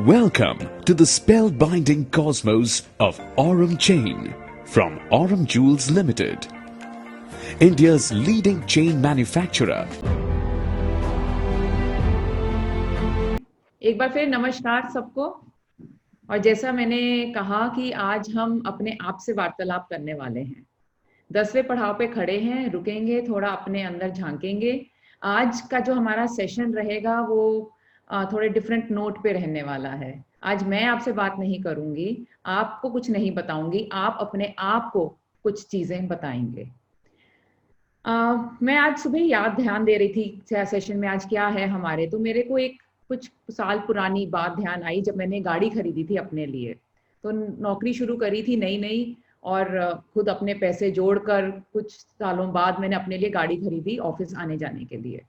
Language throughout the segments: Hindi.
Welcome to the spellbinding cosmos of Aurum Chain from Aurum Jewels Limited, India's leading chain manufacturer. एक बार फिर नमस्कार सबको। और जैसा मैंने कहा कि आज हम अपने आप से वार्तालाप करने वाले हैं। 10वें पड़ाव पे खड़े हैं, रुकेंगे, थोड़ा अपने अंदर झांकेंगे। आज का जो हमारा सेशन रहेगा वो थोड़े डिफरेंट नोट पे रहने वाला है। आज मैं आपसे बात नहीं करूंगी, आपको कुछ नहीं बताऊंगी, आप अपने आप को कुछ चीजें बताएंगे। मैं आज सुबह याद ध्यान दे रही थी सेशन में आज क्या है हमारे, तो मेरे को एक कुछ साल पुरानी बात ध्यान आई जब मैंने गाड़ी खरीदी थी अपने लिए। तो नौकरी शुरू करी थी नई नई और खुद अपने पैसे जोड़कर कुछ सालों बाद मैंने अपने लिए गाड़ी खरीदी ऑफिस आने जाने के लिए।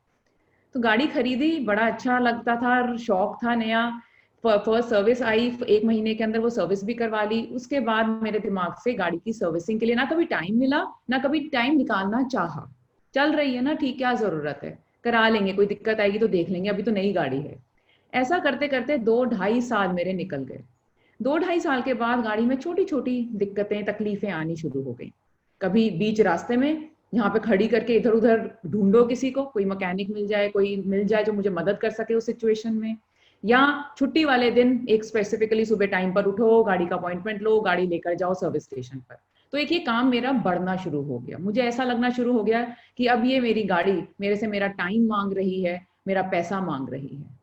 तो गाड़ी खरीदी, बड़ा अच्छा लगता था, शौक था नया। फर्स्ट सर्विस आई, 1 महीने के अंदर वो सर्विस भी करवा ली। उसके बाद मेरे दिमाग से गाड़ी की सर्विसिंग के लिए ना कभी टाइम मिला, ना कभी टाइम निकालना चाहा। चल रही है ना, ठीक, क्या जरूरत है, करा लेंगे, कोई दिक्कत आएगी तो देख लेंगे, अभी तो नई गाड़ी है। ऐसा करते करते 2-2.5 साल मेरे निकल गए। 2-2.5 साल के बाद गाड़ी में छोटी छोटी दिक्कतें, तकलीफें आनी शुरू हो गई। कभी बीच रास्ते में यहाँ पे खड़ी करके इधर उधर ढूंढो किसी को, कोई मैकेनिक मिल जाए, कोई मिल जाए जो मुझे मदद कर सके उस सिचुएशन में। या छुट्टी वाले दिन एक स्पेसिफिकली सुबह टाइम पर उठो, गाड़ी का अपॉइंटमेंट लो, गाड़ी लेकर जाओ सर्विस स्टेशन पर। तो एक ये काम मेरा बढ़ना शुरू हो गया। मुझे ऐसा लगना शुरू हो गया कि अब ये मेरी गाड़ी मेरे से मेरा टाइम मांग रही है, मेरा पैसा मांग रही है।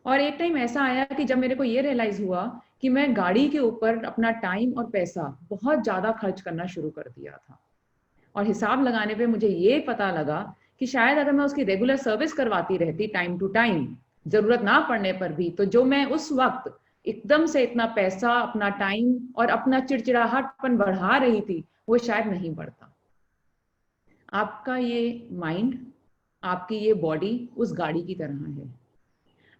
और एक टाइम ऐसा आया कि जब मेरे को ये रियलाइज हुआ कि मैं गाड़ी के ऊपर अपना टाइम और पैसा बहुत ज्यादा खर्च करना शुरू कर दिया था। और हिसाब लगाने पे मुझे ये पता लगा कि शायद अगर मैं उसकी रेगुलर सर्विस करवाती रहती टाइम टू टाइम, जरूरत ना पड़ने पर भी, तो जो मैं उस वक्त एकदम से इतना पैसा, अपना टाइम और अपना चिड़चिड़ाहटपन बढ़ा रही थी, वो शायद नहीं बढ़ता। आपका ये माइंड, आपकी ये बॉडी उस गाड़ी की तरह है।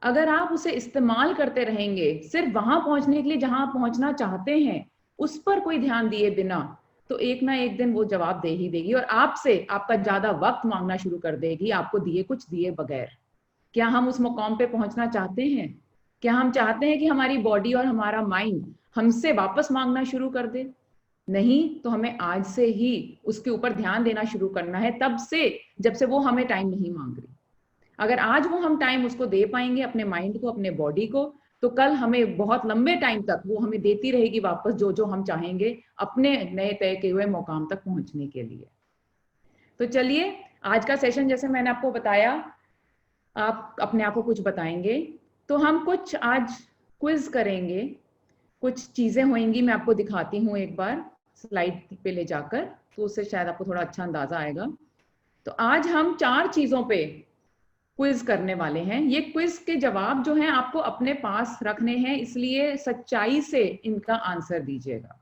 अगर आप उसे इस्तेमाल करते रहेंगे सिर्फ वहां पहुंचने के लिए जहां आप पहुंचना चाहते हैं, उस पर कोई ध्यान दिए बिना, तो एक ना एक दिन वो जवाब दे ही देगी और आपसे आपका ज्यादा वक्त मांगना शुरू कर देगी, आपको कुछ दिए बगैर। क्या हम उस मुकाम पे पहुंचना चाहते हैं? क्या हम चाहते हैं कि हमारी बॉडी और हमारा माइंड हमसे वापस मांगना शुरू कर दे? नहीं, तो हमें आज से ही उसके ऊपर ध्यान देना शुरू करना है, तब से जब से वो हमें टाइम नहीं मांग रही। अगर आज वो हम टाइम उसको दे पाएंगे, अपने माइंड को, अपने बॉडी को, तो कल हमें बहुत लंबे टाइम तक वो हमें देती रहेगी वापस जो जो हम चाहेंगे अपने नए तय किए हुए मुकाम तक पहुंचने के लिए। तो चलिए, आज का सेशन जैसे मैंने आपको बताया, आप अपने आप को कुछ बताएंगे। तो हम कुछ आज क्विज करेंगे, कुछ चीजें होंगी, मैं आपको दिखाती हूँ एक बार स्लाइड पे ले जाकर, तो उससे शायद आपको थोड़ा अच्छा अंदाजा आएगा। तो आज हम 4 चीजों पे क्विज करने वाले हैं। ये क्विज के जवाब जो हैं आपको अपने पास रखने हैं, इसलिए सच्चाई से इनका आंसर दीजिएगा।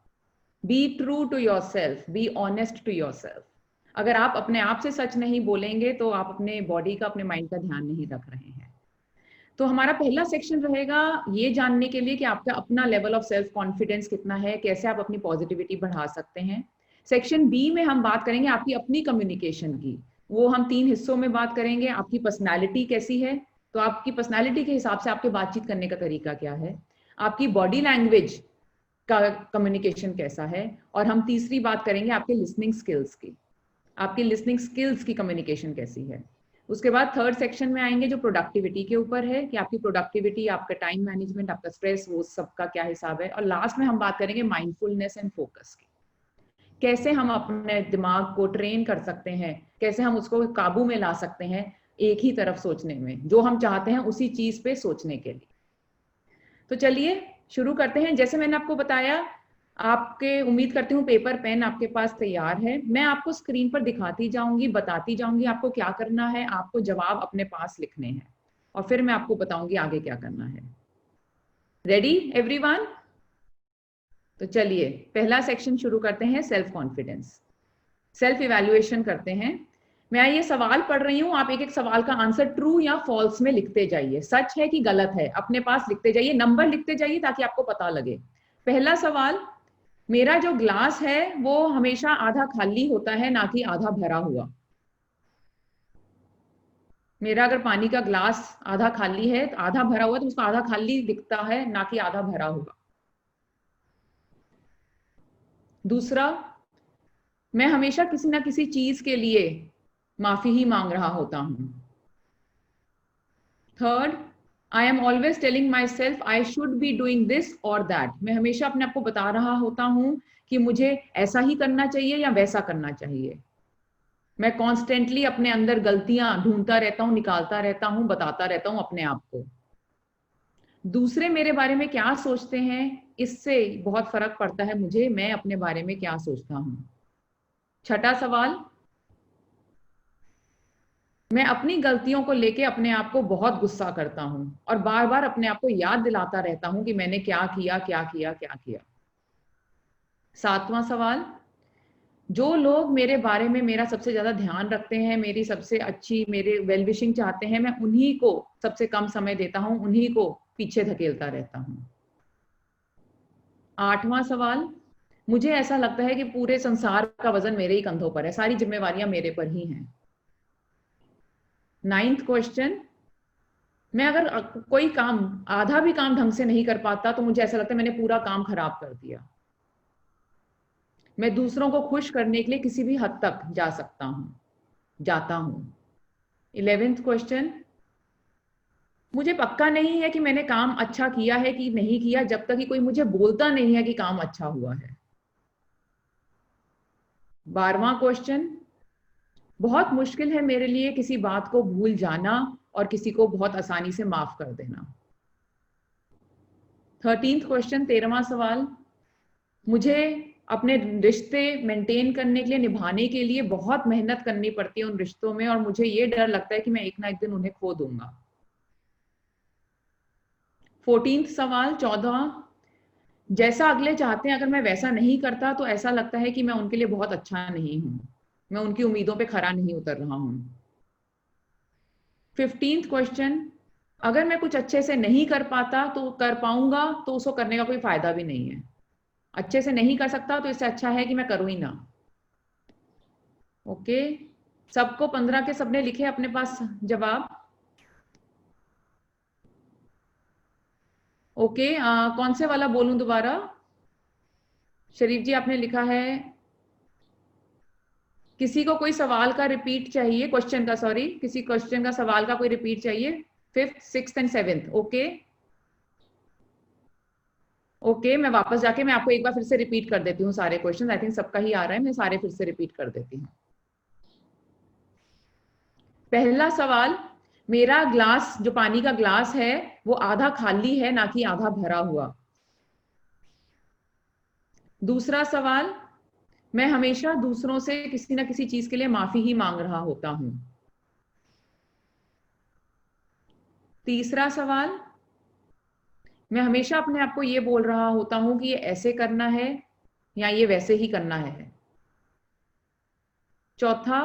Be true to yourself, be honest to yourself. अगर आप अपने आप से सच नहीं बोलेंगे तो आप अपने बॉडी का, अपने माइंड का ध्यान नहीं रख रहे हैं। तो हमारा पहला सेक्शन रहेगा ये जानने के लिए कि आपका अपना लेवल ऑफ सेल्फ कॉन्फिडेंस कितना है, कैसे आप अपनी पॉजिटिविटी बढ़ा सकते हैं। सेक्शन बी में हम बात करेंगे आपकी अपनी कम्युनिकेशन की। वो हम 3 हिस्सों में बात करेंगे। आपकी पर्सनैलिटी कैसी है, तो आपकी पर्सनैलिटी के हिसाब से आपके बातचीत करने का तरीका क्या है। आपकी बॉडी लैंग्वेज का कम्युनिकेशन कैसा है। और हम तीसरी बात करेंगे आपके लिसनिंग स्किल्स की, आपकी लिसनिंग स्किल्स की कम्युनिकेशन कैसी है। उसके बाद थर्ड सेक्शन में आएंगे जो प्रोडक्टिविटी के ऊपर है, कि आपकी प्रोडक्टिविटी, आपका टाइम मैनेजमेंट, आपका स्ट्रेस, वो सबका क्या हिसाब है। और लास्ट में हम बात करेंगे माइंडफुलनेस एंड फोकस की, कैसे हम अपने दिमाग को ट्रेन कर सकते हैं, कैसे हम उसको काबू में ला सकते हैं एक ही तरफ सोचने में, जो हम चाहते हैं उसी चीज पे सोचने के लिए। तो चलिए शुरू करते हैं। जैसे मैंने आपको बताया, आपके उम्मीद करती हूँ पेपर पेन आपके पास तैयार है। मैं आपको स्क्रीन पर दिखाती जाऊंगी, बताती जाऊंगी आपको क्या करना है। आपको जवाब अपने पास लिखने हैं और फिर मैं आपको बताऊंगी आगे क्या करना है। Ready everyone? तो चलिए पहला सेक्शन शुरू करते हैं, सेल्फ कॉन्फिडेंस। सेल्फ इवैल्यूएशन करते हैं। मैं ये सवाल पढ़ रही हूँ, आप एक एक सवाल का आंसर ट्रू या फॉल्स में लिखते जाइए, सच है कि गलत है अपने पास लिखते जाइए, नंबर लिखते जाइए ताकि आपको पता लगे। पहला सवाल, मेरा जो ग्लास है वो हमेशा आधा खाली होता है ना कि आधा भरा हुआ। मेरा अगर पानी का ग्लास आधा खाली है, आधा भरा हुआ है, तो उसको आधा खाली दिखता है, ना कि आधा भरा हुआ। दूसरा, मैं हमेशा किसी ना किसी चीज के लिए माफी ही मांग रहा होता हूं। Third, I am always telling my self I should be doing this और दैट। मैं हमेशा अपने आप को बता रहा होता हूं कि मुझे ऐसा ही करना चाहिए या वैसा करना चाहिए। मैं कॉन्स्टेंटली अपने अंदर गलतियां ढूंढता रहता हूं, निकालता रहता हूं, बताता रहता हूं अपने आप को। दूसरे मेरे बारे में क्या सोचते हैं, इससे बहुत फर्क पड़ता है मुझे मैं अपने बारे में क्या सोचता हूं। छठा सवाल, मैं अपनी गलतियों को लेके अपने आप को बहुत गुस्सा करता हूं और बार बार अपने आप को याद दिलाता रहता हूं कि मैंने क्या किया क्या किया क्या किया। सातवां सवाल, जो लोग मेरे बारे में मेरा सबसे ज्यादा ध्यान रखते हैं, मेरी सबसे अच्छी, मेरे वेल विशिंग चाहते हैं, मैं उन्हीं को सबसे कम समय देता हूं, उन्हीं को पीछे धकेलता रहता हूं। आठवां सवाल, मुझे ऐसा लगता है कि पूरे संसार का वजन मेरे ही कंधों पर है, सारी जिम्मेवारियां मेरे पर ही हैं। नाइन्थ क्वेश्चन, मैं अगर कोई काम, आधा भी काम ढंग से नहीं कर पाता तो मुझे ऐसा लगता है मैंने पूरा काम खराब कर दिया। मैं दूसरों को खुश करने के लिए किसी भी हद तक जा सकता हूं, जाता हूं। 11th क्वेश्चन, मुझे पक्का नहीं है कि मैंने काम अच्छा किया है कि नहीं किया जब तक कि कोई मुझे बोलता नहीं है कि काम अच्छा हुआ है। 12वां क्वेश्चन, बहुत मुश्किल है मेरे लिए किसी बात को भूल जाना और किसी को बहुत आसानी से माफ कर देना। 13th क्वेश्चन, 13वां सवाल, मुझे अपने रिश्ते मेंटेन करने के लिए, निभाने के लिए बहुत मेहनत करनी पड़ती है उन रिश्तों में, और मुझे ये डर लगता है कि मैं एक ना एक दिन उन्हें खो दूंगा। 14th सवाल, 14वां, जैसा अगले चाहते हैं अगर मैं वैसा नहीं करता तो ऐसा लगता है कि मैं उनके लिए बहुत अच्छा नहीं हूं, मैं उनकी उम्मीदों पे खरा नहीं उतर रहा हूं। 15th क्वेश्चन, अगर मैं कुछ अच्छे से नहीं कर पाता तो कर पाऊंगा तो उसको करने का कोई फायदा भी नहीं है। अच्छे से नहीं कर सकता तो इससे अच्छा है कि मैं करूं ही ना। ओके, सबको 15 के सबने लिखे अपने पास जवाब? ओके, कौन से वाला बोलूं दोबारा? शरीफ जी आपने लिखा है, किसी को कोई सवाल का रिपीट चाहिए, क्वेश्चन का, सॉरी, किसी क्वेश्चन का सवाल का कोई रिपीट चाहिए? 5th 6th and 7th। Okay okay, मैं वापस जाके मैं आपको एक बार फिर से रिपीट कर देती हूँ सारे क्वेश्चन, आई थिंक सबका ही आ रहा है, मैं सारे फिर से रिपीट कर देती हूँ। पहला सवाल, मेरा ग्लास, जो पानी का ग्लास है, वो आधा खाली है ना कि आधा भरा हुआ। दूसरा सवाल, मैं हमेशा दूसरों से किसी ना किसी चीज के लिए माफी ही मांग रहा होता हूं। तीसरा सवाल, मैं हमेशा अपने आप को ये बोल रहा होता हूं कि ये ऐसे करना है या ये वैसे ही करना है। चौथा,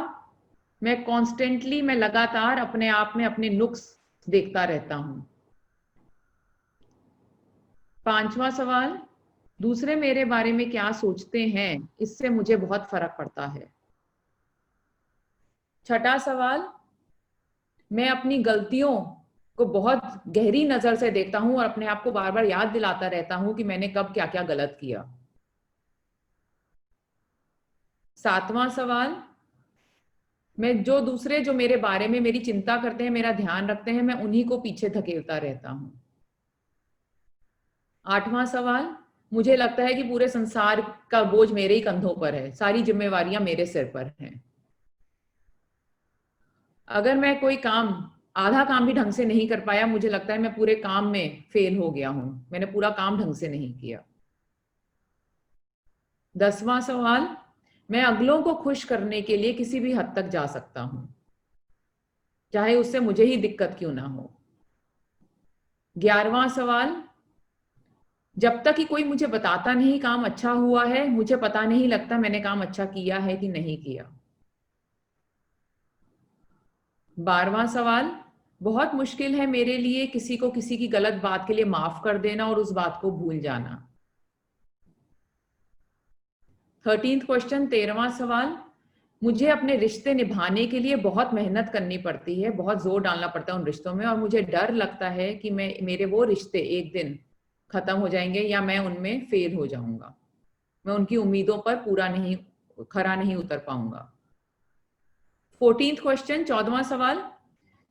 मैं लगातार अपने आप में अपने नुक्स देखता रहता हूं। पांचवा सवाल, दूसरे मेरे बारे में क्या सोचते हैं इससे मुझे बहुत फर्क पड़ता है। छठा सवाल, मैं अपनी गलतियों को बहुत गहरी नजर से देखता हूं और अपने आप को बार बार याद दिलाता रहता हूं कि मैंने कब क्या क्या गलत किया। सातवां सवाल, मैं जो दूसरे जो मेरे बारे में मेरी चिंता करते हैं, मेरा ध्यान रखते हैं, मैं उन्हीं को पीछे धकेलता रहता हूं। आठवां सवाल, मुझे लगता है कि पूरे संसार का बोझ मेरे ही कंधों पर है, सारी जिम्मेवारियां मेरे सिर पर हैं। अगर मैं कोई काम, आधा काम भी ढंग से नहीं कर पाया, मुझे लगता है मैं पूरे काम में फेल हो गया हूं, मैंने पूरा काम ढंग से नहीं किया। 10वां सवाल, मैं अगलों को खुश करने के लिए किसी भी हद तक जा सकता हूं, चाहे उससे मुझे ही दिक्कत क्यों ना हो। 11वां सवाल, जब तक कि कोई मुझे बताता नहीं काम अच्छा हुआ है, मुझे पता नहीं लगता मैंने काम अच्छा किया है कि नहीं किया। 12वां सवाल, बहुत मुश्किल है मेरे लिए किसी को किसी की गलत बात के लिए माफ कर देना और उस बात को भूल जाना। 13th क्वेश्चन, 13वां सवाल, मुझे अपने रिश्ते निभाने के लिए बहुत मेहनत करनी पड़ती है, बहुत जोर डालना पड़ता है उन रिश्तों में, और मुझे डर लगता है कि मेरे वो रिश्ते एक दिन खत्म हो जाएंगे या मैं उनमें फेल हो जाऊंगा, मैं उनकी उम्मीदों पर खरा नहीं उतर पाऊंगा। 14th क्वेश्चन, 14वां सवाल,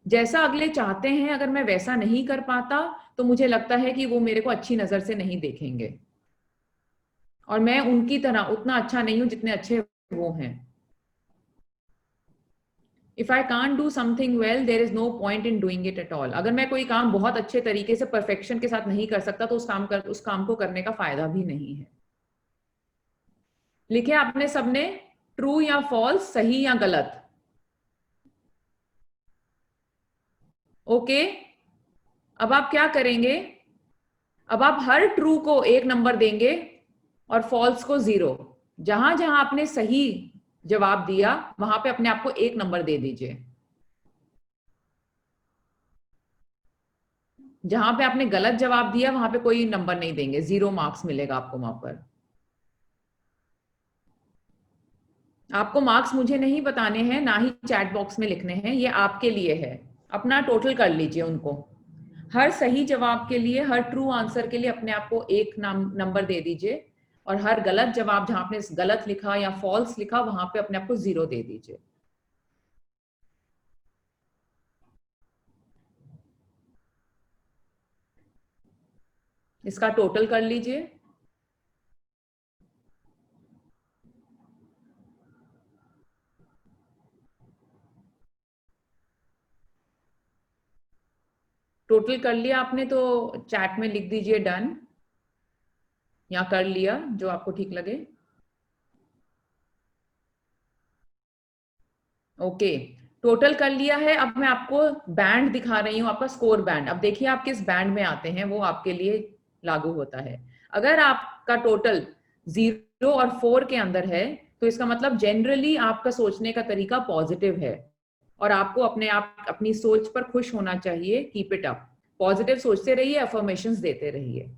जैसा अगले चाहते हैं अगर मैं वैसा नहीं कर पाता तो मुझे लगता है कि वो मेरे को अच्छी नजर से नहीं देखेंगे और मैं उनकी तरह उतना अच्छा नहीं हूं जितने अच्छे वो हैं। If I can't do something well there is no point in doing it at all. अगर मैं कोई काम बहुत अच्छे तरीके से परफेक्शन के साथ नहीं कर सकता तो उस काम को करने का फायदा भी नहीं है। लिखे आपने सबने ट्रू या फॉल्स, सही या गलत। ओके, अब आप क्या करेंगे, अब आप हर ट्रू को 1 नंबर देंगे और फॉल्स को 0। जहां जहां आपने सही जवाब दिया वहां पे अपने आप को 1 नंबर दे दीजिए, जहां पे आपने गलत जवाब दिया वहां पे कोई नंबर नहीं देंगे, 0 मार्क्स मिलेगा आपको वहां पर। आपको मार्क्स मुझे नहीं बताने हैं, ना ही चैट बॉक्स में लिखने हैं, ये आपके लिए है। अपना टोटल कर लीजिए उनको। हर सही जवाब के लिए, हर ट्रू आंसर के लिए अपने आप को 1 नंबर दे दीजिए और हर गलत जवाब जहां आपने गलत लिखा या फॉल्स लिखा वहां पे अपने आप को 0 दे दीजिए। इसका टोटल कर लीजिए। टोटल कर लिया आपने तो चैट में लिख दीजिए डन, या कर लिया, जो आपको ठीक लगे। ओके, टोटल कर लिया है। अब मैं आपको बैंड दिखा रही हूँ, आपका स्कोर बैंड। अब देखिए आप किस बैंड में आते हैं, वो आपके लिए लागू होता है। अगर आपका टोटल 0 और 4 के अंदर है तो इसका मतलब जनरली आपका सोचने का तरीका पॉजिटिव है और आपको अपने आप अपनी सोच पर खुश होना चाहिए। कीप इट अप, पॉजिटिव सोचते रहिए, अफर्मेशंस देते रहिए।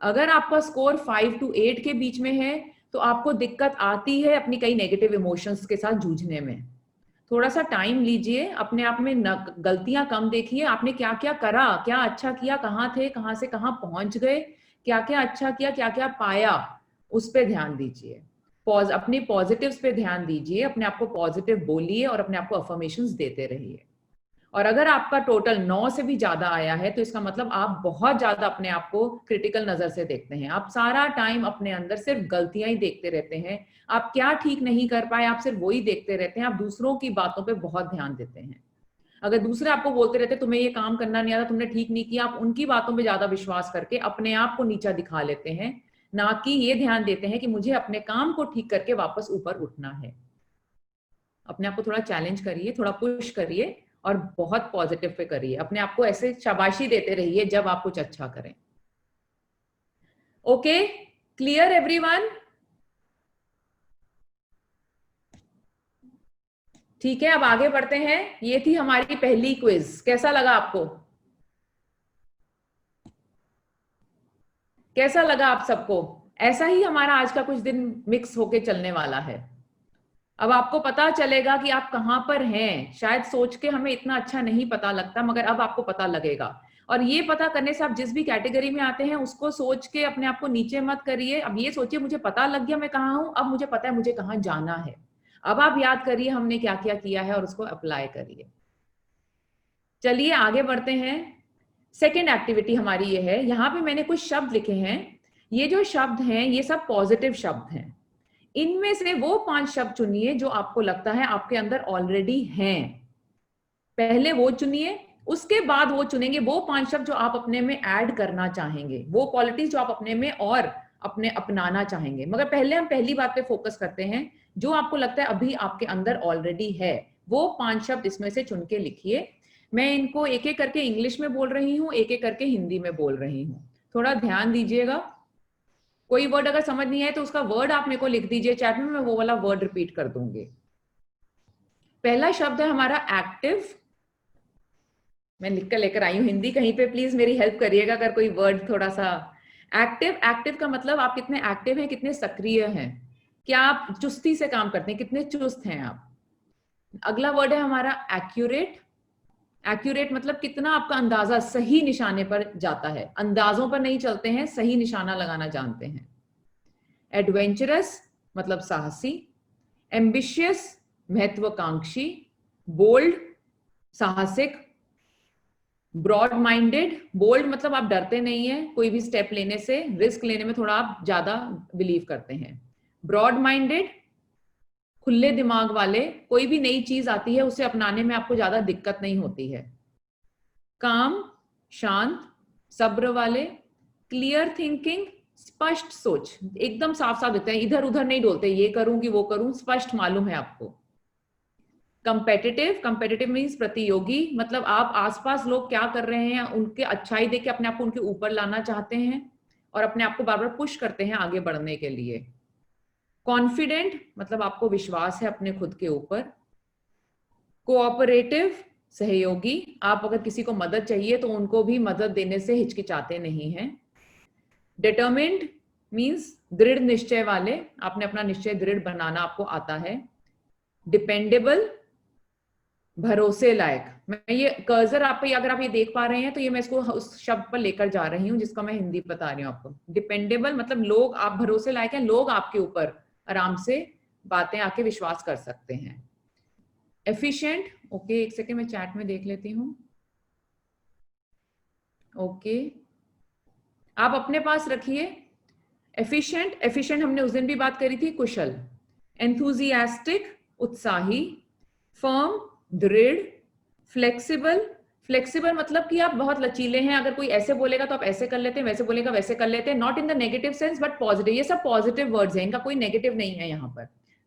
अगर आपका स्कोर 5 to 8 के बीच में है तो आपको दिक्कत आती है अपनी कई नेगेटिव इमोशंस के साथ जूझने में। थोड़ा सा टाइम लीजिए, अपने आप में गलतियां कम देखिए, आपने क्या क्या करा, क्या अच्छा किया, कहाँ थे, कहाँ से कहाँ पहुंच गए, क्या क्या अच्छा किया, क्या क्या पाया, उस पर ध्यान दीजिए। अपने पॉजिटिव्स पे ध्यान दीजिए, अपने आप को पॉजिटिव बोलिए और अपने आप को अफर्मेशंस देते रहिए। और अगर आपका टोटल 9 से भी ज्यादा आया है तो इसका मतलब आप बहुत ज्यादा अपने आप को क्रिटिकल नजर से देखते हैं। आप सारा टाइम अपने अंदर सिर्फ गलतियां ही देखते रहते हैं, आप क्या ठीक नहीं कर पाए आप सिर्फ वही देखते रहते हैं, आप दूसरों की बातों पे बहुत ध्यान देते हैं। अगर दूसरे आपको बोलते रहते तुम्हें ये काम करना नहीं आता, तुमने ठीक नहीं किया, आप उनकी बातों पे ज्यादा विश्वास करके अपने आप को नीचा दिखा लेते हैं, ना कि ये ध्यान देते हैं कि मुझे अपने काम को ठीक करके वापस ऊपर उठना है। अपने आप को थोड़ा चैलेंज करिए, थोड़ा पुश करिए और बहुत पॉजिटिव पे करिए। अपने आप को ऐसे शाबाशी देते रहिए जब आप कुछ अच्छा करें। Okay, clear everyone? ठीक है, अब आगे बढ़ते हैं। ये थी हमारी पहली क्विज। कैसा लगा आपको? कैसा लगा आप सबको? ऐसा ही हमारा आज का कुछ दिन मिक्स होके चलने वाला है। अब आपको पता चलेगा कि आप कहां पर हैं। शायद सोच के हमें इतना अच्छा नहीं पता लगता, मगर अब आपको पता लगेगा। और ये पता करने से आप जिस भी कैटेगरी में आते हैं उसको सोच के अपने आप को नीचे मत करिए। अब ये सोचिए मुझे पता लग गया मैं कहाँ हूं, अब मुझे पता है मुझे कहाँ जाना है। अब आप याद करिए हमने क्या क्या किया है और उसको अप्लाई करिए। चलिए आगे बढ़ते हैं। सेकेंड एक्टिविटी हमारी ये है, यहाँ पे मैंने कुछ शब्द लिखे हैं। ये जो शब्द हैं ये सब पॉजिटिव शब्द हैं। इनमें से वो 5 शब्द चुनिए जो आपको लगता है आपके अंदर ऑलरेडी हैं। पहले वो चुनिए, उसके बाद वो चुनेंगे वो 5 शब्द जो आप अपने में ऐड करना चाहेंगे, वो क्वालिटीज जो आप अपने में और अपने अपनाना चाहेंगे। मगर पहले हम पहली बात पे फोकस करते हैं, जो आपको लगता है अभी आपके अंदर ऑलरेडी है, वो 5 शब्द इसमें से चुन के लिखिए। मैं इनको एक एक करके इंग्लिश में बोल रही हूँ, एक एक करके हिंदी में बोल रही हूँ, थोड़ा ध्यान दीजिएगा। कोई वर्ड अगर समझ नहीं आए तो उसका वर्ड आप मेरे को लिख दीजिए चैट में, मैं वो वाला वर्ड रिपीट कर दूंगी। पहला शब्द है हमारा एक्टिव। मैं लिख कर लेकर आई हूं हिंदी, कहीं पे प्लीज मेरी हेल्प करिएगा अगर कोई वर्ड थोड़ा सा। एक्टिव, एक्टिव का मतलब आप कितने एक्टिव हैं, कितने सक्रिय हैं, क्या आप चुस्ती से काम करते हैं, कितने चुस्त हैं आप। अगला वर्ड है हमारा एक्यूरेट। एक्यूरेट मतलब कितना आपका अंदाजा सही निशाने पर जाता है, अंदाजों पर नहीं चलते हैं, सही निशाना लगाना जानते हैं। एडवेंचरस मतलब साहसी। एम्बिशियस महत्वाकांक्षी। बोल्ड साहसिक। ब्रॉड माइंडेड, बोल्ड मतलब आप डरते नहीं है कोई भी स्टेप लेने से, रिस्क लेने में थोड़ा आप ज्यादा बिलीव करते हैं। ब्रॉड माइंडेड खुले दिमाग वाले, कोई भी नई चीज आती है उसे अपनाने में आपको ज्यादा दिक्कत नहीं होती है। काम शांत सब्र वाले। क्लियर थिंकिंग स्पष्ट सोच, एकदम साफ साफ दिखते हैं, इधर उधर नहीं डोलते, ये करूं कि वो करूं, स्पष्ट मालूम है आपको। कंपेटिटिव, कंपेटिटिव मीन्स प्रतियोगी, मतलब आप आसपास लोग क्या कर रहे हैं उनके अच्छाई देख के अपने आप को उनके ऊपर लाना चाहते हैं और अपने आप को बार बार पुश करते हैं आगे बढ़ने के लिए। कॉन्फिडेंट मतलब आपको विश्वास है अपने खुद के ऊपर। कोऑपरेटिव सहयोगी, आप अगर किसी को मदद चाहिए तो उनको भी मदद देने से हिचकिचाते नहीं हैं। डिटर्मिन्ड मीन्स दृढ़ निश्चय वाले, आपने अपना निश्चय दृढ़ बनाना आपको आता है। डिपेंडेबल भरोसे लायक। मैं ये कर्सर आप पे अगर आप ये देख पा रहे हैं तो ये मैं इसको उस शब्द पर लेकर जा रही हूँ जिसका मैं हिंदी बता रही हूँ आपको। डिपेंडेबल मतलब लोग, आप भरोसे लायक हैं, लोग आपके ऊपर आराम से बातें आके विश्वास कर सकते हैं। एफिशिएंट, ओके एक सेकेंड मैं चैट में देख लेती हूँ। ओके आप अपने पास रखिए। एफिशिएंट, एफिशिएंट हमने उस दिन भी बात करी थी, कुशल। एंथुजियास्टिक उत्साही। फर्म दृढ़। फ्लेक्सिबल, फ्लेक्सिबल मतलब कि आप बहुत लचीले हैं, अगर कोई ऐसे बोलेगा तो आप ऐसे कर लेते हैं, वैसे बोलेगा वैसे कर लेते हैं, not in the negative sense but positive, ये सब पॉजिटिव वर्ड्स हैं, इनका कोई नेगेटिव नहीं है यहाँ पर।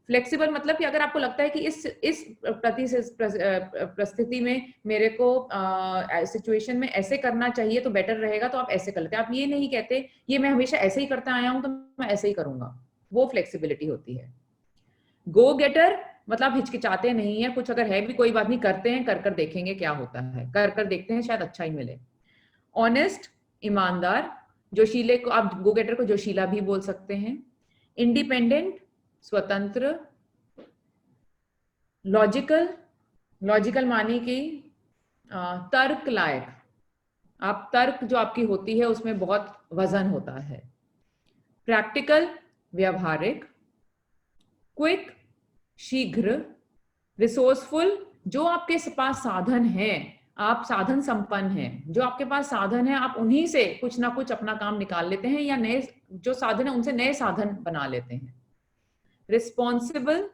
फ्लेक्सिबल मतलब कि अगर आपको लगता है कि इस परिस्थिति में मेरे को सिचुएशन में ऐसे करना चाहिए तो बेटर रहेगा तो आप ऐसे कर लेते हैं, आप ये नहीं कहते ये मैं हमेशा ऐसे ही करता आया हूं तो मैं ऐसे ही करूंगा, वो फ्लेक्सिबिलिटी होती है। गो गेटर मतलब हिचकिचाते नहीं है, कुछ अगर है भी कोई बात नहीं, करते हैं, कर कर देखेंगे क्या होता है, कर कर देखते हैं शायद अच्छा ही मिले। ऑनेस्ट ईमानदार, जोशीले को आप गो गेटर को जोशीला भी बोल सकते हैं। इंडिपेंडेंट स्वतंत्र। लॉजिकल, लॉजिकल माने कि तर्क लायक, आप तर्क जो आपकी होती है उसमें बहुत वजन होता है। प्रैक्टिकल व्यवहारिक। क्विक शीघ्र। रिसोर्सफुल, जो आपके पास साधन है, आप साधन संपन्न हैं, जो आपके पास साधन है आप उन्हीं से कुछ ना कुछ अपना काम निकाल लेते हैं या नए जो साधन है उनसे नए साधन बना लेते हैं। रिस्पॉन्सिबल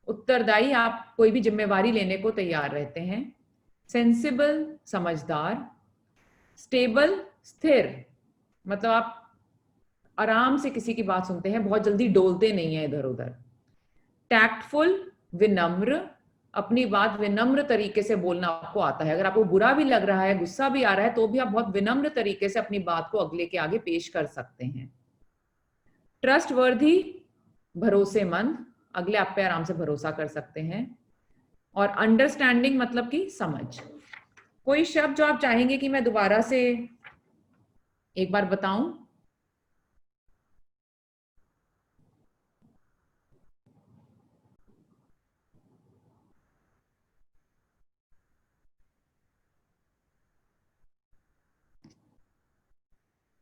उत्तरदायी, आप कोई भी जिम्मेवारी लेने को तैयार रहते हैं। सेंसिबल समझदार। स्टेबल स्थिर, मतलब आप आराम से किसी की बात सुनते हैं, बहुत जल्दी डोलते नहीं है इधर उधर। टैक्टफुल विनम्र, अपनी बात विनम्र तरीके से बोलना आपको आता है, अगर आपको बुरा भी लग रहा है, गुस्सा भी आ रहा है तो भी आप बहुत विनम्र तरीके से अपनी बात को अगले के आगे पेश कर सकते हैं। ट्रस्टवर्दी भरोसेमंद, अगले आप पे आराम से भरोसा कर सकते हैं। और अंडरस्टैंडिंग मतलब कि समझ। कोई शब्द जो आप चाहेंगे कि मैं दोबारा से एक बार बताऊं?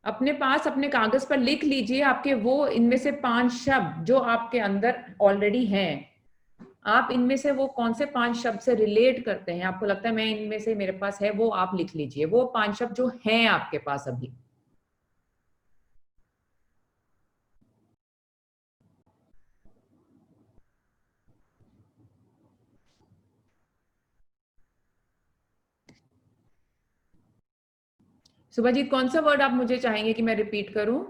अपने पास अपने कागज पर लिख लीजिए आपके वो इनमें से 5 शब्द जो आपके अंदर ऑलरेडी हैं, आप इनमें से वो कौन से 5 शब्द से रिलेट करते हैं, आपको लगता है मैं इनमें से मेरे पास है, वो आप लिख लीजिए, वो 5 शब्द जो हैं आपके पास अभी। सुभाजीत कौन सा वर्ड आप मुझे चाहेंगे कि मैं रिपीट करूं?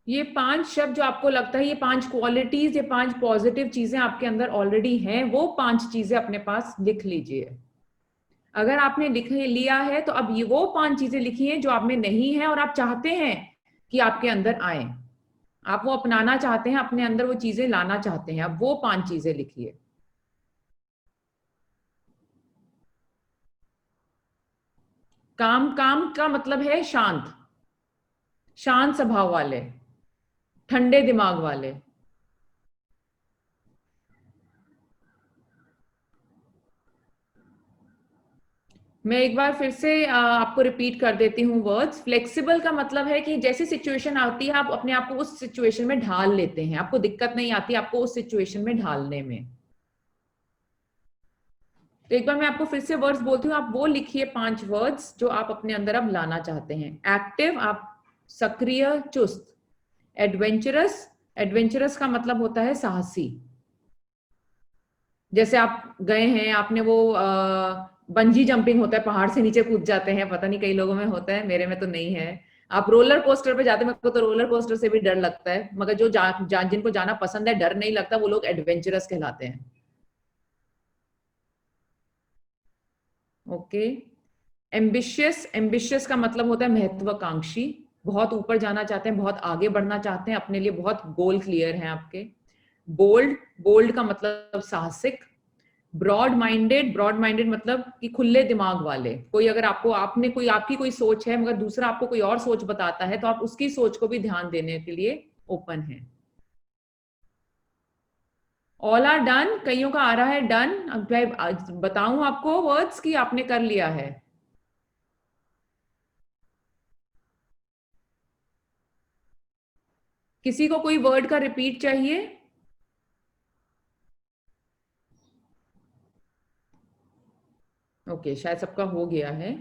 ये 5 शब्द जो आपको लगता है, ये 5 क्वालिटीज, ये 5 पॉजिटिव चीजें आपके अंदर ऑलरेडी हैं, वो 5 चीजें अपने पास लिख लीजिए। अगर आपने लिख लिया है तो अब ये वो 5 चीजें लिखी हैं जो आप में नहीं है और आप चाहते हैं कि आपके अंदर आए, आप वो अपनाना चाहते हैं, अपने अंदर वो चीजें लाना चाहते हैं। अब वो 5 चीजें लिखिए। काम, काम का मतलब है शांत, शांत स्वभाव वाले, ठंडे दिमाग वाले। मैं एक बार फिर से आपको रिपीट कर देती हूँ वर्ड्स। फ्लेक्सिबल का मतलब है कि जैसी सिचुएशन आती है आप अपने आप को उस सिचुएशन में ढाल लेते हैं, आपको दिक्कत नहीं आती आपको उस सिचुएशन में ढालने में। तो एक बार मैं आपको फिर से वर्ड्स बोलती हूँ, आप वो लिखिए 5 वर्ड्स जो आप अपने अंदर अब लाना चाहते हैं। एक्टिव, आप सक्रिय, चुस्त। एडवेंचरस, एडवेंचरस का मतलब होता है साहसी। जैसे आप गए हैं, आपने वो बंजी जंपिंग होता है, पहाड़ से नीचे कूद जाते हैं, पता नहीं कई लोगों में होता है, मेरे में तो नहीं है। आप रोलर कोस्टर पे जाते हैं, मेरे को तो रोलर कोस्टर से भी डर लगता है, मगर जो जिनको जाना पसंद है, डर नहीं लगता, वो लोग एडवेंचरस कहलाते हैं। ओके। एम्बिशियस, एम्बिशियस का मतलब होता है महत्वाकांक्षी, बहुत ऊपर जाना चाहते हैं, बहुत आगे बढ़ना चाहते हैं, अपने लिए बहुत गोल क्लियर हैं आपके। बोल्ड, बोल्ड का मतलब साहसिक। ब्रॉड माइंडेड, ब्रॉड माइंडेड मतलब कि खुले दिमाग वाले। कोई अगर आपको, आपने कोई, आपकी कोई सोच है मगर दूसरा आपको कोई और सोच बताता है, तो आप उसकी सोच को भी ध्यान देने के लिए ओपन है। ऑल आर डन, कईयों का आ रहा है डन। अब मैं बताऊं आपको वर्ड्स की आपने कर लिया है। किसी को कोई वर्ड का रिपीट चाहिए? ओके, शायद सबका हो गया है।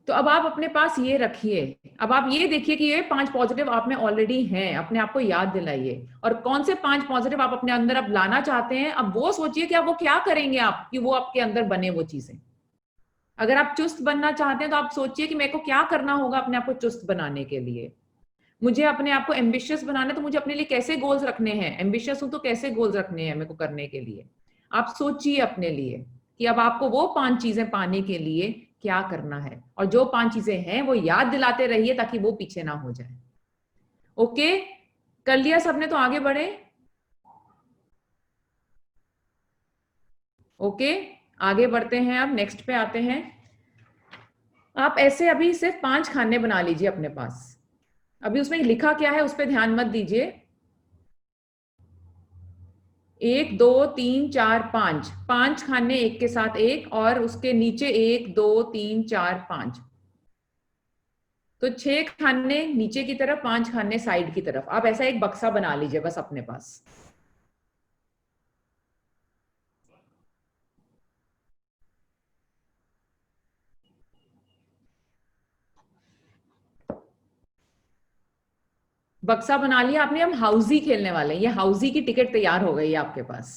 तो अब आप अपने पास ये रखिए। अब आप ये देखिए कि ये 5 पॉजिटिव आप में ऑलरेडी हैं, अपने आप को याद दिलाइए। और कौन से 5 पॉजिटिव आप अपने अंदर अब लाना चाहते हैं, अब वो सोचिए कि आप वो क्या करेंगे, आप कि वो आपके अंदर बने वो चीजें। अगर आप चुस्त बनना चाहते हैं तो आप सोचिए कि मेरे को क्या करना होगा अपने आप को चुस्त बनाने के लिए। मुझे अपने आप को एम्बिशियस बनाना है, तो मुझे अपने लिए कैसे गोल्स रखने हैं, एम्बिशियस हूं तो कैसे गोल्स रखने हैं मेरे को करने के लिए। आप सोचिए अपने लिए कि अब आपको वो 5 चीजें पाने के लिए क्या करना है, और जो 5 चीजें हैं वो याद दिलाते रहिए ताकि वो पीछे ना हो जाए। ओके, कर लिया सबने तो आगे बढ़े। ओके, आगे बढ़ते हैं, अब नेक्स्ट पे आते हैं। आप ऐसे अभी सिर्फ 5 खाने बना लीजिए अपने पास। अभी उसमें लिखा क्या है उस पर ध्यान मत दीजिए। 1 2 3 4 5, 5 खाने एक के साथ एक, और उसके नीचे 1 2 3 4 5, तो 6 खाने नीचे की तरफ, 5 खाने साइड की तरफ। आप ऐसा एक बक्सा बना लीजिए बस अपने पास। बक्सा बना लिया आपने, हम हाउजी खेलने वाले हैं, ये हाउजी की टिकट तैयार हो गई है आपके पास।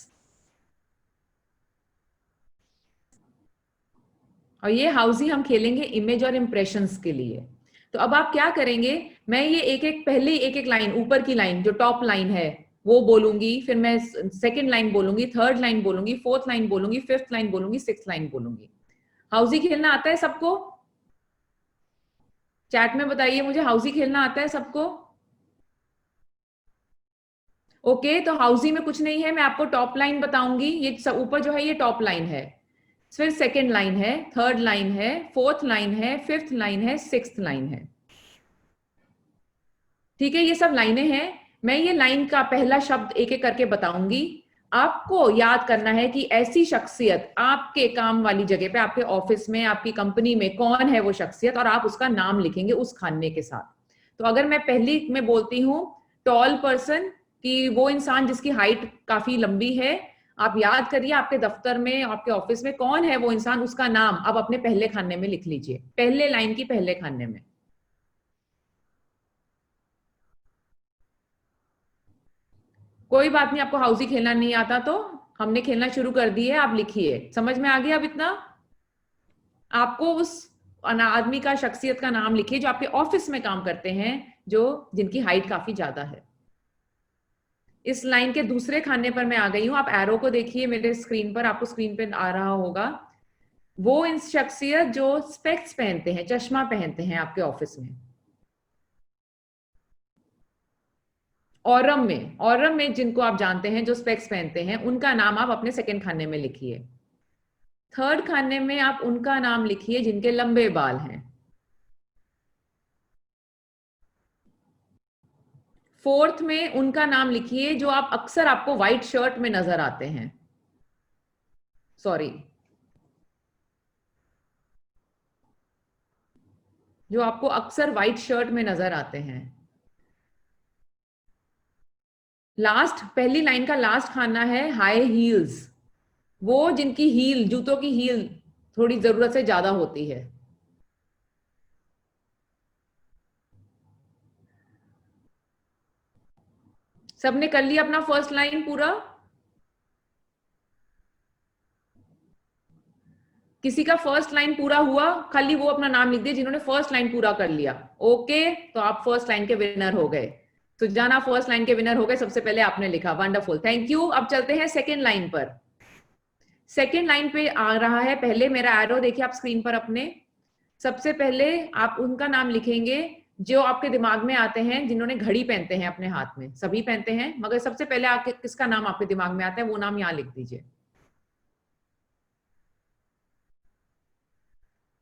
और ये हाउजी हम खेलेंगे इमेज और इंप्रेशंस के लिए। तो अब आप क्या करेंगे, मैं ये एक एक, पहले एक एक लाइन, ऊपर की लाइन जो टॉप लाइन है वो बोलूंगी, फिर मैं सेकंड लाइन बोलूंगी, थर्ड लाइन बोलूंगी, फोर्थ लाइन बोलूंगी, फिफ्थ लाइन बोलूंगी, सिक्स्थ लाइन बोलूंगी। हाउजी खेलना आता है सबको? चैट में बताइए मुझे, हाउजी खेलना आता है सबको? ओके, तो हाउजी में कुछ नहीं है, मैं आपको टॉप लाइन बताऊंगी। ये सब ऊपर जो है ये टॉप लाइन है, फिर सेकंड लाइन है, थर्ड लाइन है, फोर्थ लाइन है, फिफ्थ लाइन है, सिक्स्थ लाइन है। ठीक है, ये सब लाइनें हैं। मैं ये लाइन का पहला शब्द एक एक करके बताऊंगी। आपको याद करना है कि ऐसी शख्सियत आपके काम वाली जगह पे, आपके ऑफिस में, आपकी कंपनी में कौन है वो शख्सियत, और आप उसका नाम लिखेंगे उस खाने के साथ। तो अगर मैं पहली में बोलती हूँ टॉल पर्सन, कि वो इंसान जिसकी हाइट काफी लंबी है, आप याद करिए आपके दफ्तर में, आपके ऑफिस में कौन है वो इंसान, उसका नाम अब अपने पहले खाने में लिख लीजिए, पहले लाइन की पहले खाने में। कोई बात नहीं, आपको हाउसी खेलना नहीं आता तो हमने खेलना शुरू कर दी है, आप लिखिए। समझ में आ गया अब इतना? आपको आदमी का, शख्सियत का नाम लिखिए जो आपके ऑफिस में काम करते हैं, जो जिनकी हाइट काफी ज्यादा है। इस लाइन के दूसरे खाने पर मैं आ गई हूं। आप एरो को देखिए मेरे स्क्रीन पर, आपको स्क्रीन पे आ रहा होगा। वो इन शख्सियत जो स्पेक्स पहनते हैं, चश्मा पहनते हैं आपके ऑफिस में। औरम में जिनको आप जानते हैं जो स्पेक्स पहनते हैं, उनका नाम आप अपने सेकंड खाने में लिखिए। थर्ड खाने में आप उनका नाम लिखिए जिनके लंबे बाल हैं। फोर्थ में उनका नाम लिखिए जो आप अक्सर आपको व्हाइट शर्ट में नजर आते हैं। सॉरी, जो आपको अक्सर व्हाइट शर्ट में नजर आते हैं। लास्ट, पहली लाइन का लास्ट खाना है हाई हील्स। वो जिनकी हील, जूतों की हील थोड़ी जरूरत से ज्यादा होती है। सबने कर लिया अपना फर्स्ट लाइन पूरा? किसी का फर्स्ट लाइन पूरा हुआ? खाली वो अपना नाम लिख दिए जिन्होंने फर्स्ट लाइन पूरा कर लिया। ओके, तो आप फर्स्ट लाइन के विनर हो गए। सुजाना फर्स्ट लाइन के विनर हो गए, सबसे पहले आपने लिखा। Wonderful, thank you. अब चलते हैं सेकेंड लाइन पर। सेकेंड लाइन पे आ रहा है, पहले मेरा एरो देखिए आप स्क्रीन पर अपने। सबसे पहले आप उनका नाम लिखेंगे जो आपके दिमाग में आते हैं, जिन्होंने घड़ी पहनते हैं अपने हाथ में। सभी पहनते हैं, मगर सबसे पहले आपके किसका नाम आपके दिमाग में आता है, वो नाम यहां लिख दीजिए।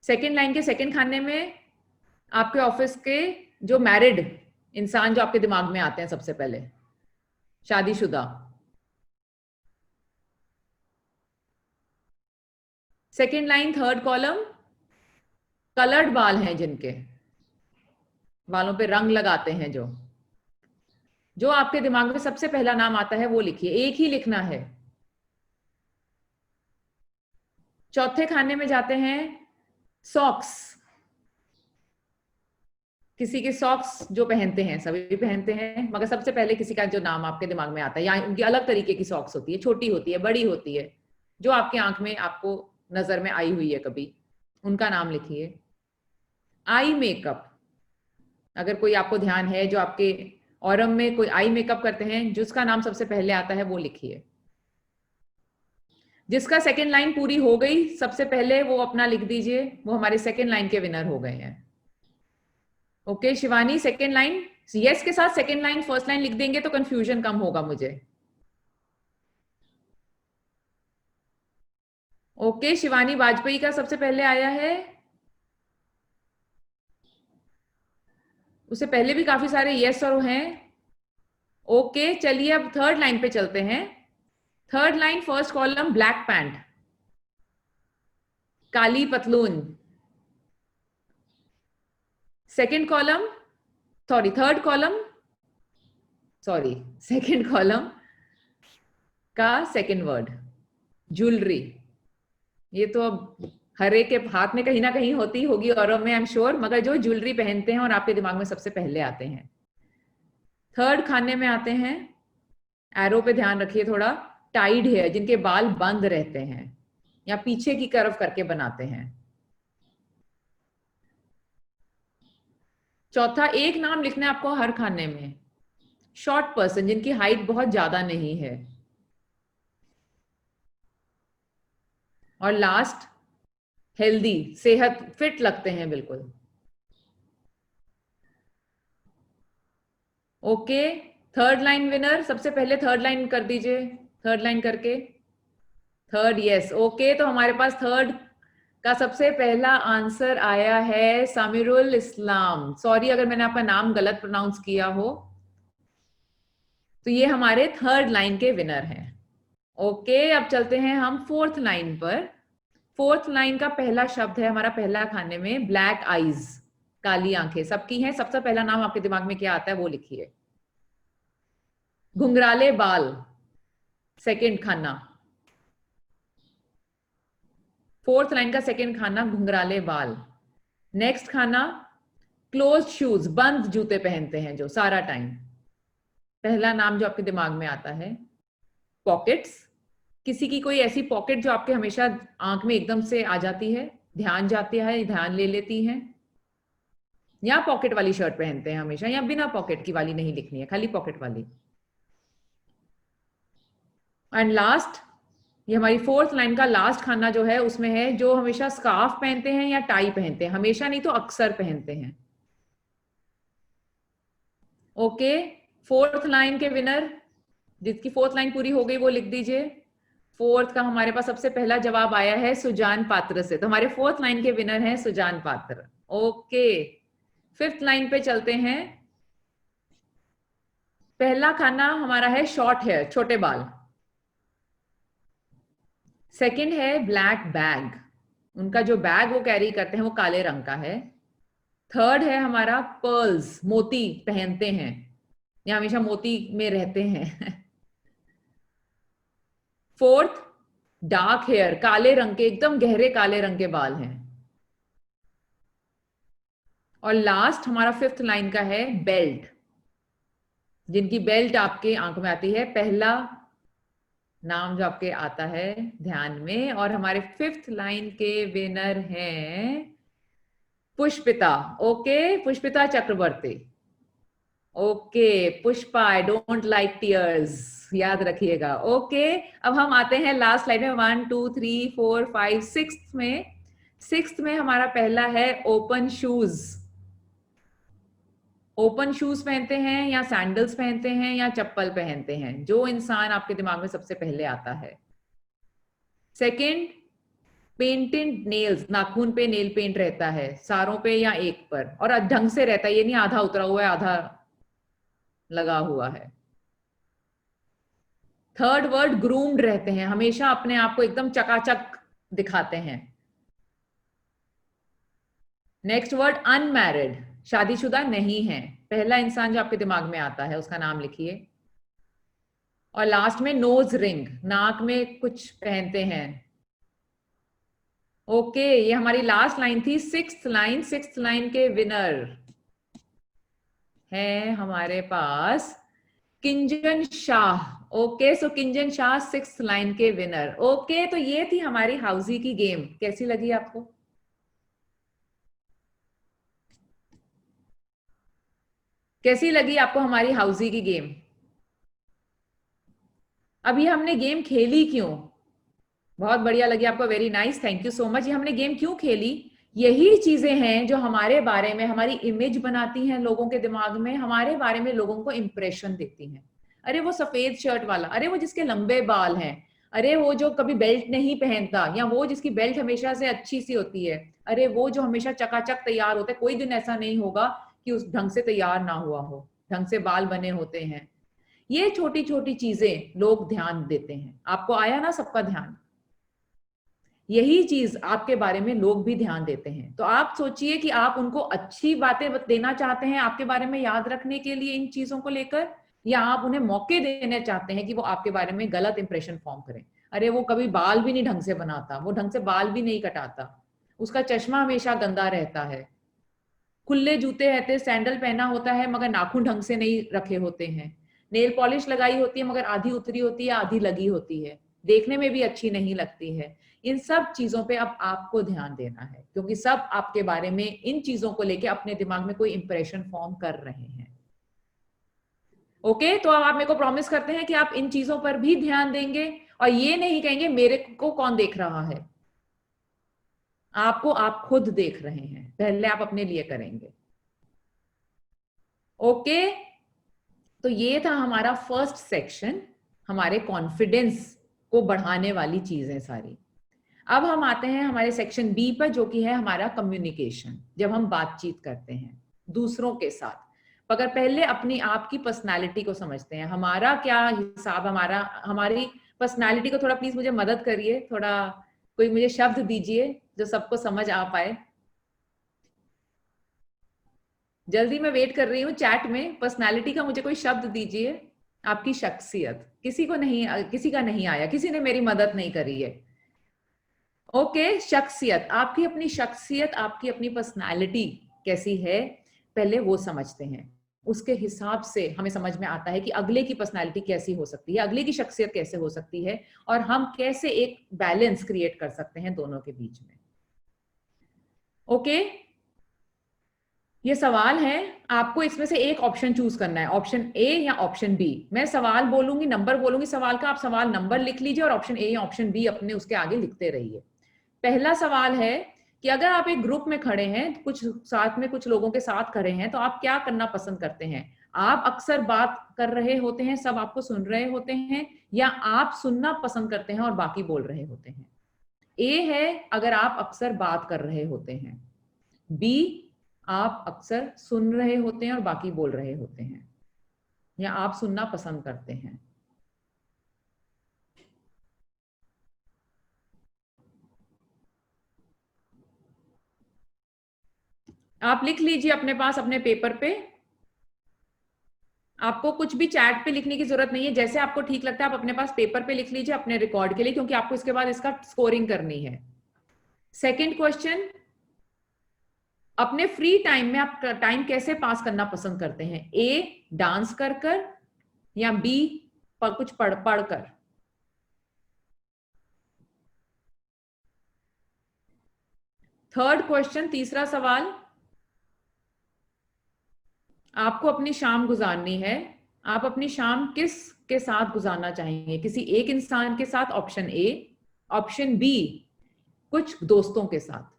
सेकेंड लाइन के सेकेंड खाने में आपके ऑफिस के जो मैरिड इंसान जो आपके दिमाग में आते हैं सबसे पहले, शादीशुदा। Second line third column, coloured बाल हैं जिनके, बालों पे रंग लगाते हैं, जो आपके दिमाग में सबसे पहला नाम आता है वो लिखिए, एक ही लिखना है। चौथे खाने में जाते हैं सॉक्स। किसी के सॉक्स जो पहनते हैं, सभी पहनते हैं, मगर सबसे पहले किसी का जो नाम आपके दिमाग में आता है, या उनकी अलग तरीके की सॉक्स होती है, छोटी होती है, बड़ी होती है, जो आपकी आंख में आपको नजर में आई हुई है कभी, उनका नाम लिखिए। आई मेकअप, अगर कोई आपको ध्यान है जो आपके औरम में कोई आई मेकअप करते हैं, जिसका नाम सबसे पहले आता है वो लिखिए। जिसका सेकेंड लाइन पूरी हो गई सबसे पहले वो अपना लिख दीजिए, वो हमारे सेकेंड लाइन के विनर हो गए हैं। Okay Shivani, second line yes के साथ सेकेंड लाइन फर्स्ट लाइन लिख देंगे तो कंफ्यूजन कम होगा मुझे। ओके शिवानी वाजपेयी का सबसे पहले आया है, उससे पहले भी काफी सारे यस और हैं। ओके चलिए अब थर्ड लाइन पे चलते हैं। Third line first column black pant, काली पतलून। Second column, sorry third column, sorry second column का सेकेंड वर्ड ज्वेलरी। ये तो अब हर एक के हाथ में कहीं ना कहीं होती होगी और में आई एम श्योर, मगर जो ज्वेलरी पहनते हैं और आपके दिमाग में सबसे पहले आते हैं। थर्ड खाने में आते हैं, एरो पे ध्यान रखिए थोड़ा, टाइड हेयर, जिनके बाल बंद रहते हैं या पीछे की तरफ करके बनाते हैं। चौथा, एक नाम लिखना है आपको हर खाने में, शॉर्ट पर्सन, जिनकी हाइट बहुत ज्यादा नहीं है। और लास्ट, हेल्दी, सेहत, फिट लगते हैं बिल्कुल। ओके थर्ड लाइन विनर, सबसे पहले थर्ड लाइन कर दीजिए, थर्ड लाइन करके थर्ड यस। ओके तो हमारे पास थर्ड का सबसे पहला आंसर आया है सामिरुल इस्लाम। सॉरी अगर मैंने आपका नाम गलत प्रोनाउंस किया हो। तो ये हमारे थर्ड लाइन के विनर हैं। ओके अब चलते हैं हम फोर्थ लाइन पर। फोर्थ लाइन का पहला शब्द है हमारा पहला खाने में ब्लैक आईज, काली आंखें सबकी हैं। सबसे पहला नाम आपके दिमाग में क्या आता है वो लिखिए। घुंघराले बाल, सेकंड खाना, फोर्थ लाइन का सेकंड खाना घुंघराले बाल। नेक्स्ट खाना क्लोज शूज, बंद जूते पहनते हैं जो सारा टाइम। पहला नाम जो आपके दिमाग में आता है। पॉकेट्स, किसी की कोई ऐसी पॉकेट जो आपके हमेशा आंख में एकदम से आ जाती है। ध्यान जाती है, ध्यान ले लेती हैं, या पॉकेट वाली शर्ट पहनते हैं हमेशा, या बिना पॉकेट की वाली नहीं लिखनी है, खाली पॉकेट वाली। एंड लास्ट, ये हमारी फोर्थ लाइन का लास्ट खाना जो है उसमें है जो हमेशा स्कार्फ पहनते हैं या टाई पहनते हैं, हमेशा नहीं तो अक्सर पहनते हैं। ओके, फोर्थ लाइन के विनर, जिसकी फोर्थ लाइन पूरी हो गई वो लिख दीजिए। फोर्थ का हमारे पास सबसे पहला जवाब आया है सुजान पात्र से, तो हमारे फोर्थ लाइन के विनर हैं सुजान पात्र। ओके, फिफ्थ लाइन पे चलते हैं। पहला खाना हमारा है शॉर्ट हेयर, छोटे बाल। सेकंड है ब्लैक बैग, उनका जो बैग वो कैरी करते हैं वो काले रंग का है। थर्ड है हमारा पर्ल्स, मोती पहनते हैं या हमेशा मोती में रहते हैं। फोर्थ, डार्क हेयर, काले रंग के, एकदम गहरे काले रंग के बाल हैं। और लास्ट हमारा फिफ्थ लाइन का है बेल्ट, जिनकी बेल्ट आपके आंख में आती है, पहला नाम जो आपके आता है ध्यान में। और हमारे फिफ्थ लाइन के विनर हैं Pushpita. Okay, Pushpita Chakraborty. Okay Pushpa, I don't like tears, याद रखिएगा। ओके, अब हम आते हैं लास्ट लाइन में, 1 2 3 4 5 6 में। सिक्स्थ में हमारा पहला है ओपन शूज। ओपन शूज पहनते हैं या सैंडल्स पहनते हैं या चप्पल पहनते हैं, जो इंसान आपके दिमाग में सबसे पहले आता है। सेकंड, पेंटेड नेल्स, नाखून पे नेल पेंट रहता है, सारों पे या एक पर, और ढंग से रहता है, ये नहीं आधा उतरा हुआ है आधा लगा हुआ है। थर्ड वर्ड, ग्रूम्ड रहते हैं, हमेशा अपने आप को एकदम चकाचक दिखाते हैं। नेक्स्ट वर्ड, अनमैरिड, शादीशुदा नहीं है। पहला इंसान जो आपके दिमाग में आता है उसका नाम लिखिए। और लास्ट में नोज रिंग, नाक में कुछ पहनते हैं। ओके, ये हमारी लास्ट लाइन थी, सिक्स्थ लाइन। सिक्स्थ लाइन के विनर है हमारे पास किंजन शाह। ओके, सो किंजन शाह सिक्स्थ लाइन के विनर। ओके, तो ये थी हमारी हाउजी की गेम, कैसी लगी आपको? कैसी लगी आपको हमारी हाउजी की गेम? अभी हमने गेम खेली क्यों? बहुत बढ़िया लगी आपको, very nice, thank you so much. ये हमने गेम क्यों खेली? यही चीजें हैं जो हमारे बारे में हमारी इमेज बनाती हैं लोगों के दिमाग में, हमारे बारे में लोगों को इंप्रेशन देती हैं। अरे वो सफेद शर्ट वाला, अरे वो जिसके लंबे बाल हैं, अरे वो जो कभी बेल्ट नहीं पहनता, या वो जिसकी बेल्ट हमेशा से अच्छी सी होती है, अरे वो जो हमेशा चकाचक तैयार होता है, कोई दिन ऐसा नहीं होगा कि उस ढंग से तैयार ना हुआ हो, ढंग से बाल बने होते हैं। ये छोटी छोटी चीजें लोग ध्यान देते हैं। आपको आया ना सबका ध्यान? यही चीज आपके बारे में लोग भी ध्यान देते हैं। तो आप सोचिए कि आप उनको अच्छी बातें देना चाहते हैं आपके बारे में याद रखने के लिए इन चीजों को लेकर, या आप उन्हें मौके देने चाहते हैं कि वो आपके बारे में गलत इंप्रेशन फॉर्म करें। अरे वो कभी बाल भी नहीं ढंग से बनाता, वो ढंग से बाल भी नहीं कटाता, उसका चश्मा हमेशा गंदा रहता है, खुले जूते रहते, सैंडल पहना होता है मगर नाखून ढंग से नहीं रखे होते हैं, नेल पॉलिश लगाई होती है मगर आधी उतरी होती है आधी लगी होती है, देखने में भी अच्छी नहीं लगती है। इन सब चीजों पे अब आपको ध्यान देना है, क्योंकि सब आपके बारे में इन चीजों को लेके अपने दिमाग में कोई इंप्रेशन फॉर्म कर रहे हैं। ओके, तो अब आप मेरे को प्रॉमिस करते हैं कि आप इन चीजों पर भी ध्यान देंगे और ये नहीं कहेंगे मेरे को कौन देख रहा है, आपको आप खुद देख रहे हैं, पहले आप अपने लिए करेंगे। ओके, तो ये था हमारा फर्स्ट सेक्शन, हमारे कॉन्फिडेंस को बढ़ाने वाली चीजें सारी। अब हम आते हैं हमारे सेक्शन बी पर, जो कि है हमारा कम्युनिकेशन, जब हम बातचीत करते हैं दूसरों के साथ। अगर पहले अपनी आप की पर्सनालिटी को समझते हैं, हमारा क्या हिसाब, हमारी पर्सनालिटी को थोड़ा प्लीज मुझे मदद करिए, थोड़ा कोई मुझे शब्द दीजिए जो सबको समझ आ पाए। जल्दी मैं वेट कर रही हूँ चैट में, पर्सनालिटी का मुझे कोई शब्द दीजिए। आपकी शख्सियत, किसी का नहीं आया, किसी ने मेरी मदद नहीं करी है। ओके, शख्सियत, आपकी अपनी शख्सियत, आपकी अपनी पर्सनालिटी कैसी है, पहले वो समझते हैं। उसके हिसाब से हमें समझ में आता है कि अगले की पर्सनालिटी कैसी हो सकती है, अगले की शख्सियत कैसे हो सकती है, और हम कैसे एक बैलेंस क्रिएट कर सकते हैं दोनों के बीच में। ओके, ये सवाल है, आपको इसमें से एक ऑप्शन चूज करना है, ऑप्शन ए या ऑप्शन बी। मैं सवाल बोलूंगी, नंबर बोलूंगी सवाल का, आप सवाल नंबर लिख लीजिए और ऑप्शन ए या ऑप्शन बी अपने उसके आगे लिखते रहिए। पहला सवाल है कि अगर आप एक ग्रुप में खड़े हैं, कुछ साथ में कुछ लोगों के साथ खड़े हैं, तो आप क्या करना पसंद करते हैं? आप अक्सर बात कर रहे होते हैं, सब आपको सुन रहे होते हैं, या आप सुनना पसंद करते हैं और बाकी बोल रहे होते हैं? ए है अगर आप अक्सर बात कर रहे होते हैं, बी आप अक्सर सुन रहे होते हैं और बाकी बोल रहे होते हैं, या आप सुनना पसंद करते हैं। आप लिख लीजिए अपने पास अपने पेपर पे। आपको कुछ भी चैट पे लिखने की जरूरत नहीं है, जैसे आपको ठीक लगता है आप अपने पास पेपर पे लिख लीजिए अपने रिकॉर्ड के लिए, क्योंकि आपको इसके बाद इसका स्कोरिंग करनी है। सेकंड क्वेश्चन, अपने फ्री टाइम में आप टाइम कैसे पास करना पसंद करते हैं? ए डांस कर कर, या बी कुछ पढ़ पढ़ कर। थर्ड क्वेश्चन, तीसरा सवाल, आपको अपनी शाम गुजारनी है, आप अपनी शाम किस के साथ गुजारना चाहेंगे? किसी एक इंसान के साथ, ऑप्शन ए, ऑप्शन बी कुछ दोस्तों के साथ।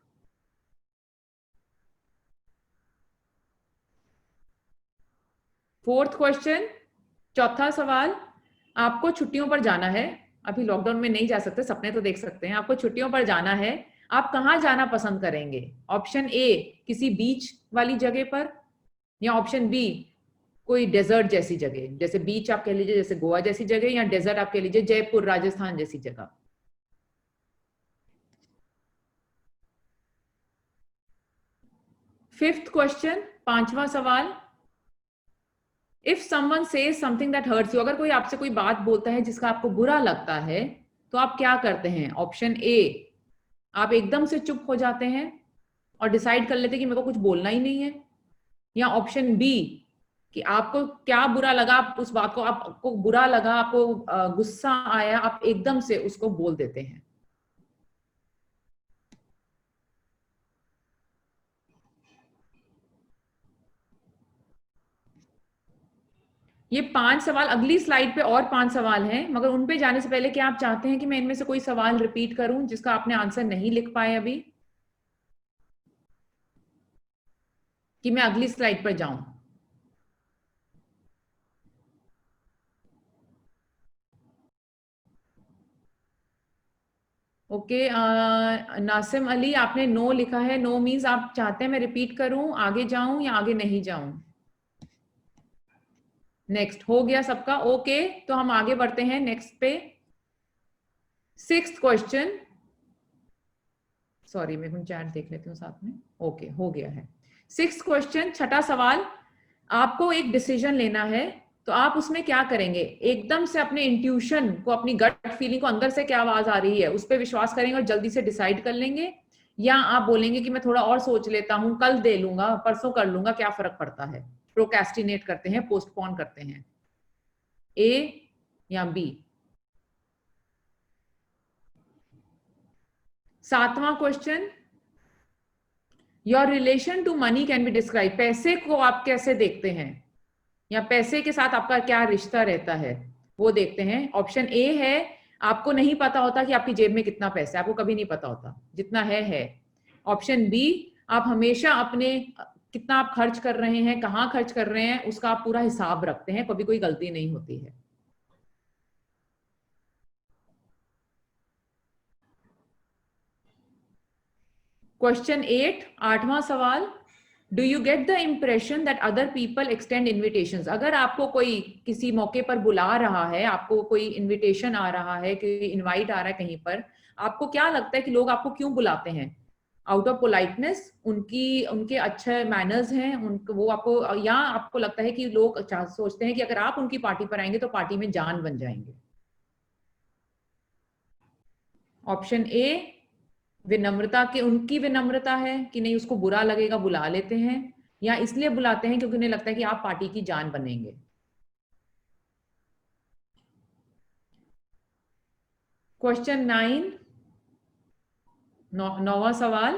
फोर्थ क्वेश्चन, चौथा सवाल, आपको छुट्टियों पर जाना है, अभी लॉकडाउन में नहीं जा सकते, सपने तो देख सकते हैं, आपको छुट्टियों पर जाना है, आप कहां जाना पसंद करेंगे? ऑप्शन ए किसी बीच वाली जगह पर, या ऑप्शन बी कोई डेजर्ट जैसी जगह, जैसे बीच आप कह लीजिए जैसे गोवा जैसी जगह, या डेजर्ट आप कह लीजिए जयपुर राजस्थान जैसी जगह। फिफ्थ क्वेश्चन, पांचवा सवाल, if someone says something that hurts you, अगर कोई आपसे कोई बात बोलता है जिसका आपको बुरा लगता है, तो आप क्या करते हैं? ऑप्शन ए, आप एकदम से चुप हो जाते हैं और डिसाइड कर लेते हैं कि मेरे को कुछ बोलना ही नहीं है, या ऑप्शन बी कि आपको क्या बुरा लगा, आप उस बात को, आपको बुरा लगा, आपको गुस्सा आया, आप एकदम से उसको बोल देते हैं। ये 5 सवाल, अगली स्लाइड पे और 5 सवाल हैं, मगर उन पे जाने से पहले क्या आप चाहते हैं कि मैं इनमें से कोई सवाल रिपीट करूं जिसका आपने आंसर नहीं लिख पाए अभी, कि मैं अगली स्लाइड पर जाऊं? ओके, नासिम अली आपने नो लिखा है, नो मीन्स आप चाहते हैं मैं रिपीट करूं, आगे जाऊं या आगे नहीं जाऊं? नेक्स्ट हो गया सबका, ओके, तो हम आगे बढ़ते हैं नेक्स्ट पे। सिक्स्थ क्वेश्चन, सॉरी मैं चैट देख लेती हूँ साथ में। ओके, हो गया है। सिक्स्थ क्वेश्चन, छठा सवाल, आपको एक डिसीजन लेना है, तो आप उसमें क्या करेंगे? एकदम से अपने इंट्यूशन को, अपनी गट फीलिंग को, अंदर से क्या आवाज आ रही है उस पर विश्वास करेंगे और जल्दी से डिसाइड कर लेंगे, या आप बोलेंगे कि मैं थोड़ा और सोच लेता हूं, कल दे लूंगा, परसों कर लूंगा, क्या फर्क पड़ता है? प्रोक्रेस्टिनेट करते हैं, पोस्टपोन करते हैं। ए या बी? सातवां question, your relation to money can be describe, पैसे को आप कैसे देखते हैं, या पैसे के साथ आपका क्या रिश्ता रहता है, वो देखते हैं। ऑप्शन ए है, आपको नहीं पता होता कि आपकी जेब में कितना पैसा है, आपको कभी नहीं पता होता, जितना है। ऑप्शन बी, आप हमेशा अपने कितना आप खर्च कर रहे हैं, कहाँ खर्च कर रहे हैं, उसका आप पूरा हिसाब रखते हैं, कभी कोई गलती नहीं होती है। क्वेश्चन 8, आठवां सवाल, do you get the impression that other people extend invitations, अगर आपको कोई किसी मौके पर बुला रहा है, आपको कोई इन्विटेशन आ रहा है, कोई इनवाइट आ रहा है कहीं पर, आपको क्या लगता है कि लोग आपको क्यों बुलाते हैं? आउट ऑफ पोलाइटनेस, उनकी उनके अच्छे मैनर्स हैं उनको, वो आपको, या आपको लगता है कि लोग सोचते हैं कि अगर आप उनकी पार्टी पर आएंगे तो पार्टी में जान बन जाएंगे? ऑप्शन ए, विनम्रता के, उनकी विनम्रता है कि नहीं उसको बुरा लगेगा बुला लेते हैं, या इसलिए बुलाते हैं क्योंकि उन्हें लगता है कि आप पार्टी की जान बनेंगे। क्वेश्चन 9, नौवां सवाल,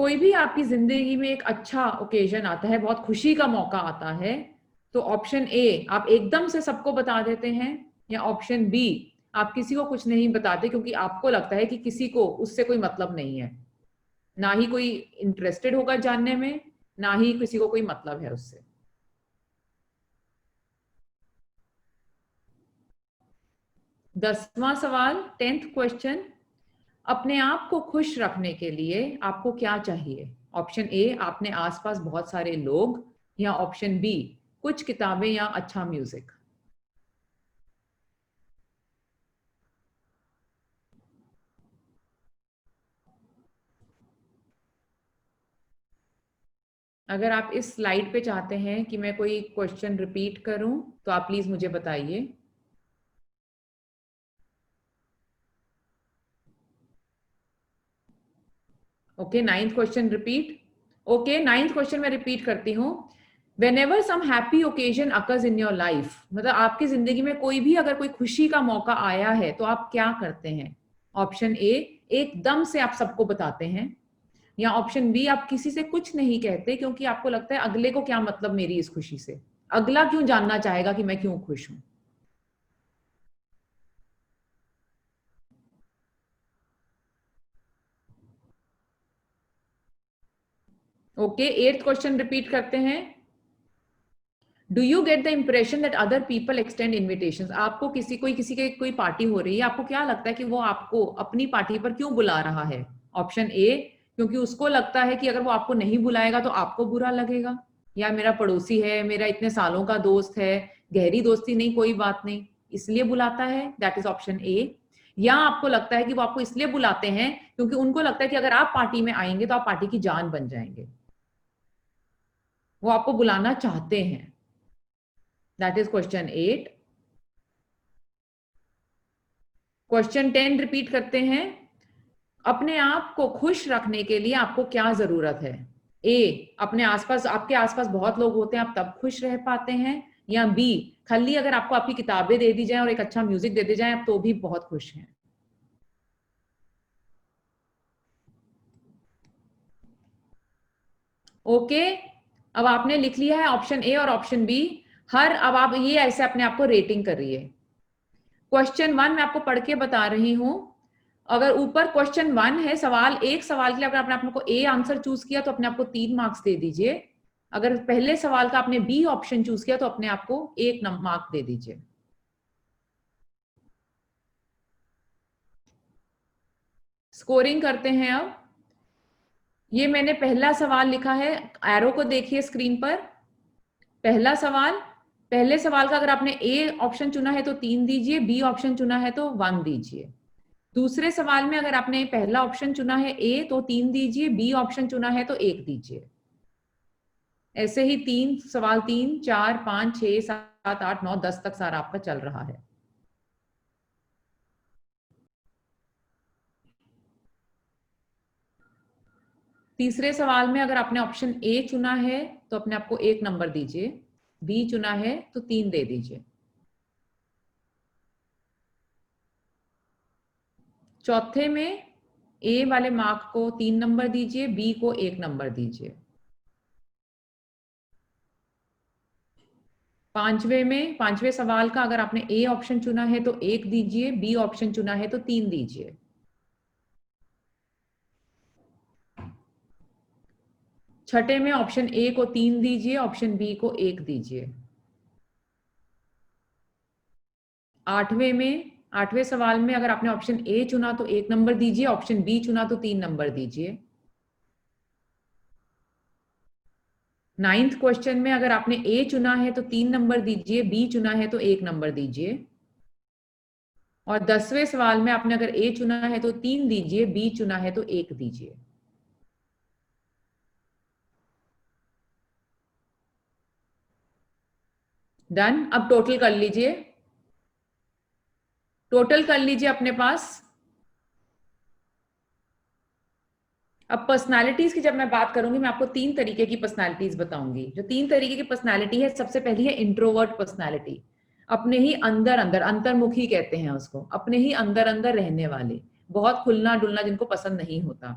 कोई भी आपकी जिंदगी में एक अच्छा ओकेजन आता है, बहुत खुशी का मौका आता है, तो ऑप्शन ए आप एकदम से सबको बता देते हैं, या ऑप्शन बी आप किसी को कुछ नहीं बताते क्योंकि आपको लगता है कि किसी को उससे कोई मतलब नहीं है, ना ही कोई इंटरेस्टेड होगा जानने में, ना ही किसी को कोई मतलब है उससे। 10वां सवाल, 10th क्वेश्चन, अपने आप को खुश रखने के लिए आपको क्या चाहिए? ऑप्शन ए आपने आसपास बहुत सारे लोग, या ऑप्शन बी कुछ किताबें या अच्छा म्यूजिक। अगर आप इस स्लाइड पे चाहते हैं कि मैं कोई क्वेश्चन रिपीट करूं तो आप प्लीज मुझे बताइए। Okay, 9th question repeat. Okay, 9th question मैं रिपीट करती हूँ। Whenever some happy occasion occurs in your life, मतलब आपकी जिंदगी में कोई भी अगर कोई खुशी का मौका आया है तो आप क्या करते हैं? ऑप्शन ए एकदम से आप सबको बताते हैं, या ऑप्शन बी आप किसी से कुछ नहीं कहते क्योंकि आपको लगता है अगले को क्या मतलब मेरी इस खुशी से, अगला क्यों जानना चाहेगा कि मैं क्यों खुश हूं। ओके, 8th क्वेश्चन रिपीट करते हैं। Do you get the impression that other people extend invitation? आपको किसी के कोई पार्टी हो रही है, आपको क्या लगता है कि वो आपको अपनी पार्टी पर क्यों बुला रहा है? ऑप्शन ए क्योंकि उसको लगता है कि अगर वो आपको नहीं बुलाएगा तो आपको बुरा लगेगा, या मेरा पड़ोसी है, मेरा इतने सालों का दोस्त है, गहरी दोस्ती नहीं कोई बात नहीं, इसलिए बुलाता है, दैट इज ऑप्शन ए। या आपको लगता है कि वो आपको इसलिए बुलाते हैं क्योंकि उनको लगता है कि अगर आप पार्टी में आएंगे तो आप पार्टी की जान बन जाएंगे, वो आपको बुलाना चाहते हैं। That is question 8। Question 10 repeat करते हैं। अपने आप को खुश रखने के लिए आपको क्या जरूरत है? ए अपने आसपास, आपके आसपास बहुत लोग होते हैं आप तब खुश रह पाते हैं, या बी खाली अगर आपको आपकी किताबें दे दी जाए और एक अच्छा म्यूजिक दे दी जाए आप तो भी बहुत खुश हैं। ओके, अब आपने लिख लिया है ऑप्शन ए और ऑप्शन बी। हर अब आप ये ऐसे अपने आप को रेटिंग कर रही है। क्वेश्चन 1 मैं आपको पढ़ के बता रही हूं। अगर ऊपर क्वेश्चन 1 है, सवाल एक सवाल के लिए अगर आपने अपने को ए आंसर चूज किया तो अपने आप को 3 मार्क्स दे दीजिए। अगर पहले सवाल का आपने बी ऑप्शन चूज किया तो अपने आप को 1 मार्क दे दीजिए। स्कोरिंग करते हैं अब। ये मैंने पहला सवाल लिखा है, एरो को देखिए स्क्रीन पर। पहला सवाल, पहले सवाल का अगर आपने ए ऑप्शन चुना है तो 3 दीजिए, बी ऑप्शन चुना है तो 1 दीजिए। दूसरे सवाल में अगर आपने पहला ऑप्शन चुना है ए तो 3 दीजिए, बी ऑप्शन चुना है तो 1 दीजिए। ऐसे ही 3 सवाल, 3 4 5 6 7 8 9 10 तक सारा आपका चल रहा है। तीसरे सवाल में अगर आपने ऑप्शन ए चुना है तो अपने आपको 1 नंबर दीजिए, बी चुना है तो 3 दे दीजिए। चौथे में ए वाले मार्क को 3 नंबर दीजिए, बी को 1 नंबर दीजिए। पांचवें सवाल का अगर आपने ए ऑप्शन चुना है तो 1 दीजिए, बी ऑप्शन चुना है तो 3 दीजिए। छठे में ऑप्शन ए को 3 दीजिए, ऑप्शन बी को 1 दीजिए। आठवें सवाल में अगर आपने ऑप्शन ए चुना तो 1 नंबर दीजिए, ऑप्शन बी चुना तो 3 नंबर दीजिए। 9th क्वेश्चन में अगर आपने ए चुना है तो 3 नंबर दीजिए, बी चुना है तो 1 नंबर दीजिए। और 10वें सवाल में आपने अगर ए चुना है तो 3 दीजिए, बी चुना है तो 1 दीजिए। डन। अब टोटल कर लीजिए, टोटल कर लीजिए अपने पास। अब पर्सनालिटीज की जब मैं बात करूंगी मैं आपको 3 तरीके की पर्सनालिटीज बताऊंगी। जो 3 तरीके की पर्सनालिटी है, सबसे पहली है इंट्रोवर्ट पर्सनालिटी, अपने ही अंदर अंदर, अंतर्मुखी कहते हैं उसको, अपने ही अंदर अंदर रहने वाले, बहुत खुलना डुलना जिनको पसंद नहीं होता।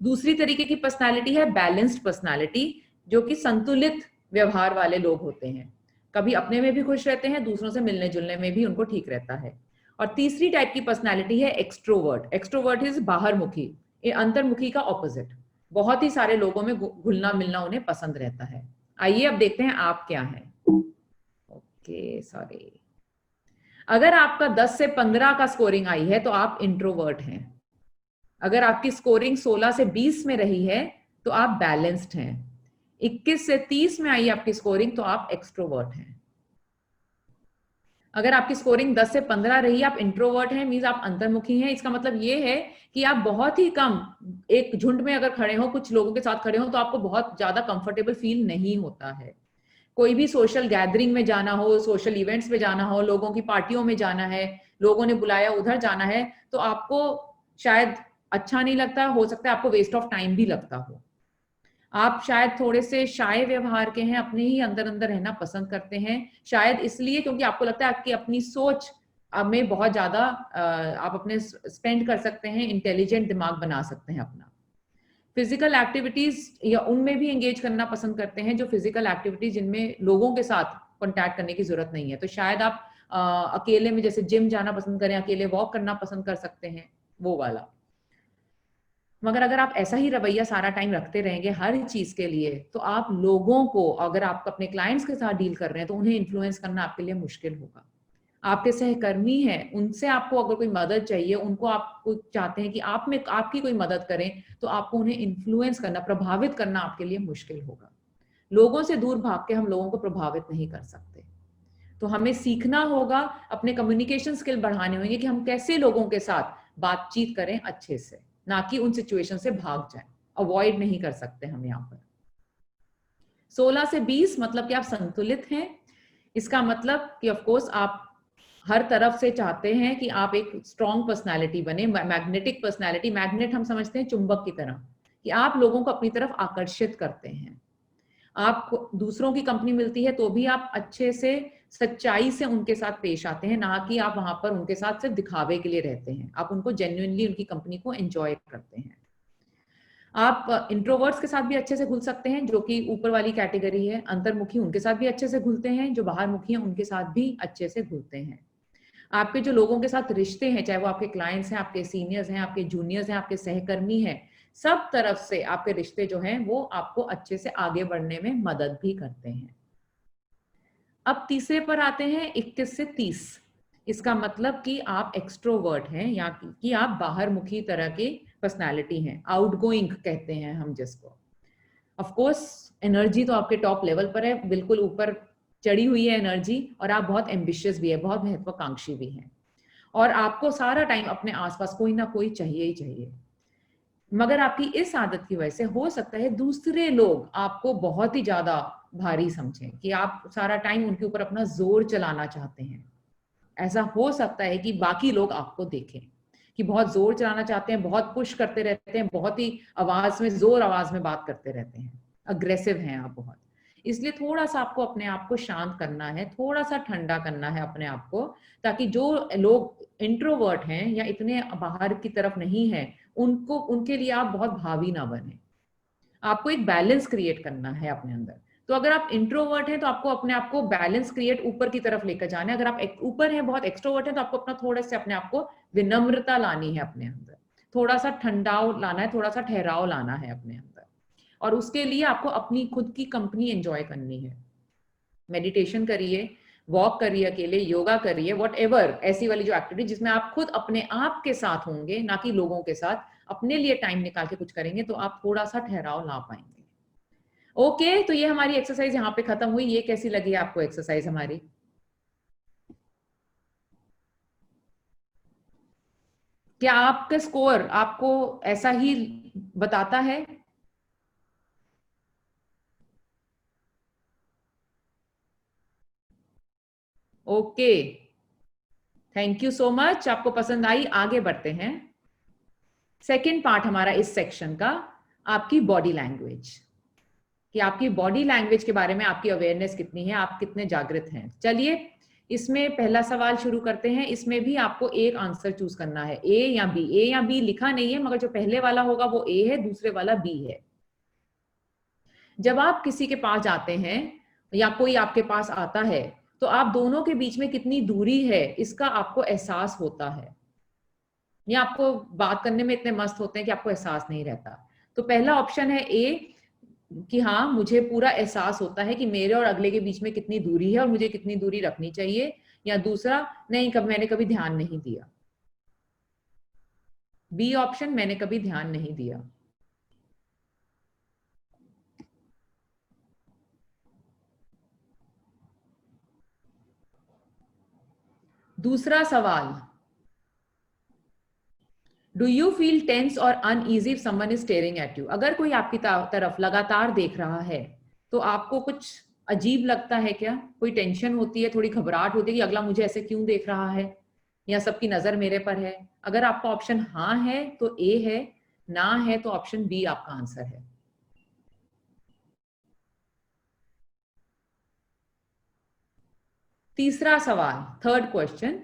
दूसरी तरीके की पर्सनालिटी है बैलेंस्ड पर्सनालिटी, जो कि संतुलित व्यवहार वाले लोग होते हैं, कभी अपने में भी खुश रहते हैं, दूसरों से मिलने जुलने में भी उनको ठीक रहता है। और तीसरी टाइप की पर्सनालिटी है एक्सट्रोवर्ट। एक्सट्रोवर्ट इज बाहरमुखी, ये अंतर्मुखी का ऑपोजिट। बहुत ही सारे लोगों में घुलना मिलना उन्हें पसंद रहता है। आइए अब देखते हैं आप क्या हैं। ओके सॉरी, अगर आपका 10 से 15 का स्कोरिंग आई है तो आप इंट्रोवर्ट हैं। अगर आपकी स्कोरिंग 16 से 20 में रही है तो आप बैलेंस्ड हैं। 21 से 30 में आई आपकी स्कोरिंग तो आप एक्सट्रोवर्ट हैं। अगर आपकी स्कोरिंग 10 से 15 रही, आप इंट्रोवर्ट हैं, मींस आप अंतर्मुखी हैं। इसका मतलब ये है कि आप बहुत ही कम एक झुंड में अगर खड़े हो, कुछ लोगों के साथ खड़े हो, तो आपको बहुत ज्यादा कंफर्टेबल फील नहीं होता है। कोई भी सोशल गैदरिंग में जाना हो, सोशल इवेंट्स में जाना हो, लोगों की पार्टियों में जाना है, लोगों ने बुलाया उधर जाना है, तो आपको शायद अच्छा नहीं लगता, हो सकता है आपको वेस्ट ऑफ टाइम भी लगता हो। आप शायद थोड़े से शाय व्यवहार के हैं, अपने ही अंदर अंदर रहना पसंद करते हैं, शायद इसलिए क्योंकि आपको लगता है कि अपनी सोच में बहुत ज्यादा आप अपने स्पेंड कर सकते हैं, इंटेलिजेंट दिमाग बना सकते हैं अपना। फिजिकल एक्टिविटीज या उनमें भी एंगेज करना पसंद करते हैं, जो फिजिकल एक्टिविटीज जिनमें लोगों के साथ कॉन्टैक्ट करने की जरूरत नहीं है। तो शायद आप अकेले में जैसे जिम जाना पसंद करें, अकेले वॉक करना पसंद कर सकते हैं, वो वाला। मगर अगर आप ऐसा ही रवैया सारा टाइम रखते रहेंगे हर चीज के लिए, तो आप लोगों को, अगर आप अपने क्लाइंट्स के साथ डील कर रहे हैं, तो उन्हें इन्फ्लुएंस करना आपके लिए मुश्किल होगा। आपके सहकर्मी हैं, उनसे आपको अगर कोई मदद चाहिए, उनको आप चाहते हैं कि आप में आपकी कोई मदद करें, तो आपको उन्हें इन्फ्लुएंस करना, प्रभावित करना आपके लिए मुश्किल होगा। लोगों से दूर भाग के हम लोगों को प्रभावित नहीं कर सकते। तो हमें सीखना होगा, अपने कम्युनिकेशन स्किल बढ़ाने होंगे कि हम कैसे लोगों के साथ बातचीत करें अच्छे से, ना कि उन सिचुएशन से भाग जाएं। अवॉइड नहीं कर सकते हम यहाँ पर। 16 से 20 मतलब कि आप संतुलित हैं। इसका मतलब कि ऑफ कोर्स आप हर तरफ से चाहते हैं कि आप एक स्ट्रॉन्ग पर्सनालिटी बने, मैग्नेटिक पर्सनालिटी। मैग्नेट हम समझते हैं चुंबक की तरह, कि आप लोगों को अपनी तरफ आकर्षित करते हैं। आप दूसरों की कंपनी मिलती है तो भी आप अच्छे से सच्चाई से उनके साथ पेश आते हैं, ना कि आप वहां पर उनके साथ सिर्फ दिखावे के लिए रहते हैं। आप उनको जेन्युइनली उनकी कंपनी को एंजॉय करते हैं। आप इंट्रोवर्ट्स के साथ भी अच्छे से घुल सकते हैं, जो कि ऊपर वाली कैटेगरी है। अंतर्मुखी, उनके साथ भी अच्छे से घुलते हैं। जो बाहरमुखी हैं उनके साथ भी अच्छे से घुलते हैं। आपके जो लोगों के साथ रिश्ते हैं, चाहे वो आपके क्लाइंट्स हैं, आपके सीनियर्स हैं, आपके जूनियर्स हैं, आपके सहकर्मी हैं, सब तरफ से आपके रिश्ते जो हैं वो आपको अच्छे से आगे बढ़ने में मदद भी करते हैं। अब तीसरे पर आते हैं, 21 से 30। इसका मतलब कि आप एक्सट्रोवर्ट हैं, या कि आप बाहरमुखी तरह की पर्सनालिटी हैं, आउटगोइंग कहते हैं हम जिसको। ऑफ कोर्स एनर्जी तो आपके टॉप लेवल पर है, बिल्कुल ऊपर चढ़ी हुई है एनर्जी, और आप बहुत एम्बिशियस भी है, बहुत महत्वाकांक्षी भी हैं, और आपको सारा टाइम अपने आसपास कोई ना कोई चाहिए ही चाहिए। मगर आपकी इस आदत की वजह से हो सकता है दूसरे लोग आपको बहुत ही ज्यादा भारी समझें, कि आप सारा टाइम उनके ऊपर अपना जोर चलाना चाहते हैं। ऐसा हो सकता है कि बाकी लोग आपको देखें कि बहुत जोर चलाना चाहते हैं, बहुत पुश करते रहते हैं, बहुत ही आवाज में, जोर आवाज में बात करते रहते हैं, अग्रेसिव हैं आप बहुत। इसलिए थोड़ा सा आपको अपने आप को शांत करना है, थोड़ा सा ठंडा करना है अपने आप को, ताकि जो लोग इंट्रोवर्ट हैं या इतने बाहर की तरफ नहीं है, उनको, उनके लिए आप बहुत भावी ना बने। आपको एक बैलेंस क्रिएट करना है अपने अंदर। तो अगर आप इंट्रोवर्ट हैं तो आपको अपने आप को बैलेंस क्रिएट ऊपर की तरफ लेकर जाना है। अगर आप ऊपर हैं, बहुत एक्सट्रोवर्ट हैं, तो आपको अपना थोड़े से अपने आप को विनम्रता लानी है अपने अंदर, थोड़ा सा ठंडाव लाना है, थोड़ा सा ठहराव लाना है अपने अंदर। और उसके लिए आपको अपनी खुद की कंपनी एंजॉय करनी है। मेडिटेशन करिए, वॉक करिए, अकेले योगा करिए, व्हाटएवर, ऐसी वाली जो एक्टिविटी जिसमें आप खुद अपने आप के साथ होंगे, ना कि लोगों के साथ, अपने लिए टाइम निकाल के कुछ करेंगे, तो आप थोड़ा सा ठहराव ला पाएंगे। ओके, तो ये हमारी एक्सरसाइज यहाँ पे खत्म हुई। ये कैसी लगी आपको एक्सरसाइज हमारी? क्या आपका स्कोर आपको ऐसा ही बताता है? Okay, thank you so much, आपको पसंद आई। आगे बढ़ते हैं। सेकेंड पार्ट हमारा इस सेक्शन का, आपकी बॉडी लैंग्वेज, कि आपकी बॉडी लैंग्वेज के बारे में आपकी अवेयरनेस कितनी है, आप कितने जागृत हैं। चलिए इसमें पहला सवाल शुरू करते हैं। इसमें भी आपको एक आंसर चूज करना है, ए या बी। ए या बी लिखा नहीं है, मगर जो पहले वाला होगा वो ए है, दूसरे वाला बी है। जब आप किसी के पास जाते हैं या कोई आपके पास आता है, तो आप दोनों के बीच में कितनी दूरी है इसका आपको एहसास होता है, या आपको बात करने में इतने मस्त होते हैं कि आपको एहसास नहीं रहता। तो पहला ऑप्शन है ए, कि हाँ मुझे पूरा एहसास होता है कि मेरे और अगले के बीच में कितनी दूरी है और मुझे कितनी दूरी रखनी चाहिए। या दूसरा, नहीं, मैंने कभी ध्यान नहीं दिया। बी ऑप्शन, मैंने कभी ध्यान नहीं दिया। दूसरा सवाल, डू यू फील टेंस और uneasy if someone is staring at you? अगर कोई आपकी तरफ लगातार देख रहा है तो आपको कुछ अजीब लगता है क्या? कोई टेंशन होती है, थोड़ी घबराहट होती है कि अगला मुझे ऐसे क्यों देख रहा है, या सबकी नजर मेरे पर है? अगर आपका ऑप्शन हाँ है तो ए है, ना है तो ऑप्शन बी आपका आंसर है। तीसरा सवाल, third question,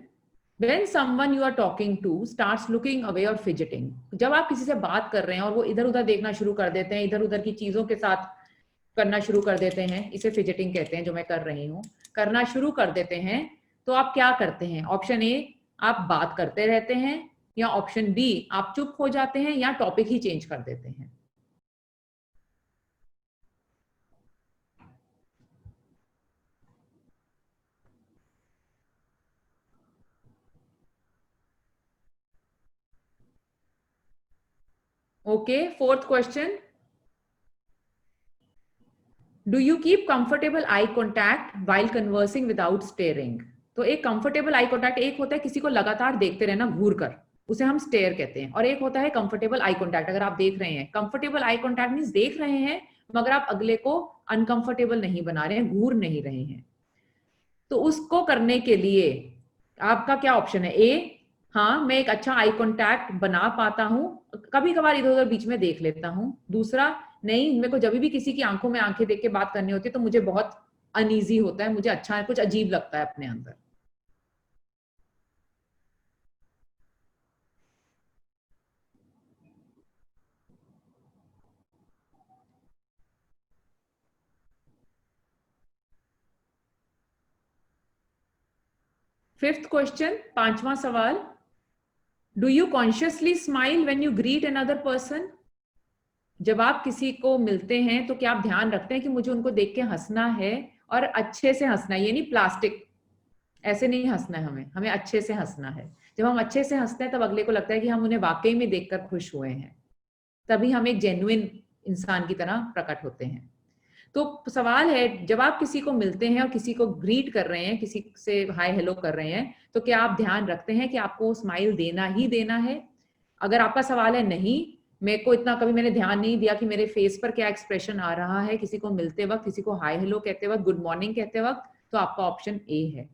When someone you are talking to starts looking away or fidgeting, जब आप किसी से बात कर रहे हैं और वो इधर उधर देखना शुरू कर देते हैं, इधर उधर की चीजों के साथ करना शुरू कर देते हैं, इसे फिजिटिंग कहते हैं, जो मैं कर रही हूँ, करना शुरू कर देते हैं, तो आप क्या करते हैं? ऑप्शन ए, आप बात करते रहते हैं, या ऑप्शन बी, आप चुप हो जाते हैं या टॉपिक ही चेंज कर देते हैं। Okay, fourth question, do you keep comfortable eye contact while conversing without steering? तो एक कंफर्टेबल आई कॉन्टैक्ट, एक होता है किसी को लगातार देखते रहना घूर कर, उसे हम स्टेयर कहते हैं, और एक होता है कंफर्टेबल आई कॉन्टैक्ट। अगर आप देख रहे हैं, कंफर्टेबल आई कॉन्टैक्ट मींस देख रहे हैं मगर आप अगले को अनकंफर्टेबल नहीं बना रहे हैं, घूर नहीं रहे हैं। तो उसको करने के लिए आपका क्या ऑप्शन है? ए, हाँ मैं एक अच्छा आई कॉन्टैक्ट बना पाता हूं, कभी कभार इधर उधर बीच में देख लेता हूं। दूसरा, नहीं, मेरे को जब भी किसी की आंखों में आंखें देख के बात करनी होती है तो मुझे बहुत अनईजी होता है, मुझे अच्छा कुछ अजीब लगता है अपने अंदर। फिफ्थ क्वेश्चन, पांचवा सवाल, do you consciously smile when you greet another person? जब आप किसी को मिलते हैं तो क्या आप ध्यान रखते हैं कि मुझे उनको देख के हंसना है, और अच्छे से हंसना है, ये नहीं प्लास्टिक, ऐसे नहीं हंसना है, हमें हमें अच्छे से हंसना है। जब हम अच्छे से हंसते हैं तब अगले को लगता है कि हम उन्हें वाकई में देखकर खुश हुए हैं, तभी हम एक जेन्युइन इंसान की तरह प्रकट होते हैं। तो सवाल है, जब आप किसी को मिलते हैं और किसी को ग्रीट कर रहे हैं, किसी से हाय हेलो कर रहे हैं, तो क्या आप ध्यान रखते हैं कि आपको स्माइल देना ही देना है? अगर आपका सवाल है नहीं, मेरे को इतना कभी मैंने ध्यान नहीं दिया कि मेरे फेस पर क्या एक्सप्रेशन आ रहा है किसी को मिलते वक्त, किसी को हाय हेलो कहते वक्त, गुड मॉर्निंग कहते वक्त, तो आपका ऑप्शन ए है।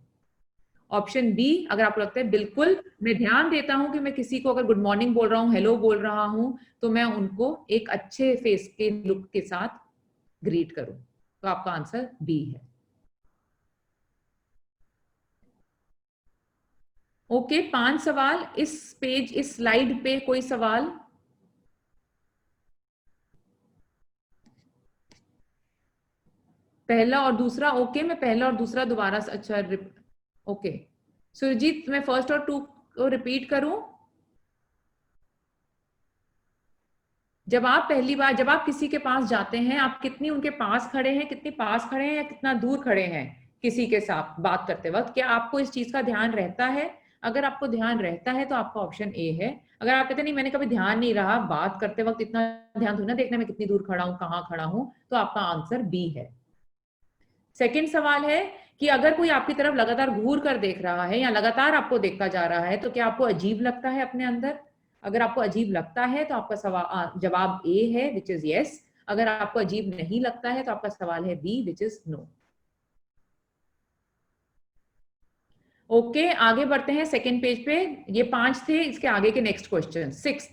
ऑप्शन बी, अगर आपको लगता है बिल्कुल मैं ध्यान देता हूं कि मैं किसी को अगर गुड मॉर्निंग बोल रहा हूँ, हेलो बोल रहा हूं, तो मैं उनको एक अच्छे फेस के लुक के साथ ग्रीट करूं, तो आपका आंसर बी है। ओके, 5 सवाल इस पेज, इस स्लाइड पे कोई सवाल? पहला और दूसरा, ओके, मैं पहला और दूसरा दोबारा से, अच्छा, ओके सुरजीत, मैं फर्स्ट और टू को रिपीट करूं? जब आप पहली बार, जब आप किसी के पास जाते हैं, आप कितनी उनके पास खड़े हैं, कितनी पास खड़े हैं, या कितना दूर खड़े हैं किसी के साथ बात करते वक्त? क्या आपको इस चीज का ध्यान रहता है? अगर आपको ध्यान रहता है तो आपका ऑप्शन ए है। अगर आप कहते नहीं मैंने कभी ध्यान नहीं रहा, बात करते वक्त इतना ध्यान थोड़ी ना देखने में कितनी दूर खड़ा हूं, कहाँ खड़ा हूं, तो आपका आंसर बी है। सेकंड सवाल है कि अगर कोई आपकी तरफ लगातार घूर कर देख रहा है या लगातार आपको देखता जा रहा है, तो क्या आपको अजीब लगता है अपने अंदर? अगर आपको अजीब लगता है तो आपका सवाल जवाब ए है, विच इज यस। अगर आपको अजीब नहीं लगता है तो आपका सवाल है B, which is no. Okay, आगे बढ़ते हैं सेकेंड पेज पे। ये 5 थे, इसके आगे के next question, 6th,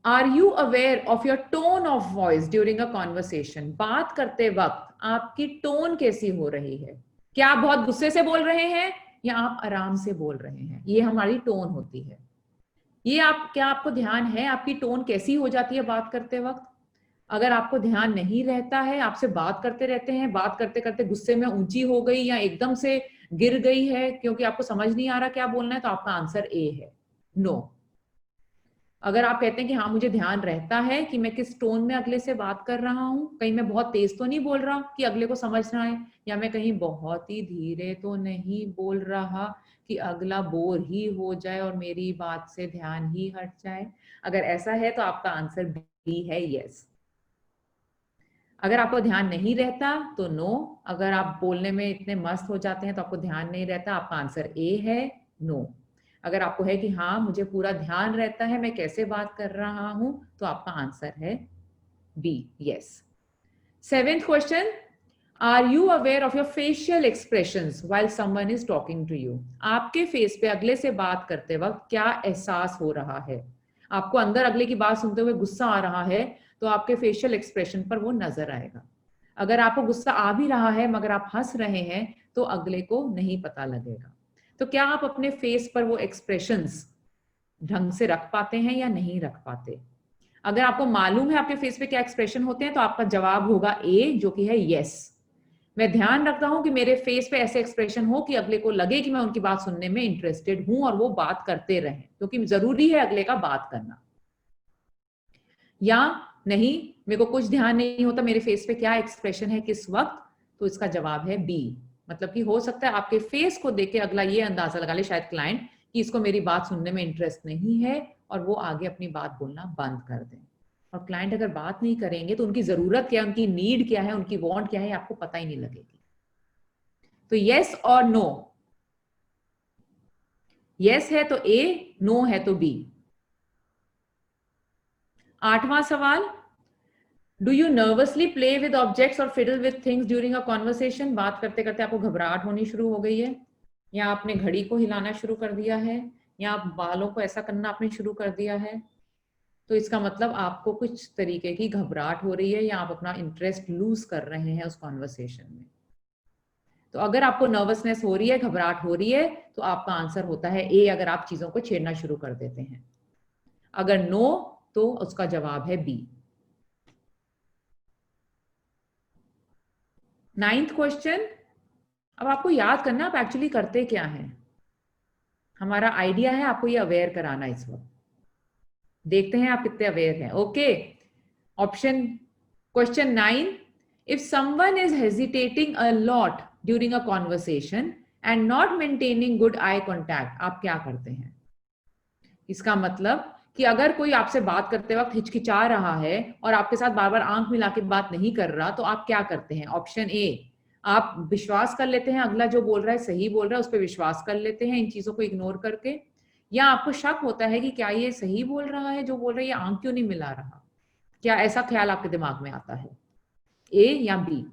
are you aware of your tone of voice during a conversation? बात करते वक्त आपकी टोन कैसी हो रही है? क्या आप बहुत गुस्से से बोल रहे हैं या आप आराम से बोल रहे हैं, ये हमारी टोन होती है। ये आप, क्या आपको ध्यान है आपकी टोन कैसी हो जाती है बात करते वक्त? अगर आपको ध्यान नहीं रहता है, आपसे बात करते रहते हैं, बात करते करते गुस्से में ऊंची हो गई या एकदम से गिर गई है क्योंकि आपको समझ नहीं आ रहा क्या बोलना है, तो आपका आंसर ए है, नो। अगर आप कहते हैं कि हाँ मुझे ध्यान रहता है कि मैं किस टोन में अगले से बात कर रहा हूँ, कहीं मैं बहुत तेज तो नहीं बोल रहा कि अगले को समझना है, या मैं कहीं बहुत ही धीरे तो नहीं बोल रहा कि अगला बोर ही हो जाए और मेरी बात से ध्यान ही हट जाए। अगर ऐसा है तो आपका आंसर बी है, यस। अगर आपको ध्यान नहीं रहता तो नो। अगर आप बोलने में इतने मस्त हो जाते हैं तो आपको ध्यान नहीं रहता, आपका आंसर ए है, नो। अगर आपको है कि हाँ मुझे पूरा ध्यान रहता है मैं कैसे बात कर रहा हूं, तो आपका आंसर है B, yes. 7th question, are you aware of your facial expressions while someone is talking to you? आपके फेस पे अगले से बात करते वक्त क्या एहसास हो रहा है? आपको अंदर अगले की बात सुनते हुए गुस्सा आ रहा है तो आपके फेशियल एक्सप्रेशन पर वो नजर आएगा। अगर आपको गुस्सा आ भी रहा है मगर आप हंस रहे हैं तो अगले को नहीं पता लगेगा। तो क्या आप अपने फेस पर वो एक्सप्रेशंस ढंग से रख पाते हैं या नहीं रख पाते? अगर आपको मालूम है आपके फेस पे क्या एक्सप्रेशन होते हैं तो आपका जवाब होगा ए, जो कि है यस। मैं ध्यान रखता हूं कि मेरे फेस पे ऐसे एक्सप्रेशन हो कि अगले को लगे कि मैं उनकी बात सुनने में इंटरेस्टेड हूं और वो बात करते रहें, क्योंकि जरूरी है अगले का बात करना। या नहीं, मेरे को कुछ ध्यान नहीं होता मेरे फेस पे क्या एक्सप्रेशन है किस वक्त, तो इसका जवाब है बी। मतलब कि हो सकता है आपके फेस को देख के अगला ये अंदाजा लगा ले, शायद क्लाइंट, कि इसको मेरी बात सुनने में इंटरेस्ट नहीं है और वो आगे अपनी बात बोलना बंद कर दें। और क्लाइंट अगर बात नहीं करेंगे तो उनकी जरूरत क्या है, उनकी नीड क्या है, उनकी वांट क्या है, आपको पता ही नहीं लगेगी। तो यस और नो, यस है तो ए, नो है तो बी। 8वां सवाल, do you nervously play with objects और fiddle with things during a conversation? बात करते करते आपको घबराहट होनी शुरू हो गई है, या आपने घड़ी को हिलाना शुरू कर दिया है, या आप बालों को ऐसा करना आपने शुरू कर दिया है, तो इसका मतलब आपको कुछ तरीके की घबराहट हो रही है या आप अपना इंटरेस्ट लूज कर रहे हैं उस कॉन्वर्सेशन में। तो अगर आपको नर्वसनेस हो रही है, घबराहट हो रही है, तो आपका आंसर होता है ए, अगर आप चीजों को छेड़ना शुरू कर देते हैं। अगर नो तो उसका जवाब है बी। 9th क्वेश्चन, अब आपको याद करना आप एक्चुअली करते क्या हैं। हमारा आइडिया है आपको ये अवेयर कराना इस वक्त। देखते हैं आप कितने अवेयर हैं। Okay, option, question 9, if someone is hesitating a lot during a conversation and not maintaining good eye contact, आप क्या करते हैं? इसका मतलब कि अगर कोई आपसे बात करते वक्त हिचकिचा रहा है और आपके साथ बार बार आंख मिला के बात नहीं कर रहा, तो आप क्या करते हैं? ऑप्शन ए, आप विश्वास कर लेते हैं अगला जो बोल रहा है सही बोल रहा है, उस पर विश्वास कर लेते हैं इन चीजों को इग्नोर करके, या आपको शक होता है कि क्या ये सही बोल रहा है जो बोल रहा है, ये आंख क्यों नहीं मिला रहा, क्या ऐसा ख्याल आपके दिमाग में आता है? ए या बी?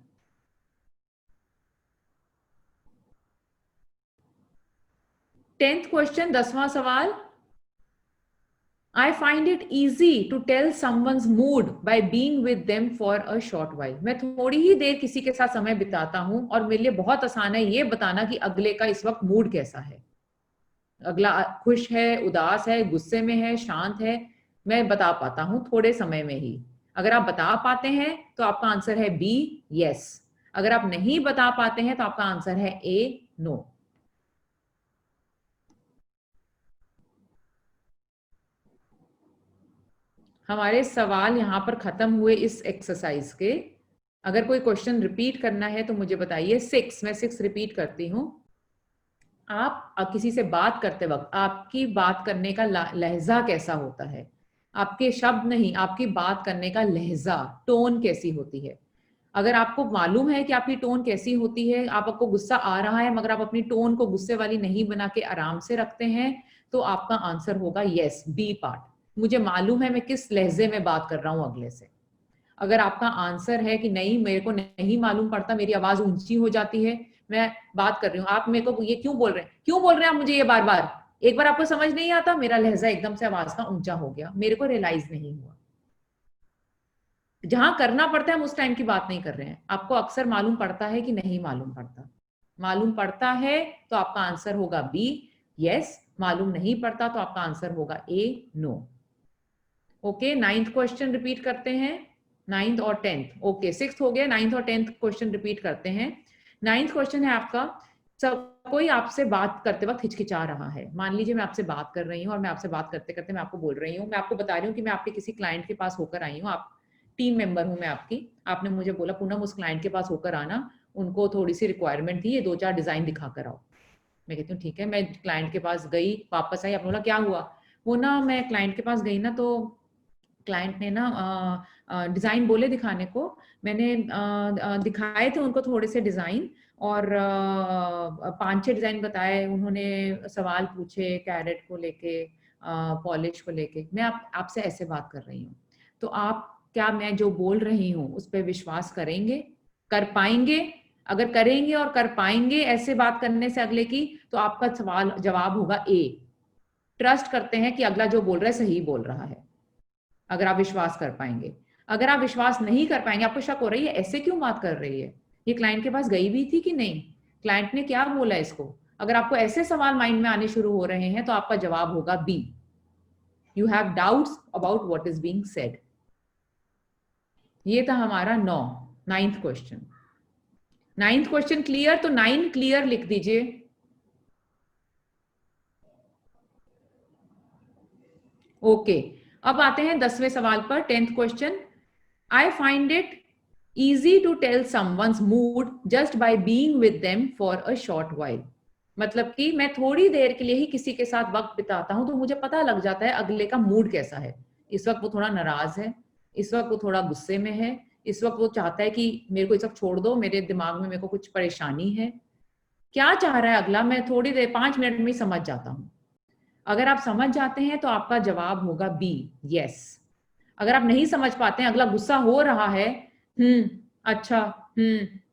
टेंथ क्वेश्चन, 10वां सवाल, I find it easy to tell someone's mood by being with them for a short while. मैं थोड़ी ही देर किसी के साथ समय बिताता हूं और मेरे लिए बहुत आसान है ये बताना कि अगले का इस वक्त मूड कैसा है। अगला खुश है, उदास है, गुस्से में है, शांत है, मैं बता पाता हूं थोड़े समय में ही। अगर आप बता पाते हैं तो आपका आंसर है बी, यस। अगर आप नहीं बता पाते हैं तो आपका आंसर है ए, नो। हमारे सवाल यहां पर खत्म हुए इस एक्सरसाइज के। अगर कोई क्वेश्चन रिपीट करना है तो मुझे बताइए। 6, मैं 6 रिपीट करती हूं। आप किसी से बात करते वक्त आपकी बात करने का लहजा कैसा होता है? आपके शब्द नहीं, आपकी बात करने का लहजा, टोन कैसी होती है? अगर आपको मालूम है कि आपकी टोन कैसी होती है, आपको गुस्सा आ रहा है मगर आप अपनी टोन को गुस्से वाली नहीं बना के आराम से रखते हैं, तो आपका आंसर होगा यस, बी पार्ट। मुझे मालूम है मैं किस लहजे में बात कर रहा हूं अगले से। अगर आपका आंसर है कि नहीं मेरे को नहीं मालूम पड़ता, मेरी आवाज ऊंची हो जाती है, मैं बात कर रही हूँ, आप मेरे को ये क्यों बोल रहे हैं, क्यों बोल रहे हैं आप मुझे ये बार बार, एक बार आपको समझ नहीं आता, मेरा लहजा एकदम से आवाज का ऊंचा हो गया, मेरे को रियलाइज नहीं हुआ। जहां करना पड़ता है हम उस टाइम की बात नहीं कर रहे हैं, आपको अक्सर मालूम पड़ता है कि नहीं मालूम पड़ता। मालूम पड़ता है तो आपका आंसर होगा बी, यस। मालूम नहीं पड़ता तो आपका आंसर होगा A, no. Okay, 9th question repeat करते हैं, 9th और 10th। ओके, 6th हो गया, 9th और 10th क्वेश्चन रिपीट करते हैं। 9th क्वेश्चन है आपका, सब कोई आपसे बात करते वक्त हिचकिचा रहा है। मान लीजिए मैं आपसे बात कर रही हूँ और मैं आपसे बात करते करते मैं आपको बोल रही हूँ, मैं आपको बता रही हूँ कि मैं आपके किसी क्लाइंट के पास होकर आई हूँ, आप टीम मेंबर हूँ मैं आपकी। आपने मुझे बोला पूनम उस क्लाइंट के पास होकर आना, उनको थोड़ी सी रिक्वायरमेंट थी, ये 2-4 डिजाइन दिखा कर आओ। मैं कहती हूँ ठीक है, मैं क्लाइंट के पास गई, वापस आई, आपने बोला क्या हुआ? वो ना मैं क्लाइंट के पास गई ना, तो क्लाइंट ने ना डिजाइन बोले दिखाने को, मैंने दिखाए थे उनको थोड़े से डिजाइन, और 5-6 डिजाइन बताए उन्होंने, सवाल पूछे कैरेट को लेके, पॉलिश को लेके। मैं आपसे ऐसे बात कर रही हूँ, तो आप क्या मैं जो बोल रही हूँ उस पर विश्वास करेंगे, कर पाएंगे? अगर करेंगे और कर पाएंगे ऐसे बात करने से अगले की, तो आपका सवाल जवाब होगा ए, ट्रस्ट करते हैं कि अगला जो बोल रहा है सही बोल रहा है, अगर आप विश्वास कर पाएंगे। अगर आप विश्वास नहीं कर पाएंगे, आपको शक हो रही है ऐसे क्यों बात कर रही है, ये क्लाइंट के पास गई भी थी कि नहीं, क्लाइंट ने क्या बोला इसको, अगर आपको ऐसे सवाल माइंड में आने शुरू हो रहे हैं, तो आपका जवाब होगा B, you have doubts about what is being said. ये था हमारा 9th question. 9th question clear? तो 9 क्लियर लिख दीजिए। ओके, अब आते हैं 10वें सवाल पर, 10th question. I find it easy to tell someone's mood just by being with them for a short while। मतलब कि मैं थोड़ी देर के लिए ही किसी के साथ वक्त बिताता हूं तो मुझे पता लग जाता है अगले का मूड कैसा है। इस वक्त वो थोड़ा नाराज है, इस वक्त वो थोड़ा गुस्से में है, इस वक्त वो चाहता है कि मेरे को इस वक्त छोड़ दो, मेरे दिमाग में मेरे को कुछ परेशानी है, क्या चाह रहा है अगला, मैं थोड़ी देर 5 मिनट में ही समझ जाता हूं। अगर आप समझ जाते हैं तो आपका जवाब होगा बी, यस। अगर आप नहीं समझ पाते हैं, अगला गुस्सा हो रहा है, अच्छा,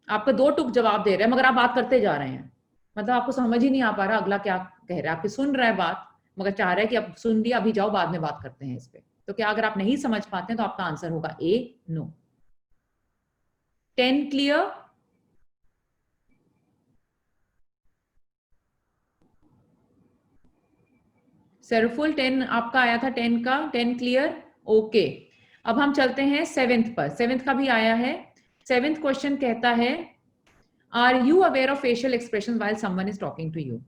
आपका 2 टुक जवाब दे रहे हैं मगर आप बात करते जा रहे हैं, मतलब आपको समझ ही नहीं आ पा रहा अगला क्या कह रहा है, आपकी सुन रहा है बात मगर चाह रहा है कि अब सुन लिया, अभी जाओ बाद में बात करते हैं इस पे। तो क्या अगर आप नहीं समझ पाते हैं तो आपका आंसर होगा ए, नो। 10 क्लियर? सरफुल 10 आपका आया था, 10 का 10 क्लियर। ओके, अब हम चलते हैं 7th पर। 7th का भी आया है। 7th क्वेश्चन कहता है, are you aware of facial expression while someone is talking to you.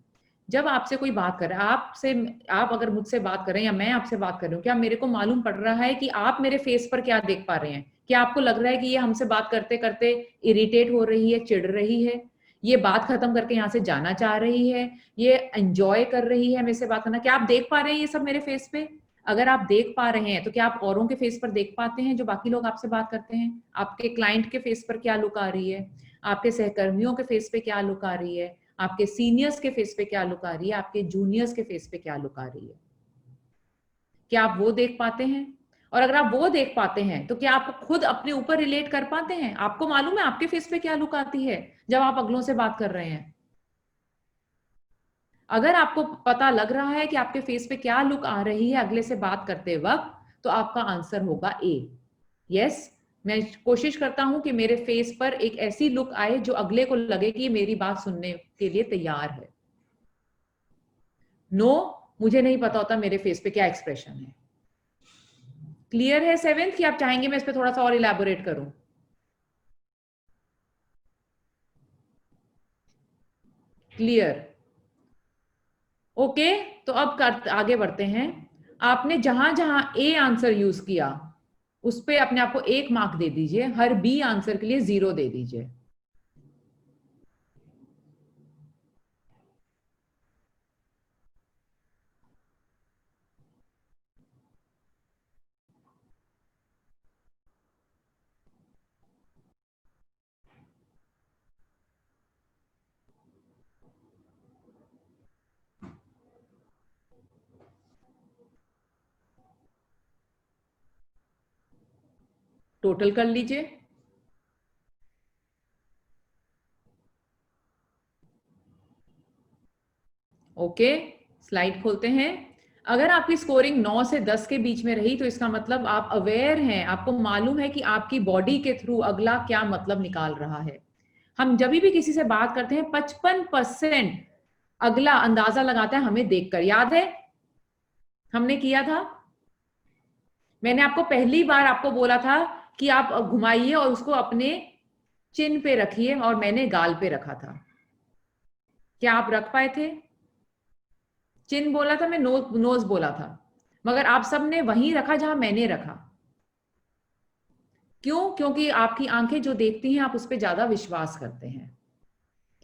जब आपसे कोई बात कर रहा है, आपसे, आप अगर मुझसे बात कर रहे हैं या मैं आपसे बात कर रही हूँ, क्या मेरे को मालूम पड़ रहा है कि आप मेरे फेस पर क्या देख पा रहे हैं? क्या आपको लग रहा है कि ये हमसे बात करते करते इरिटेट हो रही है, चिढ़ रही है, ये बात खत्म करके यहाँ से जाना चाह रही है, ये एंजॉय कर रही है मेरे से बात करना? क्या आप देख पा रहे हैं ये सब मेरे फेस पे? अगर आप देख पा रहे हैं तो क्या आप औरों के फेस पर देख पाते हैं जो बाकी लोग आपसे बात करते हैं? आपके क्लाइंट के फेस पर क्या लुक आ रही है, आपके सहकर्मियों के फेस पे क्या लुक आ रही है, आपके सीनियर्स के फेस पे क्या लुक आ रही है, आपके जूनियर्स के फेस पे क्या लुक आ रही है? क्या आप वो देख पाते हैं? और अगर आप वो देख पाते हैं तो क्या आप खुद अपने ऊपर रिलेट कर पाते हैं? आपको मालूम है आपके फेस पे क्या लुक आती है जब आप अगलों से बात कर रहे हैं? अगर आपको पता लग रहा है कि आपके फेस पे क्या लुक आ रही है अगले से बात करते वक्त, तो आपका आंसर होगा ए, यस। मैं कोशिश करता हूं कि मेरे फेस पर एक ऐसी लुक आए जो अगले को लगे कि मेरी बात सुनने के लिए तैयार है। नो, मुझे नहीं पता होता मेरे फेस पे क्या एक्सप्रेशन है। क्लियर है 7th कि आप चाहेंगे मैं इस पे थोड़ा सा और इलैबोरेट करूं? क्लियर? ओके, तो अब आगे बढ़ते हैं। आपने जहां जहां ए आंसर यूज किया उस पे अपने आप को 1 मार्क दे दीजिए, हर बी आंसर के लिए 0 दे दीजिए। टोटल कर लीजिए। ओके, स्लाइड खोलते हैं। अगर आपकी स्कोरिंग 9 से 10 के बीच में रही तो इसका मतलब आप अवेयर हैं, आपको मालूम है कि आपकी बॉडी के थ्रू अगला क्या मतलब निकाल रहा है। हम जब भी किसी से बात करते हैं 55% अगला अंदाजा लगाता है हमें देखकर। याद है हमने किया था, मैंने आपको पहली बार आपको बोला था कि आप घुमाइए और उसको अपने चिन पे रखिए, और मैंने गाल पे रखा था। क्या आप रख पाए थे? चिन बोला था, मैं नोज बोला था, मगर आप सबने वहीं रखा जहां मैंने रखा। क्यों? क्योंकि आपकी आंखें जो देखती हैं आप उस पर ज्यादा विश्वास करते हैं।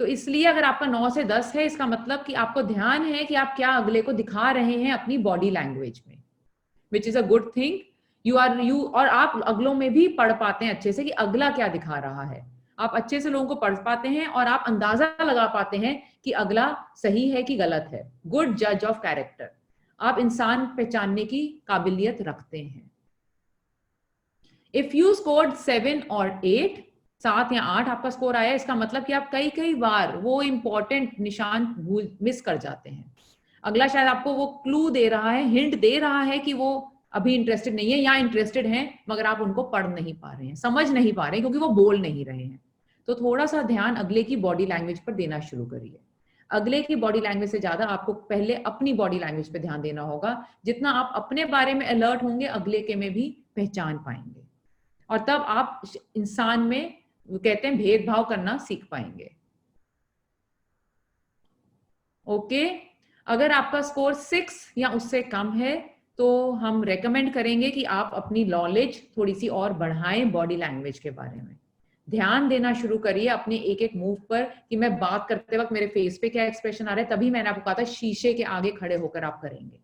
तो इसलिए अगर आपका 9 से 10 है, इसका मतलब कि आपको ध्यान है कि आप क्या अगले को दिखा रहे हैं अपनी बॉडी लैंग्वेज में, which is a good thing. You और आप अगलों में भी पढ़ पाते हैं अच्छे से कि अगला क्या दिखा रहा है। आप अच्छे से लोगों को पढ़ पाते हैं और आप अंदाजा लगा पाते हैं कि अगला सही है कि गलत है। गुड जज ऑफ कैरेक्टर, आप इंसान पहचानने की काबिलियत रखते हैं। इफ यू स्कोर्ड 7 और 8, 7 या 8 आपका स्कोर आया, इसका मतलब कि आप कई कई बार वो इंपॉर्टेंट निशान मिस कर जाते हैं। अगला शायद आपको वो क्लू दे रहा है, हिंट दे रहा है कि वो अभी इंटरेस्टेड नहीं है या इंटरेस्टेड हैं, मगर आप उनको पढ़ नहीं पा रहे हैं, समझ नहीं पा रहे हैं, क्योंकि वो बोल नहीं रहे हैं। तो थोड़ा सा ध्यान अगले की बॉडी लैंग्वेज पर देना शुरू करिए। अगले की बॉडी लैंग्वेज से ज्यादा आपको पहले अपनी बॉडी लैंग्वेज पे ध्यान देना होगा। जितना आप अपने बारे में अलर्ट होंगे, अगले के में भी पहचान पाएंगे, और तब आप इंसान में, वो कहते हैं, भेदभाव करना सीख पाएंगे। ओके, अगर आपका स्कोर 6 या उससे कम है तो हम रेकमेंड करेंगे कि आप अपनी नॉलेज थोड़ी सी और बढ़ाएं बॉडी लैंग्वेज के बारे में। ध्यान देना शुरू करिए अपने एक एक मूव पर, कि मैं बात करते वक्त मेरे फेस पे क्या एक्सप्रेशन आ रहा है। तभी मैंने आपको कहा था शीशे के आगे खड़े होकर आप करेंगे।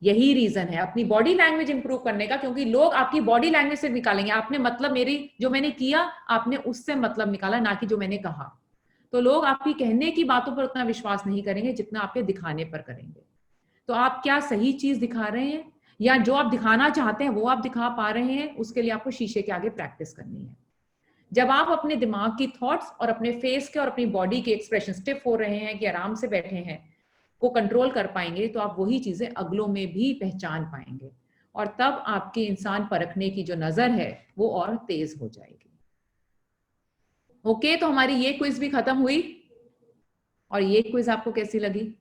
यही रीजन है अपनी बॉडी लैंग्वेज इंप्रूव करने का, क्योंकि लोग आपकी बॉडी लैंग्वेज से निकालेंगे। आपने मतलब, मेरी जो मैंने किया आपने उससे मतलब निकाला, ना कि जो मैंने कहा। तो लोग आपकी कहने की बातों पर उतना विश्वास नहीं करेंगे जितना आपके दिखाने पर करेंगे। तो आप क्या सही चीज दिखा रहे हैं, या जो आप दिखाना चाहते हैं वो आप दिखा पा रहे हैं, उसके लिए आपको शीशे के आगे प्रैक्टिस करनी है। जब आप अपने दिमाग की थॉट्स और अपने फेस के और अपनी बॉडी के एक्सप्रेशन स्टिफ हो रहे हैं कि आराम से बैठे हैं को कंट्रोल कर पाएंगे, तो आप वही चीजें अगलों में भी पहचान पाएंगे, और तब आपकी इंसान परखने की जो नजर है वो और तेज हो जाएगी। ओके, तो हमारी ये क्विज भी खत्म हुई। और ये क्विज आपको कैसी लगी?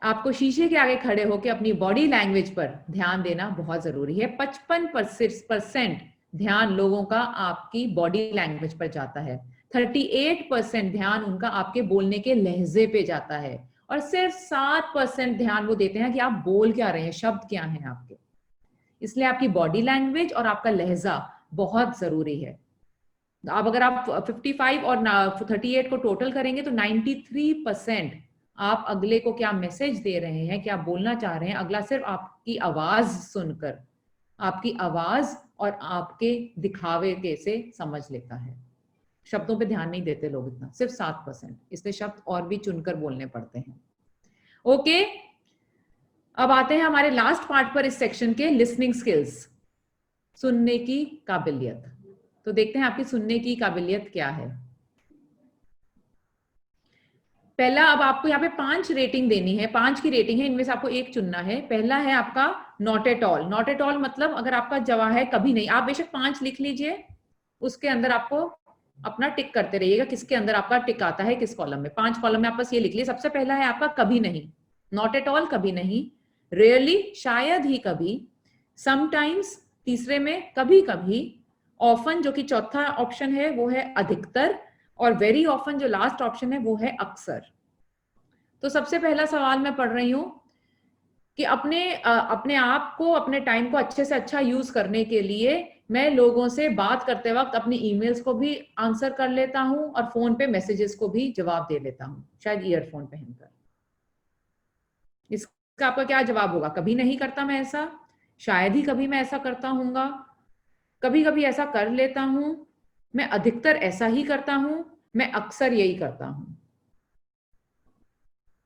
आपको शीशे के आगे खड़े होकर अपनी बॉडी लैंग्वेज पर ध्यान देना बहुत जरूरी है। 55% ध्यान लोगों का आपकी बॉडी लैंग्वेज पर जाता है, 38% ध्यान उनका आपके बोलने के लहजे पे जाता है, और सिर्फ 7% ध्यान वो देते हैं कि आप बोल क्या रहे हैं, शब्द क्या हैं आपके। इसलिए आपकी बॉडी लैंग्वेज और आपका लहजा बहुत जरूरी है। अब अगर आप 55 और 38 को टोटल करेंगे तो 93% आप अगले को क्या मैसेज दे रहे हैं, क्या बोलना चाह रहे हैं, अगला सिर्फ आपकी आवाज सुनकर, आपकी आवाज और आपके दिखावे के से समझ लेता है। शब्दों पे ध्यान नहीं देते लोग इतना, सिर्फ 7%, इसलिए शब्द और भी चुनकर बोलने पड़ते हैं। ओके, अब आते हैं हमारे लास्ट पार्ट पर इस सेक्शन के, लिसनिंग स्किल्स, सुनने की काबिलियत। तो देखते हैं आपकी सुनने की काबिलियत क्या है। पहला, अब आपको यहाँ पे 5 रेटिंग देनी है, 5 की रेटिंग है, इनमें से आपको एक चुनना है। पहला है आपका not at all. Not at all मतलब अगर आपका जवाब है कभी नहीं, आप बेशक 5 लिख लीजिए, उसके अंदर आपको अपना टिक करते रहिएगा, किसके अंदर आपका टिक आता है, किस कॉलम में। 5 कॉलम में आप बस ये लिख लीजिए। सबसे पहला है आपका कभी नहीं, नॉट एट ऑल कभी नहीं, रेयरली शायद ही कभी, समटाइम्स तीसरे में कभी कभी, ऑफन जो कि चौथा ऑप्शन है वो है अधिकतर, और वेरी ऑफन जो लास्ट ऑप्शन है वो है अक्सर। तो सबसे पहला सवाल मैं पढ़ रही हूं कि अपने आप को, अपने टाइम को अच्छे से अच्छा यूज करने के लिए मैं लोगों से बात करते वक्त अपनी ईमेल्स को भी आंसर कर लेता हूं और फोन पे मैसेजेस को भी जवाब दे लेता हूं, शायद ईयरफोन पहनकर। इसका आपका क्या जवाब होगा? कभी नहीं करता मैं ऐसा, शायद ही कभी मैं ऐसा करता हूँगा, कभी कभी ऐसा कर लेता हूं, मैं अधिकतर ऐसा ही करता हूं, मैं अक्सर यही करता हूं।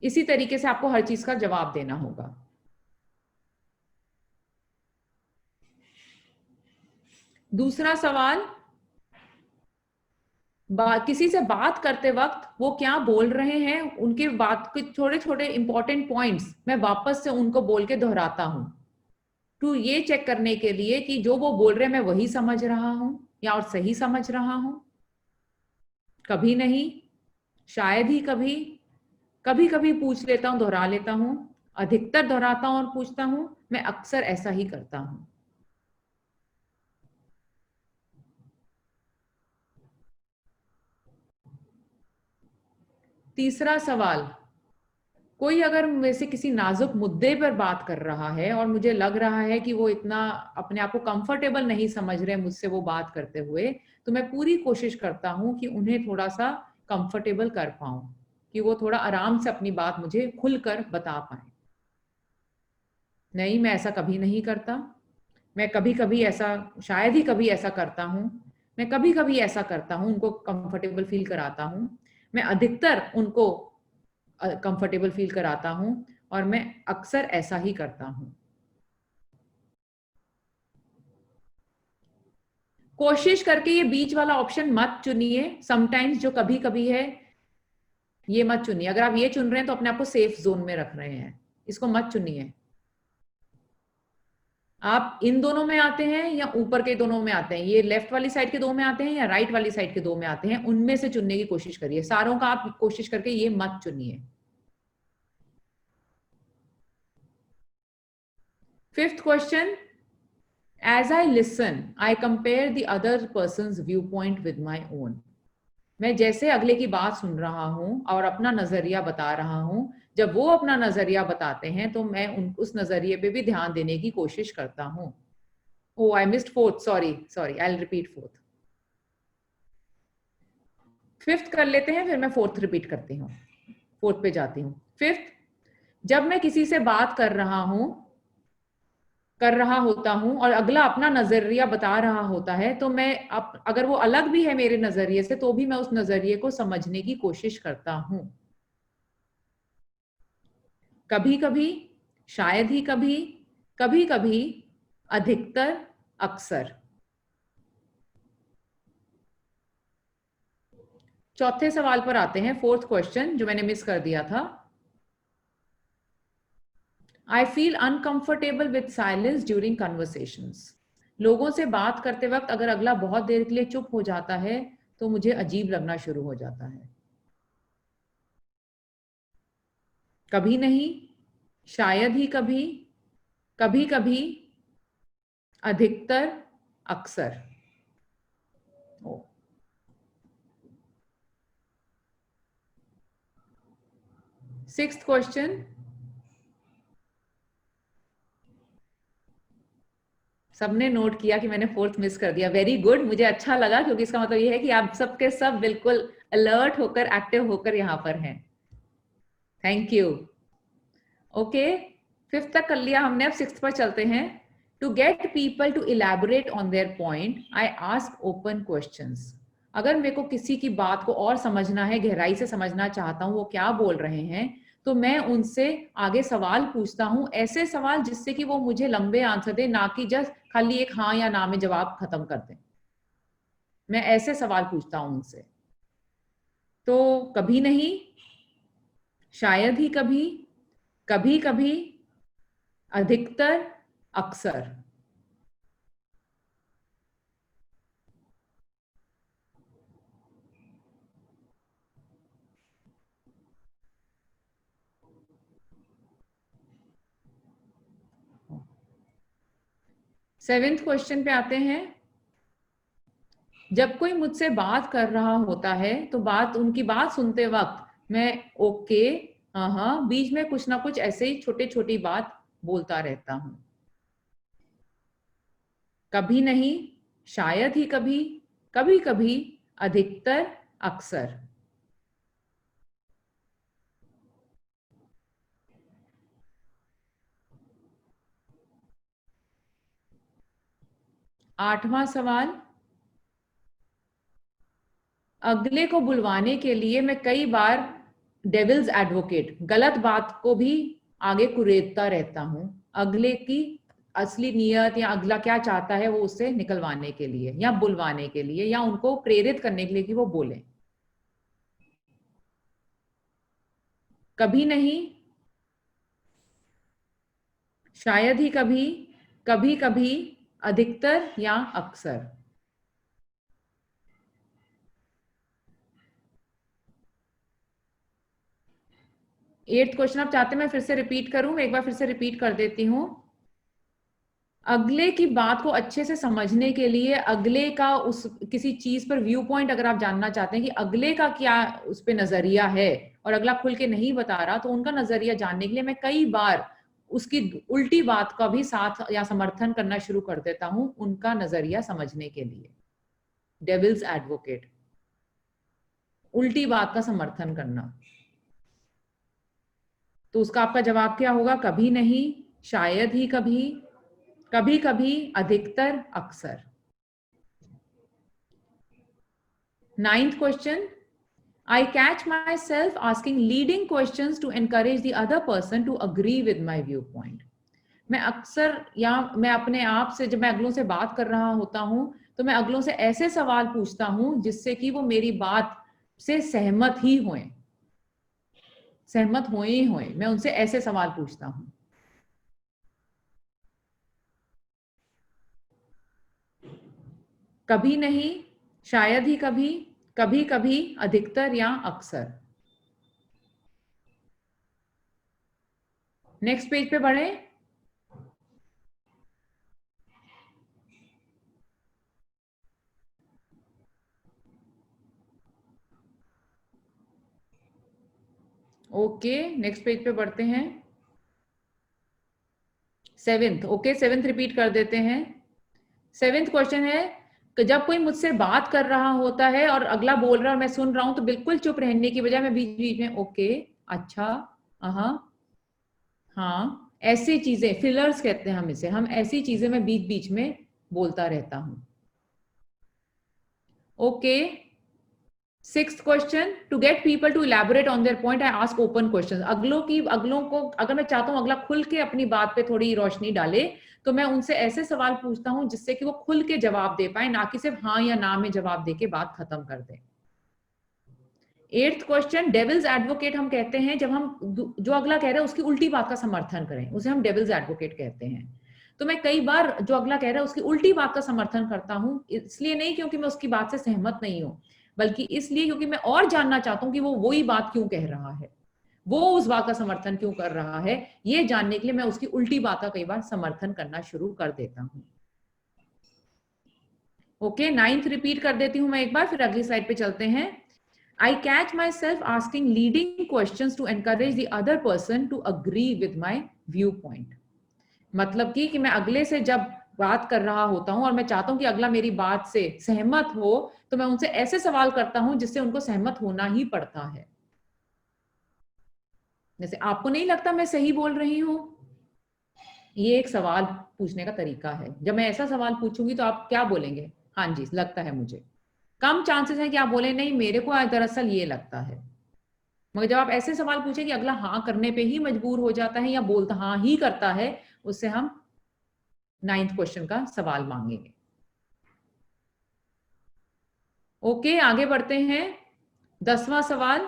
इसी तरीके से आपको हर चीज का जवाब देना होगा। दूसरा सवाल, किसी से बात करते वक्त वो क्या बोल रहे हैं, उनके बात के छोटे छोटे इंपॉर्टेंट पॉइंट्स मैं वापस से उनको बोल के दोहराता हूं। टू ये चेक करने के लिए कि जो वो बोल रहे हैं मैं वही समझ रहा हूं या और सही समझ रहा हूं? कभी नहीं, शायद ही कभी, कभी कभी पूछ लेता हूं, दोहरा लेता हूं, अधिकतर दोहराता हूं और पूछता हूं, मैं अक्सर ऐसा ही करता हूं। तीसरा सवाल, कोई अगर वैसे किसी नाजुक मुद्दे पर बात कर रहा है और मुझे लग रहा है कि वो इतना अपने आप को कंफर्टेबल नहीं समझ रहे मुझसे वो बात करते हुए, तो मैं पूरी कोशिश करता हूं कि उन्हें थोड़ा सा कंफर्टेबल कर पाऊं, कि वो थोड़ा आराम से अपनी बात मुझे खुलकर बता पाए। नहीं, मैं ऐसा कभी नहीं करता। मैं कभी कभी ऐसा, शायद ही कभी ऐसा करता हूं। मैं कभी कभी ऐसा करता हूं, उनको कंफर्टेबल फील कराता हूं। मैं अधिकतर उनको कंफर्टेबल फील कराता हूं और मैं अक्सर ऐसा ही करता हूं। कोशिश करके ये बीच वाला ऑप्शन मत चुनिए, समटाइम्स जो कभी कभी है ये मत चुनिए। अगर आप ये चुन रहे हैं तो अपने आप को सेफ जोन में रख रहे हैं, इसको मत चुनिए। आप इन दोनों में आते हैं या ऊपर के दोनों में आते हैं, ये लेफ्ट वाली साइड के दो में आते हैं या राइट वाली साइड के दो में आते हैं, उनमें से चुनने की कोशिश करिए। सारों का आप कोशिश करके ये मत चुनिए। Fifth question, as I listen I compare the other person's view point with my own. मैं जैसे अगले की बात सुन रहा हूं और अपना नजरिया बता रहा हूं, जब वो अपना नजरिया बताते हैं तो मैं उस नजरिए पे भी ध्यान देने की कोशिश करता हूं। Oh I missed fourth, sorry sorry, I will repeat fourth. Fifth कर लेते हैं, फिर मैं फोर्थ रिपीट करती हूँ, फोर्थ पे जाती हूँ। फिफ्थ, जब मैं किसी से बात कर रहा होता हूं और अगला अपना नजरिया बता रहा होता है, तो मैं अगर वो अलग भी है मेरे नजरिए से तो भी मैं उस नजरिए को समझने की कोशिश करता हूं। कभी कभी, शायद ही कभी, कभी कभी, अधिकतर, अक्सर। चौथे सवाल पर आते हैं, फोर्थ क्वेश्चन जो मैंने मिस कर दिया था। I feel uncomfortable with silence during conversations. लोगों से बात करते वक्त अगर अगला बहुत देर के लिए चुप हो जाता है तो मुझे अजीब लगना शुरू हो जाता है। कभी नहीं, शायद ही कभी, कभी कभी, अधिकतर, अक्सर। ओ, सिक्स्थ क्वेश्चन, सबने नोट किया कि मैंने फोर्थ मिस कर दिया, वेरी गुड, मुझे अच्छा लगा क्योंकि इसका मतलब ये है कि आप सबके सब बिल्कुल अलर्ट होकर, एक्टिव होकर यहाँ पर हैं। Thank you. ओके, फिफ्थ तक कर लिया हमने, अब सिक्स्थ पर चलते हैं। To get people to elaborate on their point I ask open questions. अगर मेरे को किसी की बात को और समझना है, गहराई से समझना चाहता हूँ वो क्या बोल रहे हैं, तो मैं उनसे आगे सवाल पूछता हूँ, ऐसे सवाल जिससे कि वो मुझे लंबे आंसर दे, ना कि जस्ट खाली एक हाँ या ना में जवाब खत्म कर दें। मैं ऐसे सवाल पूछता हूँ उनसे। तो कभी नहीं, शायद ही कभी, कभी कभी, अधिकतर, अक्सर। सेवेंथ क्वेश्चन पे आते हैं। जब कोई मुझसे बात कर रहा होता है तो उनकी बात सुनते वक्त मैं ओके, हाँ हाँ, बीच में कुछ ना कुछ ऐसे ही छोटे छोटी बात बोलता रहता हूं। कभी नहीं, शायद ही कभी, कभी कभी, अधिकतर, अक्सर। आठवां सवाल, अगले को बुलवाने के लिए मैं कई बार डेविल्स एडवोकेट, गलत बात को भी आगे कुरेदता रहता हूं, अगले की असली नियत या अगला क्या चाहता है वो उससे निकलवाने के लिए या बुलवाने के लिए या उनको प्रेरित करने के लिए कि वो बोले। कभी नहीं, शायद ही कभी, कभी कभी, अधिकतर या अक्सर। एट्थ क्वेश्चन आप चाहते हैं मैं फिर से रिपीट करूं? मैं एक बार फिर से रिपीट कर देती हूं। अगले की बात को अच्छे से समझने के लिए अगले का उस किसी चीज पर व्यू पॉइंट अगर आप जानना चाहते हैं कि अगले का क्या उस पर नजरिया है और अगला खुल के नहीं बता रहा, तो उनका नजरिया जानने के लिए मैं कई बार उसकी उल्टी बात का भी साथ या समर्थन करना शुरू कर देता हूं उनका नजरिया समझने के लिए। डेविल्स एडवोकेट, उल्टी बात का समर्थन करना। तो उसका आपका जवाब क्या होगा? कभी नहीं, शायद ही कभी, कभी कभी, अधिकतर, अक्सर। Ninth question, I catch myself asking leading questions to encourage the other person to agree with my viewpoint. मैं अक्सर या मैं अपने आप से जब मैं अगलों से बात कर रहा होता हूं तो मैं अगलों से ऐसे सवाल पूछता हूं जिससे कि वो मेरी बात से सहमत ही हों, सहमत होए ही होए। मैं उनसे ऐसे सवाल पूछता हूं। कभी नहीं, शायद ही कभी, कभी कभी, अधिकतर या अक्सर। नेक्स्ट पेज पे बढ़े। ओके, नेक्स्ट पेज पे बढ़ते हैं। सेवेंथ, ओके, सेवेंथ रिपीट कर देते हैं। सेवेंथ क्वेश्चन है कि जब कोई मुझसे बात कर रहा होता है और अगला बोल रहा है और मैं सुन रहा हूं तो बिल्कुल चुप रहने की बजाय मैं बीच बीच में ओके, अच्छा, हाँ, हाँ, ऐसी चीजें फिलर्स कहते हैं हम इसे, हम ऐसी चीजें मैं बीच बीच में बोलता रहता हूं। Okay, sixth question, to get people to elaborate on their point I ask open question. अगलों को अगर मैं चाहता हूं अगला खुल के अपनी बात पे थोड़ी रोशनी डाले तो मैं उनसे ऐसे सवाल पूछता हूं जिससे कि वो खुल के जवाब दे पाए, ना कि सिर्फ हाँ या ना में जवाब दे के बात खत्म कर दे। एट्थ क्वेश्चन, डेविल्स एडवोकेट हम कहते हैं जब हम जो अगला कह रहे हैं उसकी उल्टी बात का समर्थन करें, उसे हम डेविल्स एडवोकेट कहते हैं। तो मैं कई बार जो अगला कह रहा है उसकी उल्टी बात का समर्थन करता हूं, इसलिए नहीं क्योंकि मैं उसकी बात से सहमत नहीं हूं, बल्कि इसलिए क्योंकि मैं और जानना चाहता हूं कि वो वही बात क्यों कह रहा है, वो उस बात का समर्थन क्यों कर रहा है। ये जानने के लिए मैं उसकी उल्टी बात का कई बार समर्थन करना शुरू कर देता हूं। ओके, नाइन्थ रिपीट कर देती हूं मैं एक बार, फिर अगली स्लाइड पे चलते हैं। I catch myself asking leading questions to encourage the other person to agree with my viewpoint. मतलब कि मैं अगले से जब बात कर रहा होता हूं और मैं चाहता हूं कि अगला मेरी बात से सहमत हो तो मैं उनसे ऐसे सवाल करता हूं जिससे उनको सहमत होना ही पड़ता है। जैसे, आपको नहीं लगता मैं सही बोल रही हूं? ये एक सवाल पूछने का तरीका है। जब मैं ऐसा सवाल पूछूंगी तो आप क्या बोलेंगे? हाँ जी, लगता है मुझे। कम चांसेस है कि आप बोले नहीं, मेरे को दरअसल ये लगता है। मगर जब आप ऐसे सवाल पूछे कि अगला हाँ करने पे ही मजबूर हो जाता है या बोलता हाँ ही करता है, उससे हम नाइन्थ क्वेश्चन का सवाल मांगेंगे। ओके, आगे बढ़ते हैं। 10वां सवाल,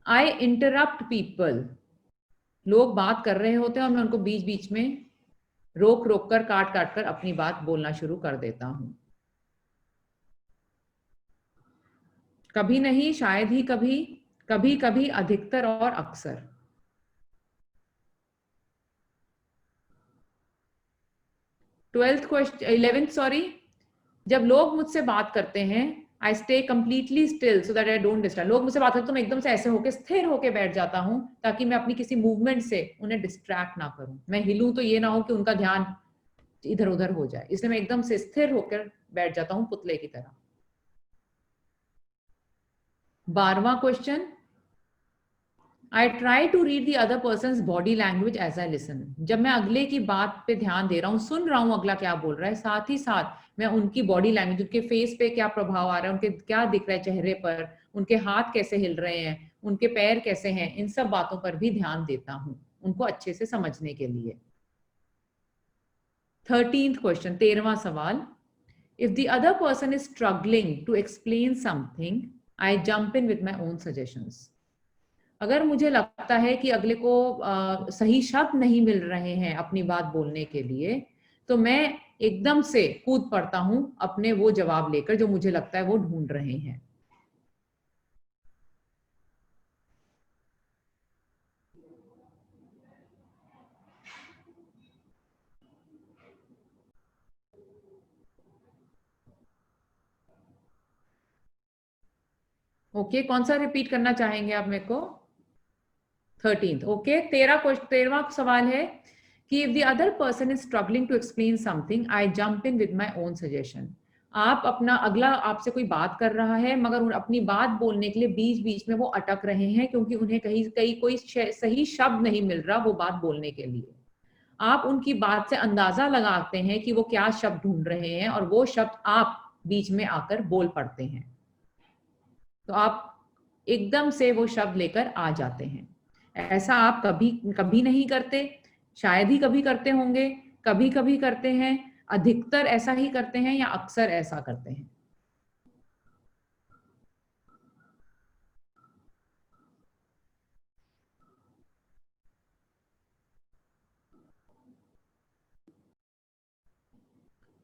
आई इंटरप्ट पीपल। लोग बात कर रहे होते हैं और मैं उनको बीच बीच में रोक रोक कर, काट काट कर अपनी बात बोलना शुरू कर देता हूं। कभी नहीं, शायद ही कभी, कभी कभी, अधिकतर और अक्सर। 11th सॉरी, जब लोग मुझसे बात करते हैं I stay completely still so that I don't distract. लोग मुझसे बात करते तो मैं एकदम से ऐसे होके स्थिर होके बैठ जाता हूं ताकि मैं अपनी किसी मूवमेंट से उन्हें डिस्ट्रैक्ट ना करूं। मैं हिलूं तो ये ना हो कि उनका ध्यान इधर उधर हो जाए, इसलिए मैं एकदम से स्थिर होकर बैठ जाता हूं पुतले की तरह। 12वां question, I try to read the other person body language as I listen. जब मैं अगले की बात पे ध्यान दे रहा हूँ, सुन रहा हूँ अगला क्या बोल रहा है, साथ ही साथ मैं उनकी बॉडी लैंग्वेज, उनके फेस पे क्या प्रभाव आ रहा है, उनके क्या दिख रहा है चेहरे पर, उनके हाथ कैसे हिल रहे हैं, उनके पैर कैसे हैं, इन सब बातों पर भी ध्यान देता हूँ उनको अच्छे से समझने के लिए। 13th क्वेश्चन, 13वां सवाल, if the other person is struggling to explain something I jump in with my own suggestions. अगर मुझे लगता है कि अगले को सही शब्द नहीं मिल रहे हैं अपनी बात बोलने के लिए, तो मैं एकदम से कूद पड़ता हूं अपने वो जवाब लेकर जो मुझे लगता है वो ढूंढ रहे हैं। ओके, कौन सा रिपीट करना चाहेंगे आप मेरे को? 13th। ओके, 13वां सवाल है कि if the other person is struggling to explain something I jump in with my own suggestion. आप अपना अगला आपसे कोई बात कर रहा है मगर अपनी बात बोलने के लिए बीच बीच में वो अटक रहे हैं क्योंकि उन्हें कहीं कहीं कोई सही शब्द नहीं मिल रहा वो बात बोलने के लिए। आप उनकी बात से अंदाजा लगाते हैं कि वो क्या शब्द ढूंढ रहे हैं और वो शब्द आप बीच में आकर बोल पड़ते हैं। तो आप एकदम से वो शब्द लेकर आ जाते हैं। ऐसा आप कभी कभी नहीं करते, शायद ही कभी करते होंगे, कभी कभी करते हैं, अधिकतर ऐसा ही करते हैं या अक्सर ऐसा करते हैं?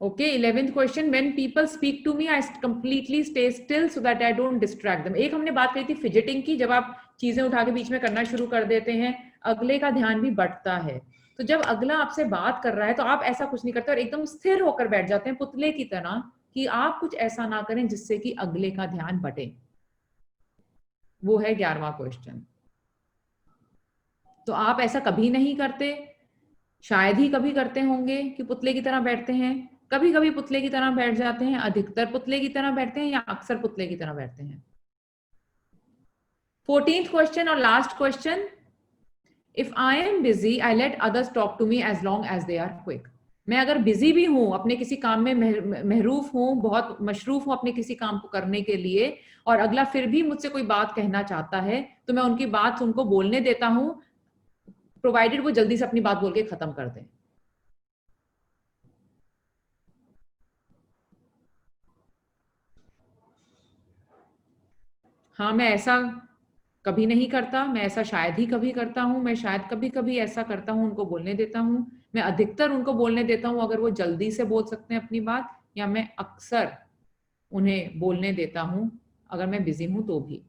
Okay, 11th question, when people speak to me I completely stay still so that I don't distract them. एक हमने बात करी थी फिजिटिंग की, जब आप चीजें उठा के बीच में करना शुरू कर देते हैं अगले का ध्यान भी बंटता है। तो जब अगला आपसे बात कर रहा है तो आप ऐसा कुछ नहीं करते और एकदम स्थिर होकर बैठ जाते हैं पुतले की तरह कि आप कुछ ऐसा ना करें जिससे कि अगले का ध्यान बटे। वो है 11वां क्वेश्चन। तो आप ऐसा कभी नहीं करते, शायद ही कभी करते होंगे कि पुतले की तरह बैठते हैं, कभी कभी पुतले की तरह बैठ जाते हैं, अधिकतर पुतले की तरह बैठते हैं या अक्सर पुतले की तरह बैठते हैं। 14th क्वेश्चन और last question, if I am busy I let others talk to me as long as they are quick. मैं अगर बिजी भी हूं, अपने किसी काम में महरूफ हूं, बहुत मशरूफ हूं अपने किसी काम को करने के लिए, और अगला फिर भी मुझसे कोई बात कहना चाहता है तो मैं उनकी बात उनको बोलने देता हूं, प्रोवाइडेड वो जल्दी से अपनी बात बोल के खत्म कर दें। हाँ, मैं ऐसा कभी नहीं करता, मैं ऐसा शायद ही कभी करता हूँ, मैं शायद कभी कभी ऐसा करता हूँ, उनको बोलने देता हूँ, मैं अधिकतर उनको बोलने देता हूँ अगर वो जल्दी से बोल सकते हैं अपनी बात, या मैं अक्सर उन्हें बोलने देता हूँ अगर मैं बिजी हूं तो भी।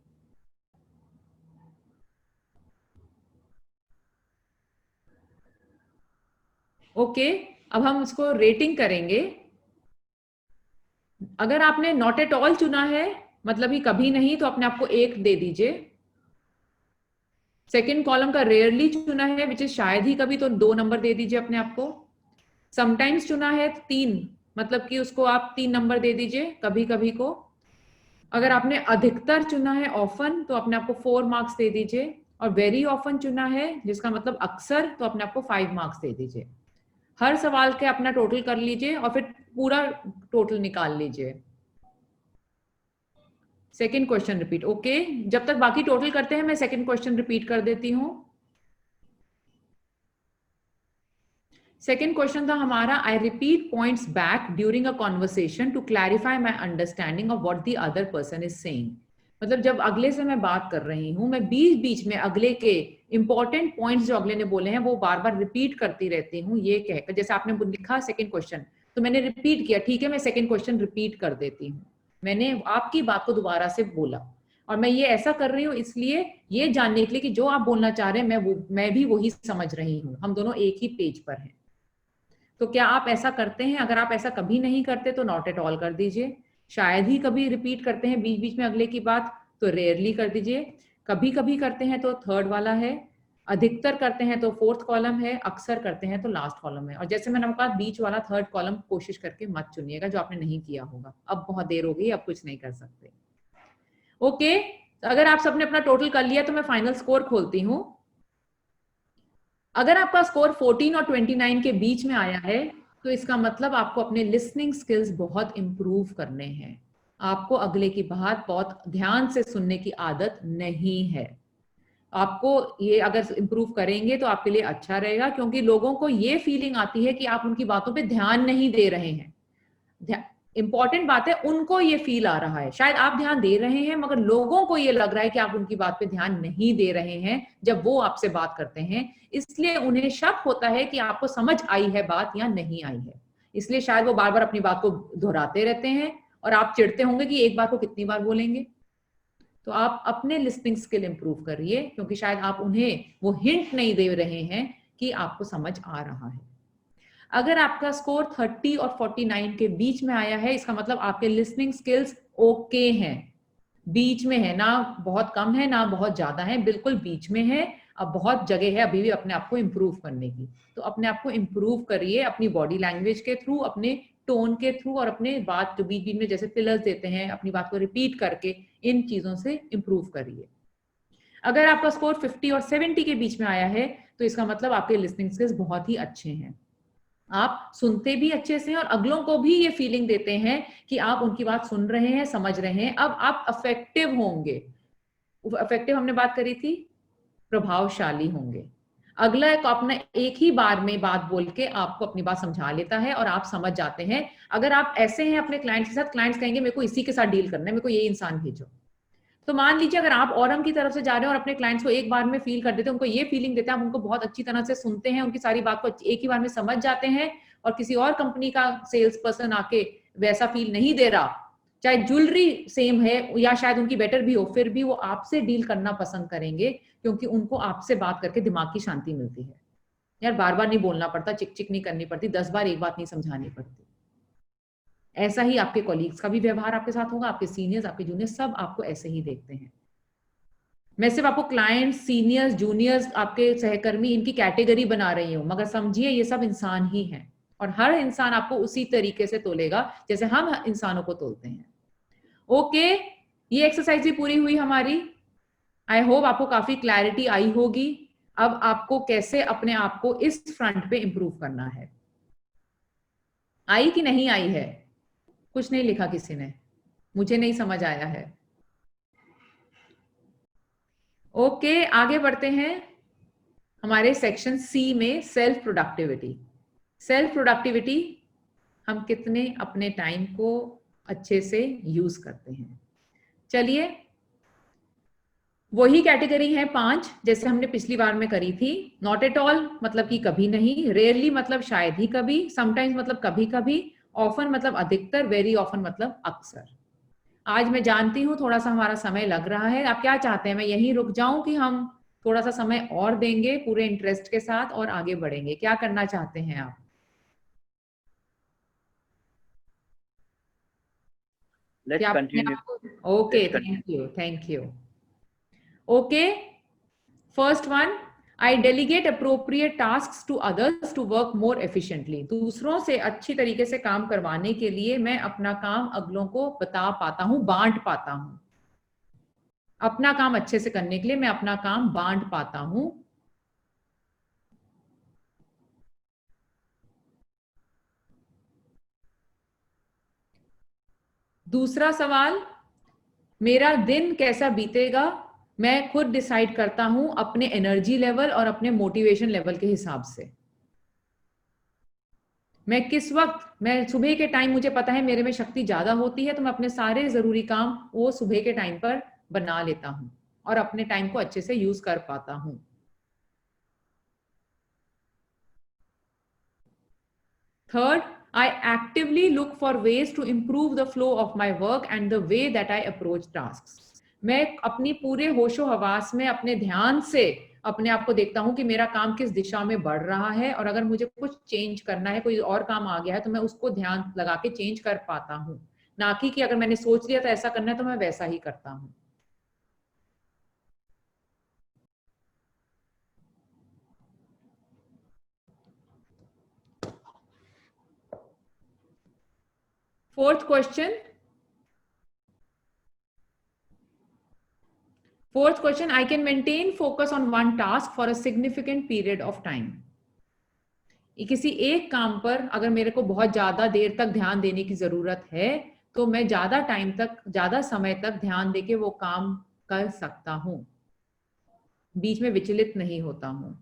ओके, अब हम इसको रेटिंग करेंगे। अगर आपने नॉट एट ऑल चुना है, मतलब ही कभी नहीं, तो अपने आप को 1 दे दीजिए। सेकंड कॉलम का रेयरली चुना है विच इज शायद ही कभी, तो 2 नंबर दे दीजिए अपने आप को। समटाइम्स चुना है 3, मतलब कि उसको आप 3 नंबर दे दीजिए कभी कभी को। अगर आपने अधिकतर चुना है ऑफन, तो अपने आप को 4 मार्क्स दे दीजिए, और वेरी ऑफन चुना है जिसका मतलब अक्सर, तो अपने आप को 5 मार्क्स दे दीजिए। हर सवाल के अपना टोटल कर लीजिए और फिर पूरा टोटल निकाल लीजिए। Second question repeat. ओके, जब तक बाकी टोटल करते हैं मैं सेकंड क्वेश्चन रिपीट कर देती हूं। सेकंड क्वेश्चन था हमारा, I repeat points back during a conversation to clarify my understanding of what the other person is saying. मतलब जब अगले से मैं बात कर रही हूं, मैं बीच बीच में अगले के इंपॉर्टेंट पॉइंट्स जो अगले ने बोले हैं वो बार बार रिपीट करती रहती हूँ, ये कहकर, जैसे आपने लिखा सेकंड क्वेश्चन तो मैंने रिपीट किया, ठीक है मैं सेकंड क्वेश्चन रिपीट कर देती हूँ, मैंने आपकी बात को दोबारा से बोला। और मैं ये ऐसा कर रही हूँ इसलिए, ये जानने के लिए कि जो आप बोलना चाह रहे हैं मैं भी वही समझ रही हूँ, हम दोनों एक ही पेज पर हैं। तो क्या आप ऐसा करते हैं? अगर आप ऐसा कभी नहीं करते तो नॉट एट ऑल कर दीजिए। शायद ही कभी रिपीट करते हैं बीच बीच में अगले की बात, तो रेयरली कर दीजिए। कभी कभी करते हैं तो थर्ड वाला है, अधिकतर करते हैं तो फोर्थ कॉलम है, अक्सर करते हैं तो लास्ट कॉलम है। और जैसे मैंने कहा बीच वाला थर्ड कॉलम कोशिश करके मत चुनिएगा जो आपने नहीं किया होगा। अब बहुत देर हो गई, अब कुछ नहीं कर सकते। ओके, तो अगर आप सबने अपना टोटल कर लिया तो मैं फाइनल स्कोर खोलती हूँ। अगर आपका स्कोर 14 और 29 के बीच में आया है तो इसका मतलब आपको अपने लिसनिंग स्किल्स बहुत इंप्रूव करने हैं। आपको अगले की बात बहुत ध्यान से सुनने की आदत नहीं है। आपको ये अगर इंप्रूव करेंगे तो आपके लिए अच्छा रहेगा, क्योंकि लोगों को ये फीलिंग आती है कि आप उनकी बातों पे ध्यान नहीं दे रहे हैं। इंपॉर्टेंट बात है, उनको ये फील आ रहा है, शायद आप ध्यान दे रहे हैं मगर लोगों को ये लग रहा है कि आप उनकी बात पे ध्यान नहीं दे रहे हैं जब वो आपसे बात करते हैं, इसलिए उन्हें शक होता है कि आपको समझ आई है बात या नहीं आई है, इसलिए शायद वो बार बार अपनी बात को दोहराते रहते हैं और आप चिढ़ते होंगे कि एक बात को कितनी बार बोलेंगे। तो आप अपने लिसनिंग स्किल इंप्रूव करिए, क्योंकि शायद आप उन्हें वो हिंट नहीं दे रहे हैं कि आपको समझ आ रहा है। अगर आपका स्कोर 30 और 49 के बीच में आया है, इसका मतलब आपके लिसनिंग स्किल्स ओके हैं, बीच में है, ना बहुत कम है ना बहुत ज्यादा है, बिल्कुल बीच में है। अब बहुत जगह है अभी भी अपने आप को इम्प्रूव करने की, तो अपने आप को इम्प्रूव करिए अपनी बॉडी लैंग्वेज के थ्रू, अपने टोन के थ्रू, और अपने बात जो बीच बीच में जैसे फिलर्स देते हैं अपनी बात को रिपीट करके, इन चीजों से इम्प्रूव करिए। अगर आपका स्कोर 50 और 70 के बीच में आया है तो इसका मतलब आपके लिसनिंग स्किल्स बहुत ही अच्छे हैं, आप सुनते भी अच्छे से हैं और अगलों को भी ये फीलिंग देते हैं कि आप उनकी बात सुन रहे हैं, समझ रहे हैं। अब आप अफेक्टिव होंगे, अफेक्टिव हमने बात करी थी, प्रभावशाली होंगे। अगला एक अपना एक ही बार में बात बोल के आपको अपनी बात समझा लेता है और आप समझ जाते हैं। अगर आप ऐसे हैं अपने क्लाइंट्स के साथ, क्लाइंट्स कहेंगे मेरे को इसी के साथ डील करना है, मेरे को ये इंसान भेजो। तो मान लीजिए अगर आप औरम की तरफ से जा रहे हैं और अपने क्लाइंट्स को एक बार में फील कर देते हैं, उनको ये फीलिंग देते हैं, आप उनको बहुत अच्छी तरह से सुनते हैं, उनकी सारी बात को एक ही बार में समझ जाते हैं, और किसी और कंपनी का सेल्स पर्सन आके वैसा फील नहीं दे रहा, चाहे ज्वेलरी सेम है या शायद उनकी बेटर भी हो, फिर भी वो आपसे डील करना पसंद करेंगे, क्योंकि उनको आपसे बात करके दिमाग की शांति मिलती है। यार बार बार नहीं बोलना पड़ता, चिक चिक नहीं करनी पड़ती, 10 बार एक बात नहीं समझानी पड़ती। ऐसा ही आपके कॉलीग्स का भी व्यवहार आपके साथ होगा, आपके सीनियर्स, आपके जूनियर्स, सब आपको ऐसे ही देखते हैं। मैं सिर्फ आपको क्लाइंट्स, सीनियर्स, जूनियर्स, आपके सहकर्मी, इनकी कैटेगरी बना रही हूं, मगर समझिए ये सब इंसान ही हैं और हर इंसान आपको उसी तरीके से तोलेगा जैसे हम इंसानों को तोलते हैं। ओके, ये एक्सरसाइज भी पूरी हुई हमारी। आई होप आपको काफी क्लैरिटी आई होगी अब आपको कैसे अपने आप को इस फ्रंट पे इंप्रूव करना है। आई कि नहीं आई है? कुछ नहीं लिखा किसी ने, मुझे नहीं समझ आया है। ओके, आगे बढ़ते हैं हमारे सेक्शन सी में, सेल्फ प्रोडक्टिविटी। सेल्फ प्रोडक्टिविटी, हम कितने अपने टाइम को अच्छे से यूज करते हैं। चलिए, वही कैटेगरी है 5 जैसे हमने पिछली बार में करी थी। नॉट एट ऑल मतलब कि कभी नहीं, रेयरली मतलब शायद ही कभी, समटाइम्स मतलब कभी कभी, ऑफन मतलब अधिकतर, वेरी ऑफन मतलब अक्सर। आज मैं जानती हूँ थोड़ा सा हमारा समय लग रहा है, आप क्या चाहते हैं मैं यहीं रुक जाऊं कि हम थोड़ा सा समय और देंगे पूरे इंटरेस्ट के साथ और आगे बढ़ेंगे? क्या करना चाहते हैं आप? Let's क्या आप अपने continue. आप को, okay, Let's continue. Thank you, thank you. Okay, first one, I delegate appropriate task to others to work more efficiently. दूसरों से अच्छी तरीके से काम करवाने के लिए मैं अपना काम अगलों को बता पाता हूं, बांट पाता हूं। अपना काम अच्छे से करने के लिए मैं अपना काम बांट पाता हूं। दूसरा सवाल, मेरा दिन कैसा बीतेगा मैं खुद डिसाइड करता हूं अपने एनर्जी लेवल और अपने मोटिवेशन लेवल के हिसाब से। मैं किस वक्त, मैं सुबह के टाइम मुझे पता है मेरे में शक्ति ज्यादा होती है तो मैं अपने सारे जरूरी काम वो सुबह के टाइम पर बना लेता हूं और अपने टाइम को अच्छे से यूज कर पाता हूं। Third, I actively look for ways to improve the flow of my work and the way that I approach tasks. मैं अपनी पूरे होशो हवास में अपने ध्यान से अपने आप को देखता हूं कि मेरा काम किस दिशा में बढ़ रहा है, और अगर मुझे कुछ चेंज करना है, कोई और काम आ गया है तो मैं उसको ध्यान लगा के चेंज कर पाता हूं, ना कि अगर मैंने सोच लिया था ऐसा करना है तो मैं वैसा ही करता हूं। Fourth question, Fourth question, I can maintain focus on one task for a significant period of time. किसी एक काम पर अगर मेरे को बहुत ज्यादा देर तक ध्यान देने की जरूरत है तो मैं ज्यादा टाइम तक, ज्यादा समय तक ध्यान देके वो काम कर सकता हूं, बीच में विचलित नहीं होता हूं।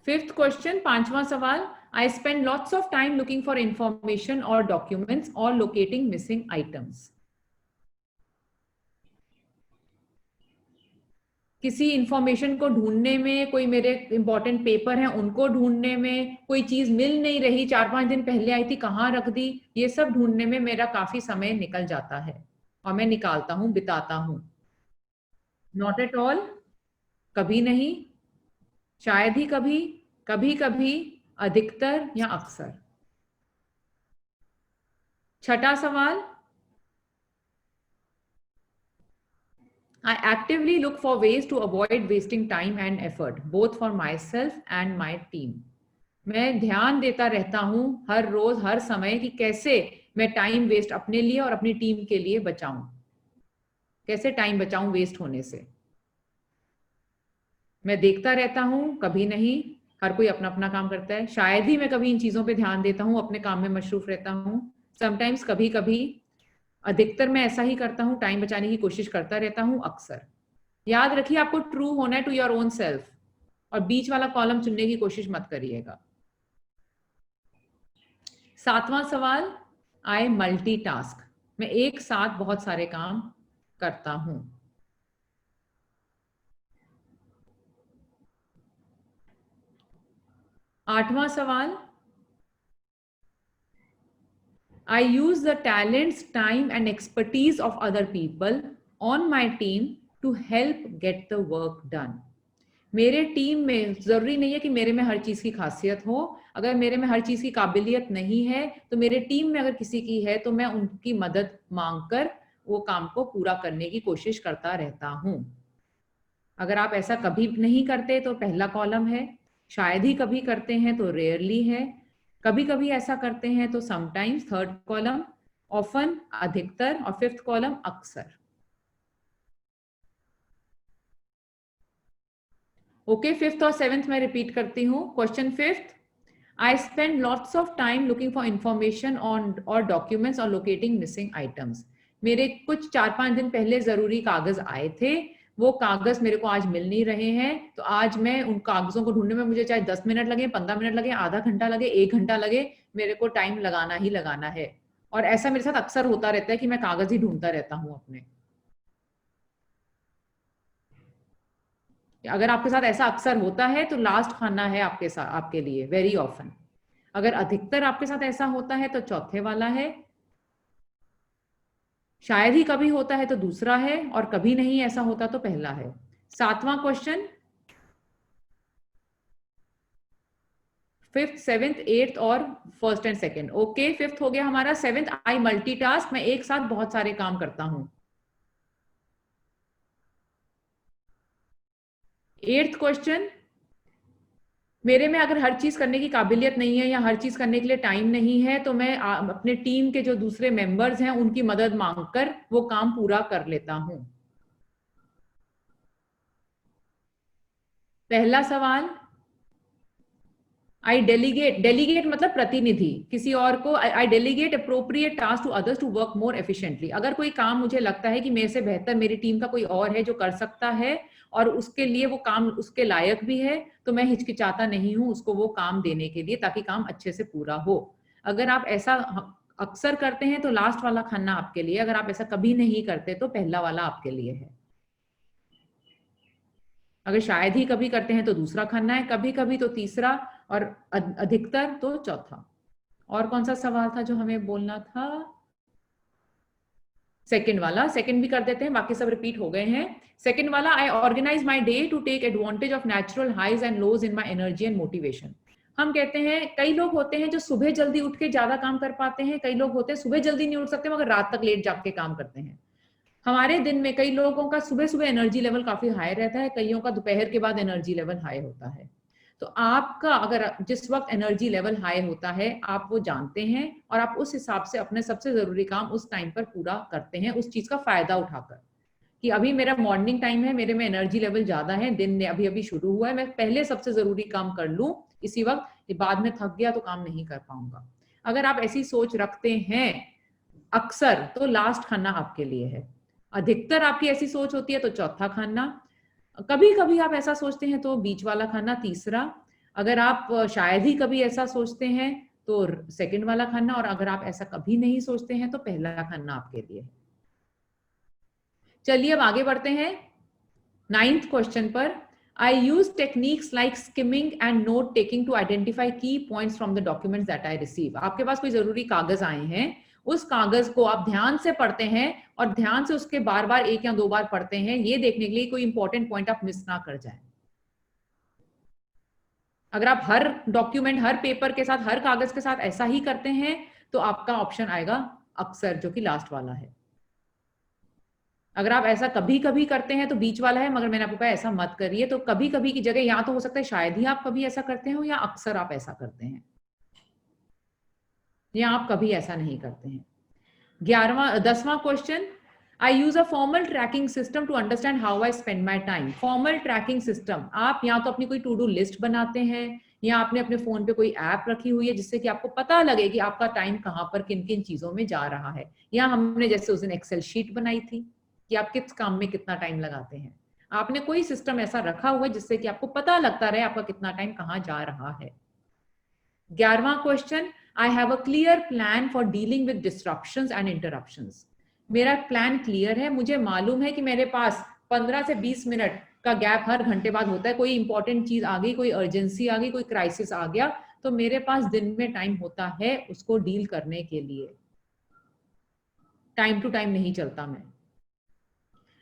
5th क्वेश्चन, 5वां सवाल, I spend lots of time looking for information or documents or locating missing items. किसी इंफॉर्मेशन को ढूंढने में, कोई मेरे इंपॉर्टेंट पेपर हैं उनको ढूंढने में, कोई चीज मिल नहीं रही, 4-5 दिन पहले आई थी कहाँ रख दी, ये सब ढूंढने में मेरा काफी समय निकल जाता है और मैं निकालता हूं, बिताता हूं. नॉट एट ऑल, कभी नहीं, शायद ही कभी, कभी कभी, अधिकतर या अक्सर. 6ठा सवाल, I actively look for ways to avoid wasting time and effort, both for myself and my team. मैं ध्यान देता रहता हूं हर रोज, हर समय कि कैसे मैं टाइम वेस्ट अपने लिए और अपनी टीम के लिए बचाऊं, कैसे टाइम बचाऊं वेस्ट होने से. मैं देखता रहता हूं, कभी नहीं, हर कोई अपना अपना काम करता है. शायद ही मैं कभी इन चीजों पे ध्यान देता हूं, अपने काम में मशरूफ रहता हूं. समटाइम्स, कभी कभी. अधिकतर मैं ऐसा ही करता हूं, टाइम बचाने की कोशिश करता रहता हूं, अक्सर. याद रखिए, आपको ट्रू होना है टू योर ओन सेल्फ, और बीच वाला कॉलम चुनने की कोशिश मत करिएगा. 7वां सवाल, आई मल्टीटास्क. मैं एक साथ बहुत सारे काम करता हूं. 8वां सवाल, I use the talents, time and expertise of other people on my team to help get the work done. मेरे टीम में जरूरी नहीं है कि मेरे में हर चीज की खासियत हो. अगर मेरे में हर चीज की काबिलियत नहीं है तो मेरे टीम में अगर किसी की है तो मैं उनकी मदद मांगकर वो काम को पूरा करने की कोशिश करता रहता हूं. अगर आप ऐसा कभी नहीं करते तो पहला कॉलम है. शायद ही कभी करते हैं तो रेयरली है. कभी कभी ऐसा करते हैं तो समटाइम्स, थर्ड कॉलम. ऑफन, अधिकतर. और 5th कॉलम, अक्सर. ओके, 5th और 7th मैं रिपीट करती हूँ. Question 5th, I spend lots of time looking for information on और डॉक्यूमेंट्स और लोकेटिंग मिसिंग आइटम्स. मेरे कुछ 4-5 दिन पहले जरूरी कागज आए थे, वो कागज मेरे को आज मिल नहीं रहे हैं, तो आज मैं उन कागजों को ढूंढने में, मुझे चाहे 10 मिनट लगे, 15 मिनट लगे, आधा घंटा लगे, 1 घंटा लगे, मेरे को टाइम लगाना ही लगाना है. और ऐसा मेरे साथ अक्सर होता रहता है कि मैं कागज ही ढूंढता रहता हूं अपने. अगर आपके साथ ऐसा अक्सर होता है तो लास्ट खाना है आपके साथ, आपके लिए, वेरी ऑफन. अगर अधिकतर आपके साथ ऐसा होता है तो चौथे वाला है. शायद ही कभी होता है तो दूसरा है, और कभी नहीं ऐसा होता तो पहला है. 7वां क्वेश्चन, 5th, 7th, 8th और 1st and 2nd. Okay, 5th हो गया हमारा. 7th, आई मल्टीटास्क. मैं एक साथ बहुत सारे काम करता हूं. 8th क्वेश्चन, मेरे में अगर हर चीज करने की काबिलियत नहीं है या हर चीज करने के लिए टाइम नहीं है तो मैं अपने टीम के जो दूसरे मेंबर्स हैं उनकी मदद मांगकर वो काम पूरा कर लेता हूं. पहला सवाल, आई डेलीगेट. डेलीगेट मतलब प्रतिनिधि, किसी और को. I delegate appropriate task to others to work more efficiently. अगर कोई काम मुझे लगता है कि मेरे से बेहतर मेरी टीम का कोई और है जो कर सकता है और उसके लिए वो काम उसके लायक भी है, तो मैं हिचकिचाता नहीं हूं उसको वो काम देने के लिए, ताकि काम अच्छे से पूरा हो. अगर आप ऐसा अक्सर करते हैं तो लास्ट वाला खाना आपके लिए. अगर आप ऐसा कभी नहीं करते तो पहला वाला आपके लिए है. अगर शायद ही कभी करते हैं तो दूसरा खाना है, कभी कभी तो तीसरा, और अधिकतर तो चौथा. और कौन सा सवाल था जो हमें बोलना था? सेकंड वाला. सेकंड भी कर देते हैं, बाकी सब रिपीट हो गए हैं. सेकंड वाला, I organise my day to take advantage of natural highs and lows in my energy and motivation. हम कहते हैं, कई लोग होते हैं जो सुबह जल्दी उठ के ज्यादा काम कर पाते हैं, कई लोग होते हैं सुबह जल्दी नहीं उठ सकते मगर रात तक लेट जाग के काम करते हैं. हमारे दिन में कई लोगों का सुबह सुबह एनर्जी लेवल काफी हाई रहता है, कईयों का दोपहर के बाद एनर्जी लेवल हाई होता है. तो आपका अगर जिस वक्त एनर्जी लेवल हाई होता है आप वो जानते हैं और आप उस हिसाब से अपने सबसे जरूरी काम उस टाइम पर पूरा करते हैं, उस चीज का फायदा उठाकर कि अभी मेरा मॉर्निंग टाइम है, मेरे में एनर्जी लेवल ज्यादा है, दिन ने अभी अभी शुरू हुआ है, मैं पहले सबसे जरूरी काम कर लूं इसी वक्त, बाद में थक गया तो काम नहीं कर पाऊंगा. अगर आप ऐसी सोच रखते हैं अक्सर तो लास्ट खाना आपके लिए है. अधिकतर आपकी ऐसी सोच होती है तो चौथा खाना. कभी कभी आप ऐसा सोचते हैं तो बीच वाला खाना तीसरा. अगर आप शायद ही कभी ऐसा सोचते हैं तो सेकंड वाला खाना, और अगर आप ऐसा कभी नहीं सोचते हैं तो पहला खाना आपके लिए है। चलिए अब आगे बढ़ते हैं 9th क्वेश्चन पर। I use techniques like skimming and note taking to identify key points from the documents that I receive. आपके पास कोई जरूरी कागज आए हैं, उस कागज को आप ध्यान से पढ़ते हैं और ध्यान से उसके बार बार 1 या 2 बार पढ़ते हैं, ये देखने के लिए कोई इंपॉर्टेंट पॉइंट आप मिस ना कर जाए। अगर आप हर डॉक्यूमेंट, हर पेपर के साथ, हर कागज के साथ ऐसा ही करते हैं तो आपका ऑप्शन आएगा अक्सर, जो कि लास्ट वाला है। अगर आप ऐसा कभी कभी करते हैं तो बीच वाला है, मगर मैंने आपको कहा ऐसा मत करिए। तो कभी कभी की जगह या तो हो सकता है शायद ही आप कभी ऐसा करते हो, या अक्सर आप ऐसा करते हैं, या आप कभी ऐसा नहीं करते हैं। 10वां question. I use a formal tracking system to understand how I spend my time. Formal tracking system, आप या तो अपनी कोई टू डू लिस्ट बनाते हैं, या आपने अपने फोन पे कोई ऐप रखी हुई है जिससे कि आपको पता लगे कि आपका टाइम कहाँ पर किन किन चीजों में जा रहा है। या हमने जैसे उस दिन एक्सेल शीट बनाई थी कि आप किस काम में कितना टाइम लगाते हैं। आपने कोई सिस्टम ऐसा रखा हुआ है जिससे कि आपको पता लगता रहे आपका कितना टाइम कहाँ जा रहा है। 11वां question. I have a clear plan for dealing with disruptions and interruptions. मेरा प्लान क्लियर है, मुझे मालूम है कि मेरे पास 15 से 20 मिनट का गैप हर घंटे बाद होता है। कोई इंपॉर्टेंट चीज आ गई, कोई अर्जेंसी आ गई, कोई क्राइसिस आ गया, तो मेरे पास दिन में टाइम होता है उसको डील करने के लिए। टाइम टू टाइम नहीं चलता मैं।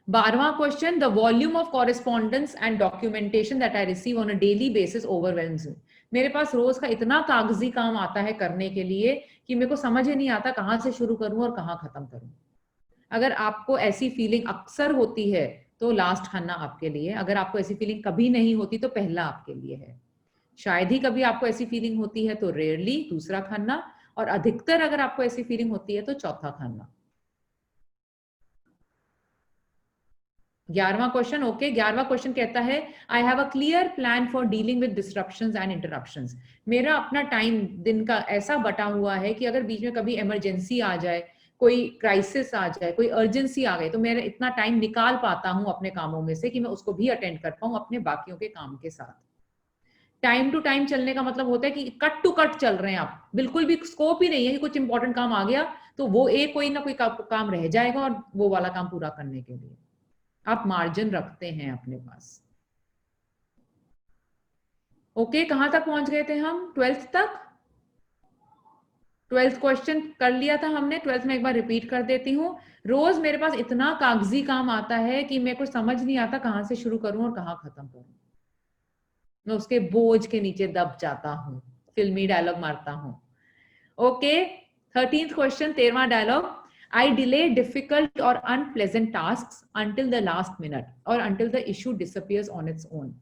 12वां question. The volume of correspondence and documentation that I receive on a daily basis overwhelms me. मेरे पास रोज का इतना कागजी काम आता है करने के लिए कि मेरे को समझ ही नहीं आता कहाँ से शुरू करूं और कहाँ खत्म करूं। अगर आपको ऐसी फीलिंग अक्सर होती है तो लास्ट खाना आपके लिए। अगर आपको ऐसी फीलिंग कभी नहीं होती तो पहला आपके लिए है। शायद ही कभी आपको ऐसी फीलिंग होती है तो रेयरली दूसरा खाना, और अधिकतर अगर आपको ऐसी फीलिंग होती है तो चौथा खाना। 11वां क्वेश्चन। ओके, 11वां क्वेश्चन कहता है आई have a clear plan for dealing with disruptions and interruptions. मेरा अपना टाइम दिन का ऐसा बटा हुआ है कि अगर बीच में कभी इमरजेंसी आ जाए, कोई क्राइसिस आ जाए, कोई अर्जेंसी आ गई, तो मैं इतना टाइम निकाल पाता हूं अपने कामों में से कि मैं उसको भी अटेंड कर पाऊं अपने बाकियों के काम के साथ। टाइम टू टाइम चलने का मतलब होता है कि कट टू कट चल रहे हैं आप, बिल्कुल भी स्कोप ही नहीं है कि कुछ इंपॉर्टेंट काम आ गया तो वो एक कोई ना कोई काम रह जाएगा और वो वाला काम पूरा करने के लिए आप मार्जिन रखते हैं अपने पास। ओके, कहां तक पहुंच गए थे हम? 12th तक। 12th क्वेश्चन कर लिया था हमने। 12th में एक बार रिपीट कर देती हूँ। रोज मेरे पास इतना कागजी काम आता है कि मेरे को समझ नहीं आता कहां से शुरू करूं और कहां खत्म करूं। मैं उसके बोझ के नीचे दब जाता हूं, फिल्मी डायलॉग मारता हूं। ओके, 13th क्वेश्चन, 13वां डायलॉग। आई डिले डिफिकल्ट और unpleasant task until the last minute और until the issue disappears on its own.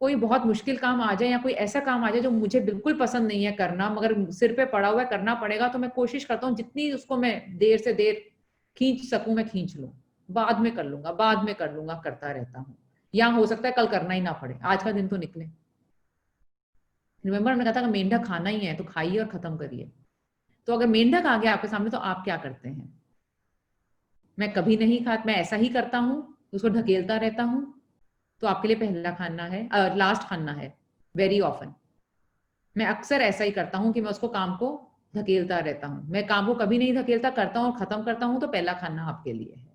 कोई बहुत मुश्किल काम आ जाए या कोई ऐसा काम आ जाए जो मुझे बिल्कुल पसंद नहीं है करना, मगर सिर पे पड़ा हुआ है करना पड़ेगा, तो मैं कोशिश करता हूँ जितनी उसको मैं देर से देर खींच सकूं मैं खींच लूं। बाद में कर लूंगा, बाद में कर लूंगा करता रहता हूँ। या हो सकता है कल करना ही ना पड़े, आज का दिन तो निकले। रिमेंबर हमने कहा था कि मेंढक खाना ही है तो खाइए और खत्म करिए। तो अगर मेंढक आ गया आपके सामने तो आप क्या करते हैं? मैं कभी नहीं खाता, मैं ऐसा ही करता हूँ, उसको ढकेलता रहता हूँ, तो आपके लिए पहला खाना है, लास्ट खाना है। वेरी ऑफन मैं अक्सर ऐसा ही करता हूं कि मैं उसको काम को धकेलता रहता हूं। मैं काम को कभी नहीं धकेलता, करता हूं और खत्म करता हूं, तो पहला खाना आपके लिए है।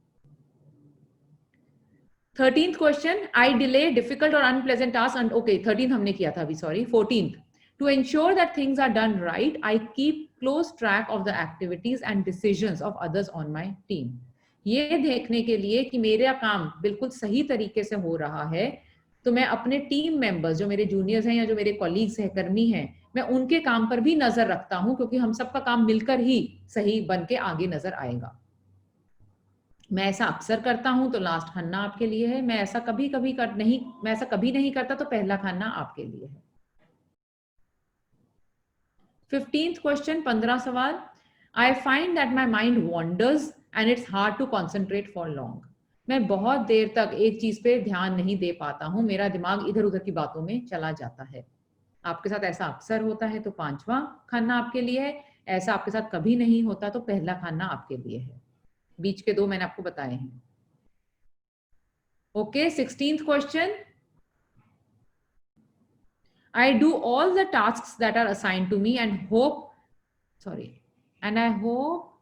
13th question. I delay difficult और अनप्लेजेंट टास्क। ओके, 13th हमने किया था अभी, sorry. 14th। To ensure that things are done right, I keep close track of the activities and decisions of others on my team. ये देखने के लिए कि मेरा काम बिल्कुल सही तरीके से हो रहा है, तो मैं अपने टीम मेंबर्स, जो मेरे जूनियर्स हैं या जो मेरे कॉलीग्स हैं, कर्मी हैं, मैं उनके काम पर भी नजर रखता हूं, क्योंकि हम सबका काम मिलकर ही सही बन के आगे नजर आएगा। मैं ऐसा अक्सर करता हूं तो लास्ट खाना आपके लिए है। मैं ऐसा कभी नहीं करता तो पहला खाना आपके लिए है। 15th क्वेश्चन, 15 सवाल। I find that my mind wanders and it's hard to concentrate for long. मैं बहुत देर तक एक चीज पे ध्यान नहीं दे पाता हूं, मेरा दिमाग इधर उधर की बातों में चला जाता है। आपके साथ ऐसा अक्सर होता है तो पांचवा खाना आपके लिए है। ऐसा आपके साथ कभी नहीं होता तो पहला खाना आपके लिए है। बीच के दो मैंने आपको बताए हैं। Okay, 16th question. I do all the tasks that are assigned to me and hope, sorry, and I hope,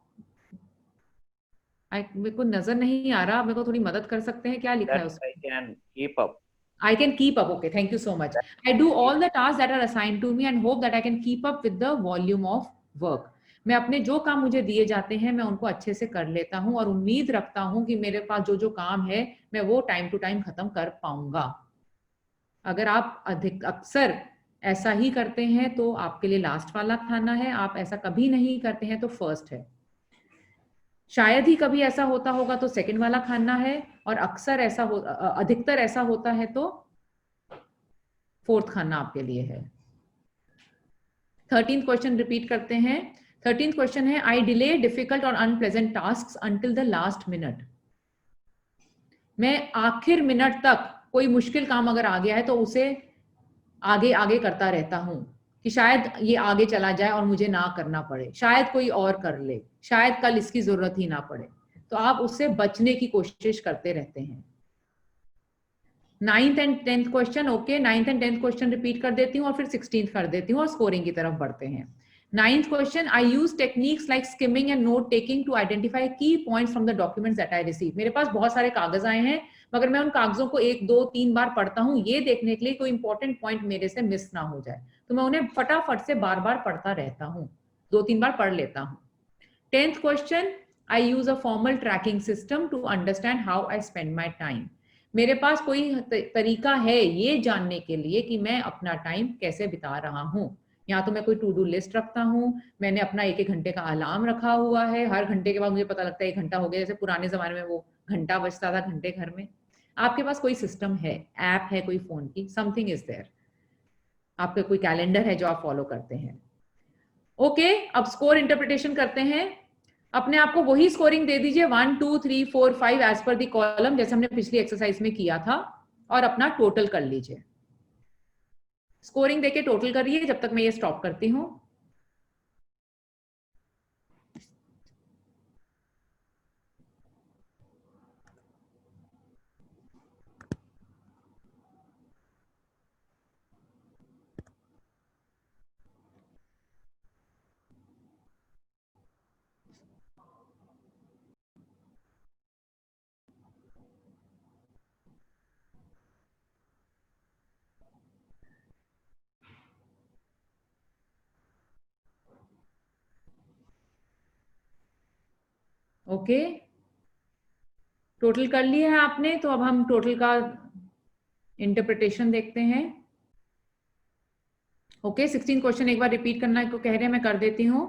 मेरे को नजर नहीं आ रहा, मेरे को थोड़ी मदद कर सकते हैं, क्या लिखा है उसमें? I can keep up. I can keep up. Okay, thank you so much. I do all the tasks that are assigned to me and hope that I can keep up with the volume of work. मैं अपने जो काम मुझे दिए जाते हैं मैं उनको अच्छे से कर लेता हूं और उम्मीद रखता हूं कि मेरे पास जो जो काम है मैं वो टाइम टू टाइम खत्म कर पाऊंगा। अगर आप अक्सर ऐसा ही करते हैं तो आपके लिए लास्ट वाला खाना है, आप ऐसा कभी नहीं करते हैं तो फर्स्ट है। शायद ही कभी ऐसा होता होगा तो सेकंड वाला खाना है, और अक्सर ऐसा अधिकतर ऐसा होता है तो फोर्थ खाना आपके लिए है। 13th क्वेश्चन रिपीट करते हैं। 13th क्वेश्चन है, आई डिले डिफिकल्ट और unpleasant tasks until the last minute. मैं आखिर मिनट तक कोई मुश्किल काम अगर आ गया है तो उसे आगे आगे करता रहता हूं कि शायद ये आगे चला जाए और मुझे ना करना पड़े, शायद कोई और कर ले, शायद कल इसकी जरूरत ही ना पड़े, तो आप उससे बचने की कोशिश करते रहते हैं। 9th and 10th question, okay, 9th and 10th question repeat कर देती हूँ और फिर 16th कर देती हूँ और स्कोरिंग की तरफ बढ़ते हैं। 9th question, I use techniques like skimming and note taking to identify key points from the documents that I receive. मेरे पास बहुत सारे कागज आए हैं मगर मैं उन कागजों को 1, 2, 3 बार पढ़ता हूँ ये देखने के लिए कोई इंपॉर्टेंट पॉइंट मेरे से मिस ना हो जाए, तो मैं उन्हें फटाफट से बार बार पढ़ता रहता हूँ, 2-3 बार पढ़ लेता हूँ। 10th question, I use a formal tracking system to understand how I spend my time. मेरे पास कोई तरीका है ये जानने के लिए कि मैं अपना टाइम कैसे बिता रहा हूँ। या तो मैं कोई टू डू लिस्ट रखता हूँ, मैंने अपना 1-1 घंटे का अलार्म रखा हुआ है, हर घंटे के बाद मुझे पता लगता है 1 घंटा हो गया, जैसे पुराने जमाने में वो घंटा बजता था घंटे घर में। आपके पास कोई सिस्टम है, ऐप है कोई फोन की, समथिंग इज देयर, आपका कोई कैलेंडर है जो आप फॉलो करते हैं। ओके, अब स्कोर इंटरप्रिटेशन करते हैं। अपने आप को वही स्कोरिंग दे दीजिए 1, 2, 3, 4, 5 एज पर दी कॉलम, जैसे हमने पिछली एक्सरसाइज में किया था, और अपना टोटल कर लीजिए। स्कोरिंग देके टोटल करिए जब तक मैं ये स्टॉप करती हूं। ओके, टोटल कर लिया है आपने, तो अब हम टोटल का इंटरप्रिटेशन देखते हैं। ओके, 16 क्वेश्चन एक बार रिपीट करना को कह रहे हैं, मैं कर देती हूँ।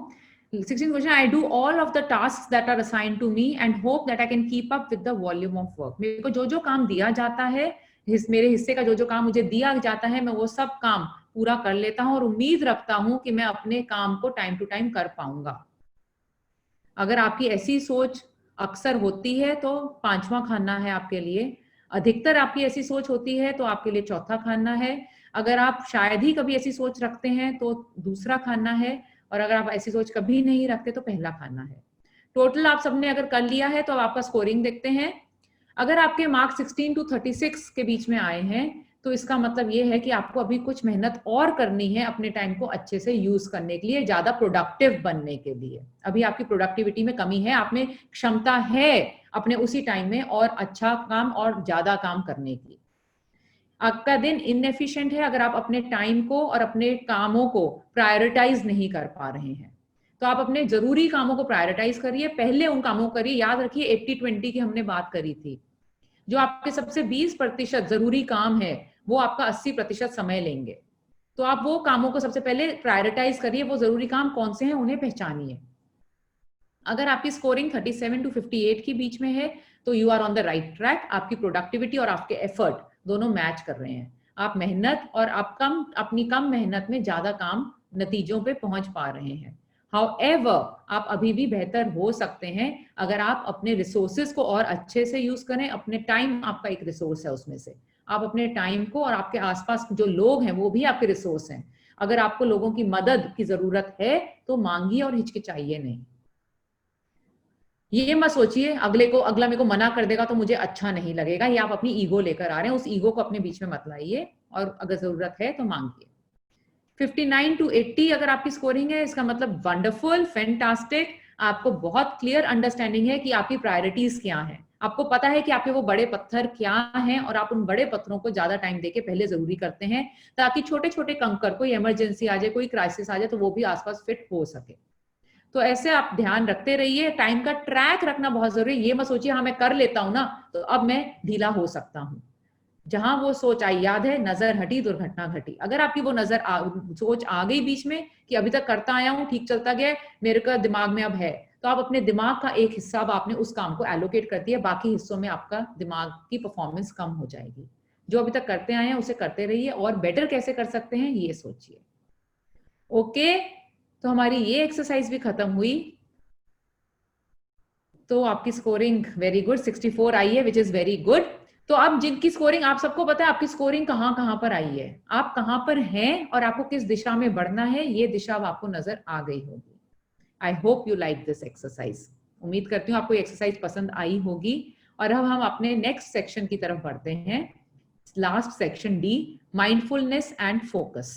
16 question, I do all of the task that are assigned to me and hope that I can keep up with the volume of work. मेरे को जो जो काम दिया जाता है, मेरे हिस्से का जो जो काम मुझे दिया जाता है, मैं वो सब काम पूरा कर लेता हूँ और उम्मीद रखता हूँ कि मैं अपने काम को टाइम टू टाइम कर पाऊंगा। अगर आपकी ऐसी सोच अक्सर होती है तो 5वां खाना है आपके लिए। अधिकतर आपकी ऐसी सोच होती है तो आपके लिए 4था खाना है। अगर आप शायद ही कभी ऐसी सोच रखते हैं तो दूसरा खाना है, और अगर आप ऐसी सोच कभी नहीं रखते तो पहला खाना है। टोटल आप सबने अगर कर लिया है तो अब आपका स्कोरिंग देखते हैं। अगर आपके मार्क्स 16 to 36 के बीच में आए हैं तो इसका मतलब ये है कि आपको अभी कुछ मेहनत और करनी है अपने टाइम को अच्छे से यूज करने के लिए, ज्यादा प्रोडक्टिव बनने के लिए। अभी आपकी प्रोडक्टिविटी में कमी है, आप में क्षमता है अपने उसी टाइम में और अच्छा काम और ज्यादा काम करने की। आपका दिन इनएफिशिएंट है अगर आप अपने टाइम को और अपने कामों को प्रायोरिटाइज नहीं कर पा रहे हैं, तो आप अपने जरूरी कामों को प्रायोरिटाइज करिए, पहले उन कामों को करिए। याद रखिए 80-20 की हमने बात करी थी। जो आपके सबसे 20% जरूरी काम है वो आपका 80% समय लेंगे, तो आप वो कामों को सबसे पहले प्रायोरिटाइज करिए। वो जरूरी काम कौन से हैं उन्हें पहचानिए। अगर आपकी स्कोरिंग 37 to 58 के बीच में है तो you are on the right track. आपकी प्रोडक्टिविटी और आपके एफर्ट दोनों मैच कर रहे हैं। आप मेहनत और आप अपनी कम मेहनत में ज्यादा काम नतीजों पे पहुंच पा रहे हैं। However, आप अभी भी बेहतर हो सकते हैं अगर आप अपने रिसोर्सेज को और अच्छे से यूज करें। अपने टाइम आपका एक रिसोर्स है, उसमें से आप अपने टाइम को, और आपके आसपास जो लोग हैं वो भी आपके रिसोर्स हैं। अगर आपको लोगों की मदद की जरूरत है तो मांगिए और हिचकिचाइए नहीं। ये मत सोचिए अगला मेरे को मना कर देगा तो मुझे अच्छा नहीं लगेगा। ये आप अपनी ईगो लेकर आ रहे हैं, उस ईगो को अपने बीच में मत लाइए और अगर जरूरत है तो मांगिए। 59 to 80 अगर आपकी स्कोरिंग है, इसका मतलब वंडरफुल, फैंटास्टिक, आपको बहुत क्लियर अंडरस्टैंडिंग है कि आपकी प्रायोरिटीज क्या हैं, आपको पता है कि आपके वो बड़े पत्थर क्या हैं और आप उन बड़े पत्थरों को ज्यादा टाइम देके पहले जरूरी करते हैं ताकि छोटे छोटे कंकर, कोई इमरजेंसी आ जाए, कोई क्राइसिस आ जाए तो वो भी आसपास फिट हो सके। तो ऐसे आप ध्यान रखते रहिए, टाइम का ट्रैक रखना बहुत जरूरी है। ये मत सोचिए हाँ मैं कर लेता हूं ना तो अब मैं ढीला हो सकता हूं। जहां वो सोच आई, याद है, नजर हटी दुर्घटना घटी। अगर आपकी वो सोच आ गई बीच में कि अभी तक करता आया हूं, ठीक चलता गया, मेरे का दिमाग में अब है, तो आप अपने दिमाग का एक हिस्सा अब आपने उस काम को एलोकेट कर दिया, बाकी हिस्सों में आपका दिमाग की परफॉर्मेंस कम हो जाएगी। जो अभी तक करते आए हैं उसे करते रहिए और बेटर कैसे कर सकते हैं ये सोचिए। ओके, तो हमारी ये एक्सरसाइज भी खत्म हुई। तो आपकी स्कोरिंग वेरी गुड, 64 आई है, विच इज वेरी गुड। तो अब जिनकी स्कोरिंग, आप सबको पता है आपकी स्कोरिंग कहाँ कहाँ पर आई है, आप कहाँ पर हैं और आपको किस दिशा में बढ़ना है, ये दिशा अब आपको नजर आ गई होगी। I hope you like this exercise. उम्मीद करती हूँ आपको एक्सरसाइज पसंद आई होगी। और अब हम अपने नेक्स्ट सेक्शन की तरफ बढ़ते हैं, last section D, mindfulness and focus.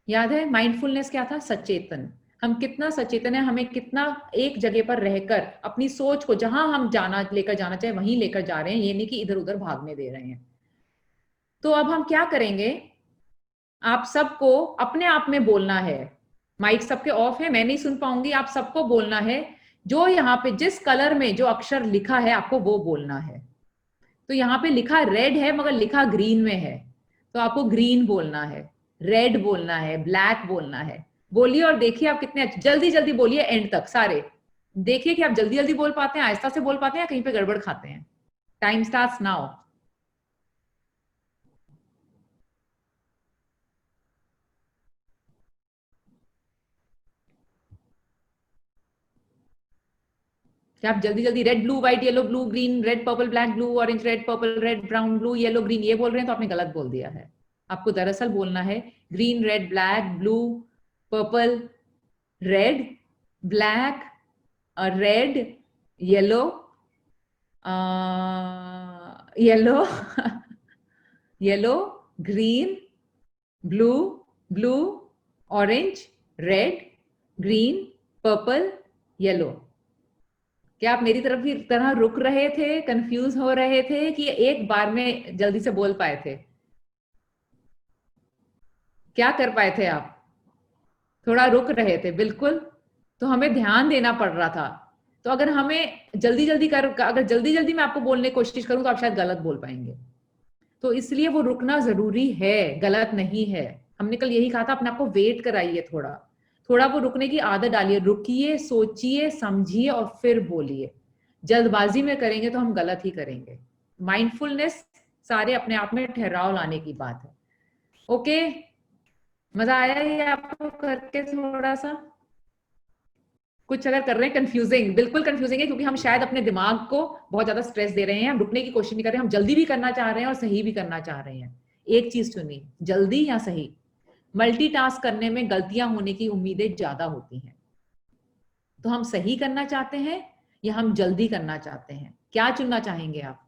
याद है माइंडफुलनेस क्या था? सचेतन। हम कितना सचेतन है, हमें कितना एक जगह पर रहकर अपनी सोच को जहां हम लेकर जाना चाहे वहीं लेकर जा रहे हैं, ये नहीं कि इधर उधर भागने दे रहे हैं। तो अब हम क्या करेंगे, आप सबको अपने आप में बोलना है। माइक सबके ऑफ है, मैं नहीं सुन पाऊंगी, आप सबको बोलना है। जो यहाँ पे जिस कलर में जो अक्षर लिखा है आपको वो बोलना है। तो यहाँ पे लिखा रेड है मगर लिखा ग्रीन में है, तो आपको ग्रीन बोलना है, रेड बोलना है, ब्लैक बोलना है। बोलिए और देखिए आप कितने जल्दी जल्दी बोलिए एंड तक सारे। देखिए कि आप जल्दी जल्दी बोल पाते हैं, आहिस्ता से बोल पाते हैं या कहीं पे गड़बड़ खाते हैं। Time starts now. क्या आप जल्दी जल्दी red blue white yellow blue green red purple black blue orange red purple red brown blue yellow green ये बोल रहे हैं तो आपने गलत बोल दिया है। आपको दरअसल बोलना है green red black blue purple red black red yellow yellow yellow green blue blue orange red green purple yellow. क्या आप मेरी तरह रुक रहे थे, कंफ्यूज हो रहे थे कि एक बार में जल्दी से बोल पाए थे? क्या कर पाए थे आप? थोड़ा रुक रहे थे, बिल्कुल। तो हमें ध्यान देना पड़ रहा था। तो अगर हमें अगर जल्दी जल्दी मैं आपको बोलने की कोशिश करूं तो आप शायद गलत बोल पाएंगे। तो इसलिए वो रुकना जरूरी है, गलत नहीं है। हमने कल यही कहा था, अपने आप को वेट कराइए, थोड़ा थोड़ा वो रुकने की आदत डालिए, रुकिए, सोचिए, समझिए और फिर बोलिए। जल्दबाजी में करेंगे तो हम गलत ही करेंगे। माइंडफुलनेस सारे अपने आप में ठहराव लाने की बात है। ओके, मजा आया ये आपको करके? थोड़ा सा कुछ अगर कर रहे हैं कंफ्यूजिंग, बिल्कुल कंफ्यूजिंग है क्योंकि हम शायद अपने दिमाग को बहुत ज्यादा स्ट्रेस दे रहे हैं, हम रुकने की कोशिश नहीं कर रहे हैं, हम जल्दी भी करना चाह रहे हैं और सही भी करना चाह रहे हैं। एक चीज चुनिए, जल्दी या सही। मल्टीटास्क करने में गलतियां होने की उम्मीदें ज्यादा होती हैं। तो हम सही करना चाहते हैं या हम जल्दी करना चाहते हैं? क्या चुनना चाहेंगे आप?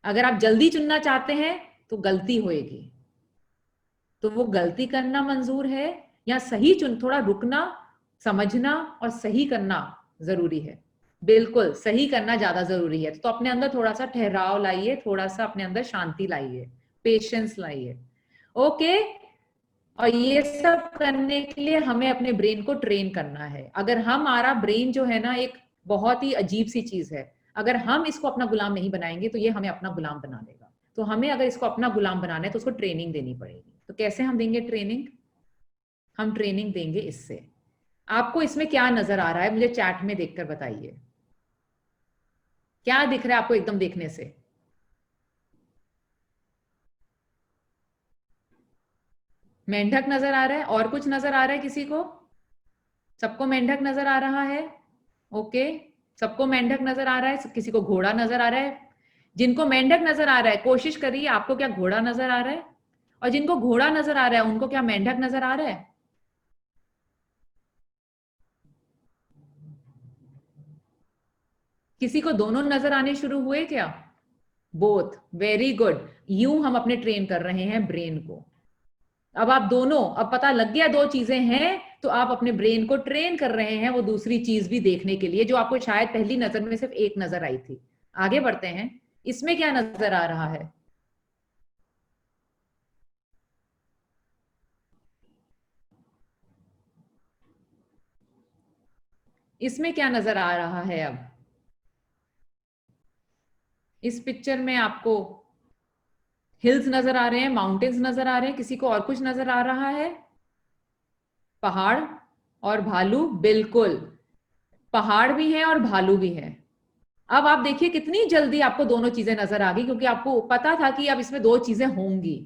अगर आप जल्दी चुनना चाहते हैं तो गलती होएगी, तो वो गलती करना मंजूर है या सही थोड़ा रुकना, समझना और सही करना जरूरी है? बिल्कुल सही करना ज्यादा जरूरी है। तो अपने अंदर थोड़ा सा ठहराव लाइए, थोड़ा सा अपने अंदर शांति लाइए, पेशेंस लाइए। ओके, और ये सब करने के लिए हमें अपने ब्रेन को ट्रेन करना है। अगर हमारा ब्रेन जो है ना एक बहुत ही अजीब सी चीज है, अगर हम इसको अपना गुलाम नहीं बनाएंगे तो ये हमें अपना गुलाम बना देगा। तो हमें अगर इसको अपना गुलाम बनाना है तो उसको ट्रेनिंग देनी पड़ेगी। तो कैसे हम देंगे ट्रेनिंग? हम ट्रेनिंग देंगे इससे। आपको इसमें क्या नजर आ रहा है मुझे चैट में देखकर बताइए, क्या दिख रहा है आपको एकदम देखने से? मेंढक नजर आ रहा है? और कुछ नजर आ रहा है किसी को? सबको मेंढक नजर आ रहा है? ओके, सबको मेंढक नजर आ रहा है, किसी को घोड़ा नजर आ रहा है? जिनको मेंढक नजर आ रहा है कोशिश करिए, आपको क्या घोड़ा नजर आ रहा है? और जिनको घोड़ा नजर आ रहा है उनको क्या मेंढक नजर आ रहा है? किसी को दोनों नजर आने शुरू हुए क्या? Both, very good. यूं हम अपने ट्रेन कर रहे हैं ब्रेन को। अब आप दोनों, अब पता लग गया दो चीजें हैं, तो आप अपने ब्रेन को ट्रेन कर रहे हैं वो दूसरी चीज भी देखने के लिए, जो आपको शायद पहली नजर में सिर्फ एक नजर आई थी। आगे बढ़ते हैं, इसमें क्या नजर आ रहा है? इसमें क्या नजर आ रहा है अब? इस पिक्चर में आपको हिल्स नजर आ रहे हैं, माउंटेन्स नजर आ रहे हैं, किसी को और कुछ नजर आ रहा है? पहाड़ और भालू, बिल्कुल। पहाड़ भी है और भालू भी है। अब आप देखिए कितनी जल्दी आपको दोनों चीजें नजर आ गई, क्योंकि आपको पता था कि अब इसमें दो चीजें होंगी।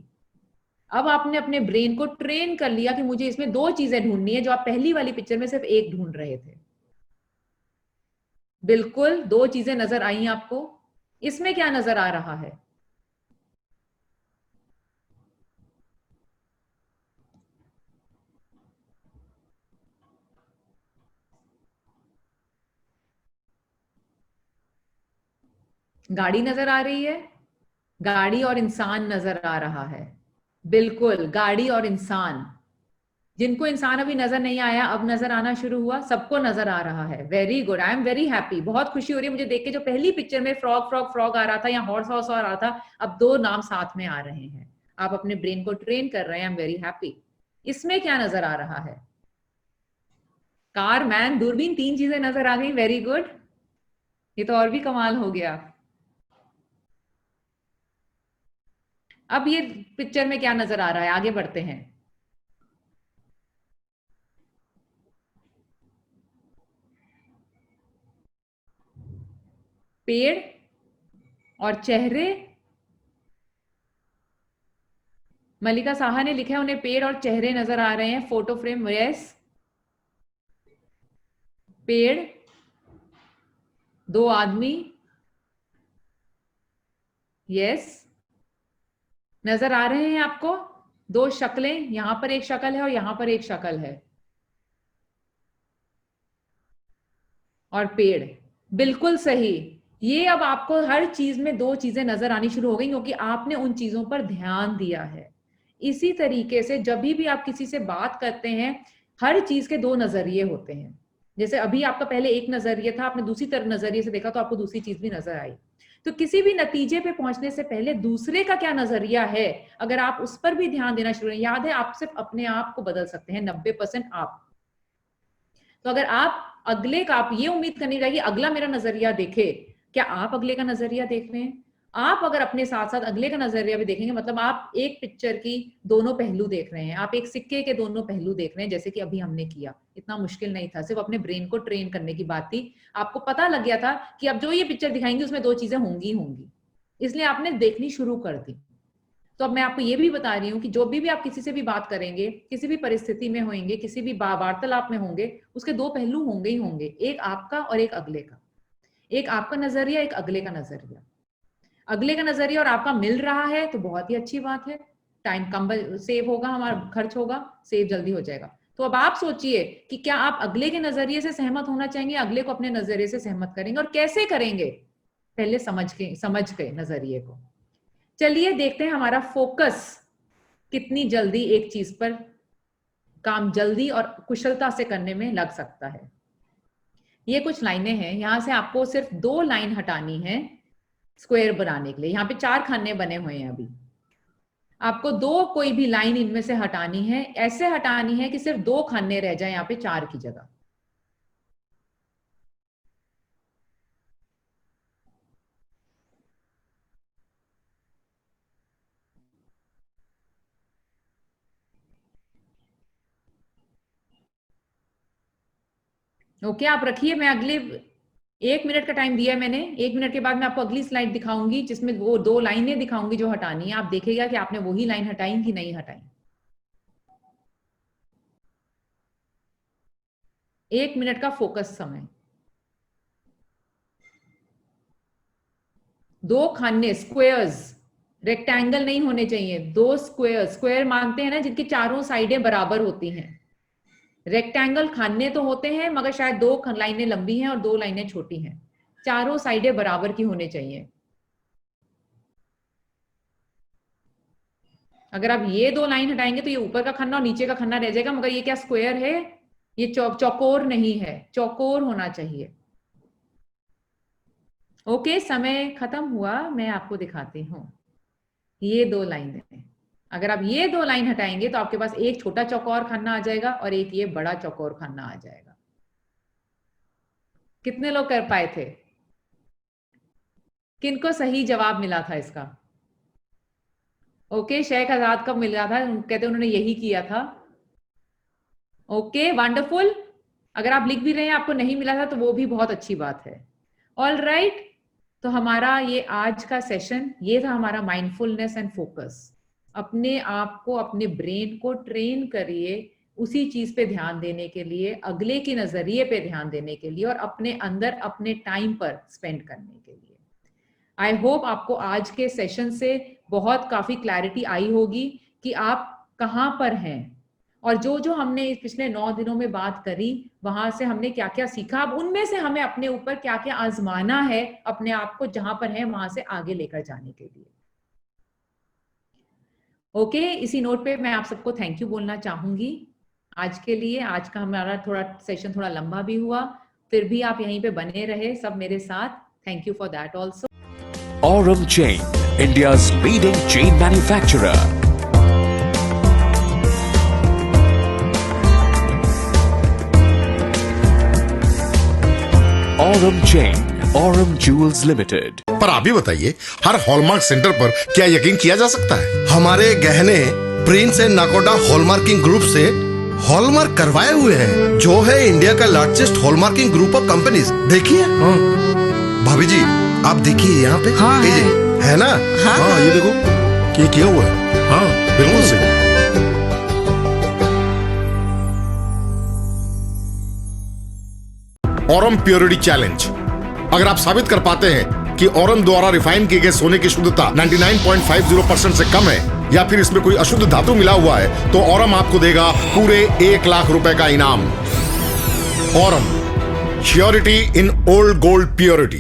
अब आपने अपने ब्रेन को ट्रेन कर लिया कि मुझे इसमें दो चीजें ढूंढनी है, जो आप पहली वाली पिक्चर में सिर्फ एक ढूंढ रहे थे। बिल्कुल, दो चीजें नजर आई आपको। इसमें क्या नजर आ रहा है? गाड़ी नजर आ रही है, गाड़ी और इंसान नजर आ रहा है। बिल्कुल, गाड़ी और इंसान। जिनको इंसान अभी नजर नहीं आया, अब नजर आना शुरू हुआ, सबको नजर आ रहा है। Very good, I am very happy. बहुत खुशी हो रही है मुझे देख के, जो पहली पिक्चर में फ्रॉग फ्रॉग फ्रॉग आ रहा था या हॉर्स हॉर्स आ रहा था, अब दो नाम साथ में आ रहे हैं। आप अपने ब्रेन को ट्रेन कर रहे हैं, आई एम वेरी हैप्पी। इसमें क्या नजर आ रहा है? कार, मैन, दूरबीन, तीन चीजें नजर आ गई। वेरी गुड, ये तो और भी कमाल हो गया। अब ये पिक्चर में क्या नजर आ रहा है? आगे बढ़ते हैं। पेड़ और चेहरे। मल्लिका साहा ने लिखा है, उन्हें पेड़ और चेहरे नजर आ रहे हैं, फोटो फ्रेम। यस, पेड़, दो आदमी। यस, नजर आ रहे हैं आपको? दो शक्लें, यहां पर एक शक्ल है और यहां पर एक शक्ल है। और पेड़, बिल्कुल सही। ये अब आपको हर चीज में दो चीजें नजर आनी शुरू हो गई, क्योंकि आपने उन चीजों पर ध्यान दिया है। इसी तरीके से जब भी आप किसी से बात करते हैं, हर चीज के दो नजरिए होते हैं। जैसे अभी आपका पहले एक नजरिया था, आपने दूसरी तरफ नजरिए से देखा तो आपको दूसरी चीज भी नजर आई। तो किसी भी नतीजे पे पहुंचने से पहले दूसरे का क्या नजरिया है, अगर आप उस पर भी ध्यान देना शुरू करें। याद है, आप सिर्फ अपने आप को बदल सकते हैं, 90% आप। तो अगर आप अगले का, आप ये उम्मीद करनी चाहिए अगला मेरा नजरिया देखे, क्या आप अगले का नजरिया देख रहे हैं? आप अगर अपने साथ साथ अगले का नजरिया भी देखेंगे, मतलब आप एक पिक्चर की दोनों पहलू देख रहे हैं, आप एक सिक्के के दोनों पहलू देख रहे हैं, जैसे कि अभी हमने किया। इतना मुश्किल नहीं था, सिर्फ अपने ब्रेन को ट्रेन करने की बात थी। आपको पता लग गया था कि अब जो ये पिक्चर दिखाएंगे उसमें दो चीजें होंगी ही होंगी, इसलिए आपने देखनी शुरू कर दी। तो अब मैं आपको ये भी बता रही हूँ कि जो भी आप किसी से भी बात करेंगे, किसी भी परिस्थिति में होंगे, किसी भी वार्तालाप में होंगे, उसके दो पहलू होंगे ही होंगे, एक आपका और एक अगले का। एक आपका नजरिया, एक अगले का नजरिया। अगले का नजरिया और आपका मिल रहा है तो बहुत ही अच्छी बात है, टाइम कम सेव होगा, हमारा खर्च होगा, सेव जल्दी हो जाएगा। तो अब आप सोचिए कि क्या आप अगले के नजरिए से सहमत होना चाहेंगे, अगले को अपने नजरिए से सहमत करेंगे, और कैसे करेंगे? पहले समझ के नजरिए को। चलिए देखते हैं हमारा फोकस कितनी जल्दी एक चीज पर काम जल्दी और कुशलता से करने में लग सकता है। ये कुछ लाइनें हैं, यहां से आपको सिर्फ दो लाइन हटानी है स्क्वायर बनाने के लिए। यहाँ पे चार खाने बने हुए हैं, अभी आपको दो कोई भी लाइन इनमें से हटानी है, ऐसे हटानी है कि सिर्फ दो खाने रह जाए यहाँ पे चार की जगह। ओके, आप रखिए, मैं अगले 1 मिनट का टाइम दिया है मैंने। 1 मिनट के बाद मैं आपको अगली स्लाइड दिखाऊंगी, जिसमें वो दो लाइनें दिखाऊंगी जो हटानी है। आप देखिएगा कि आपने वही लाइन हटाई कि नहीं हटाई। 1 मिनट का फोकस समय। दो खाने, स्क्वायर्स, रेक्टेंगल नहीं होने चाहिए, दो स्क्वायर। स्क्वायर मानते हैं ना जिनकी चारों साइडें बराबर होती हैं। रेक्टेंगल खाने तो होते हैं, मगर शायद दो लाइनें लंबी हैं और दो लाइनें छोटी हैं, चारों साइडें बराबर की होनी चाहिए। अगर आप ये 2 लाइन हटाएंगे तो ये ऊपर का खन्ना और नीचे का खन्ना रह जाएगा, मगर ये क्या स्क्वायर है, ये चौकोर नहीं है, चौकोर होना चाहिए। ओके, समय खत्म हुआ, मैं आपको दिखाती हूं। ये 2 लाइन है, अगर आप ये 2 लाइन हटाएंगे तो आपके पास एक छोटा चौकोर खन्ना आ जाएगा और एक ये बड़ा चौकोर खन्ना आ जाएगा। कितने लोग कर पाए थे? किनको सही जवाब मिला था इसका? ओके, शेख आजाद कब मिला था? कहते उन्होंने यही किया था। Okay, wonderful. अगर आप लिख भी रहे हैं आपको नहीं मिला था तो वो भी बहुत अच्छी बात है। ऑल राइट, तो हमारा ये आज का सेशन ये था, हमारा माइंडफुलनेस एंड फोकस। अपने आप को, अपने ब्रेन को ट्रेन करिए उसी चीज पे ध्यान देने के लिए, अगले के नजरिए पे ध्यान देने के लिए और अपने अंदर अपने टाइम पर स्पेंड करने के लिए। आई होप आपको आज के सेशन से बहुत काफी क्लैरिटी आई होगी कि आप कहाँ पर हैं और जो जो हमने पिछले 9 दिनों में बात करी वहां से हमने क्या क्या सीखा, अब उनमें से हमें अपने ऊपर क्या क्या आजमाना है अपने आप को जहां पर है वहां से आगे लेकर जाने के लिए। ओके, इसी नोट पे मैं आप सबको थैंक यू बोलना चाहूंगी आज के लिए। आज का हमारा सेशन थोड़ा लंबा भी हुआ, फिर भी आप यहीं पे बने रहे सब मेरे साथ। Thank you for that also. Aurum Chain, India's leading chain manufacturer. Aurum Chain, Aurum Jewels Limited. पर आप भी बताइए, हर हॉलमार्क सेंटर पर क्या यकीन किया जा सकता है? हमारे गहने Prince and Nakoda hallmarking group से हॉलमार्क करवाए हुए हैं, जो है इंडिया का largest hallmarking group of companies. देखिए भाभी जी, आप देखिए यहाँ पे। हाँ, है ना? हाँ, ये देखो ये किया हुआ है। हाँ, बिल्कुल सही। Aurum purity challenge. अगर आप साबित कर पाते हैं कि ऑरम द्वारा रिफाइन किए गए सोने की शुद्धता 99.50% से कम है या फिर इसमें कोई अशुद्ध धातु मिला हुआ है, तो ऑरम आपको देगा पूरे 1 लाख रुपए का इनाम। Aurum, surety in old gold purity.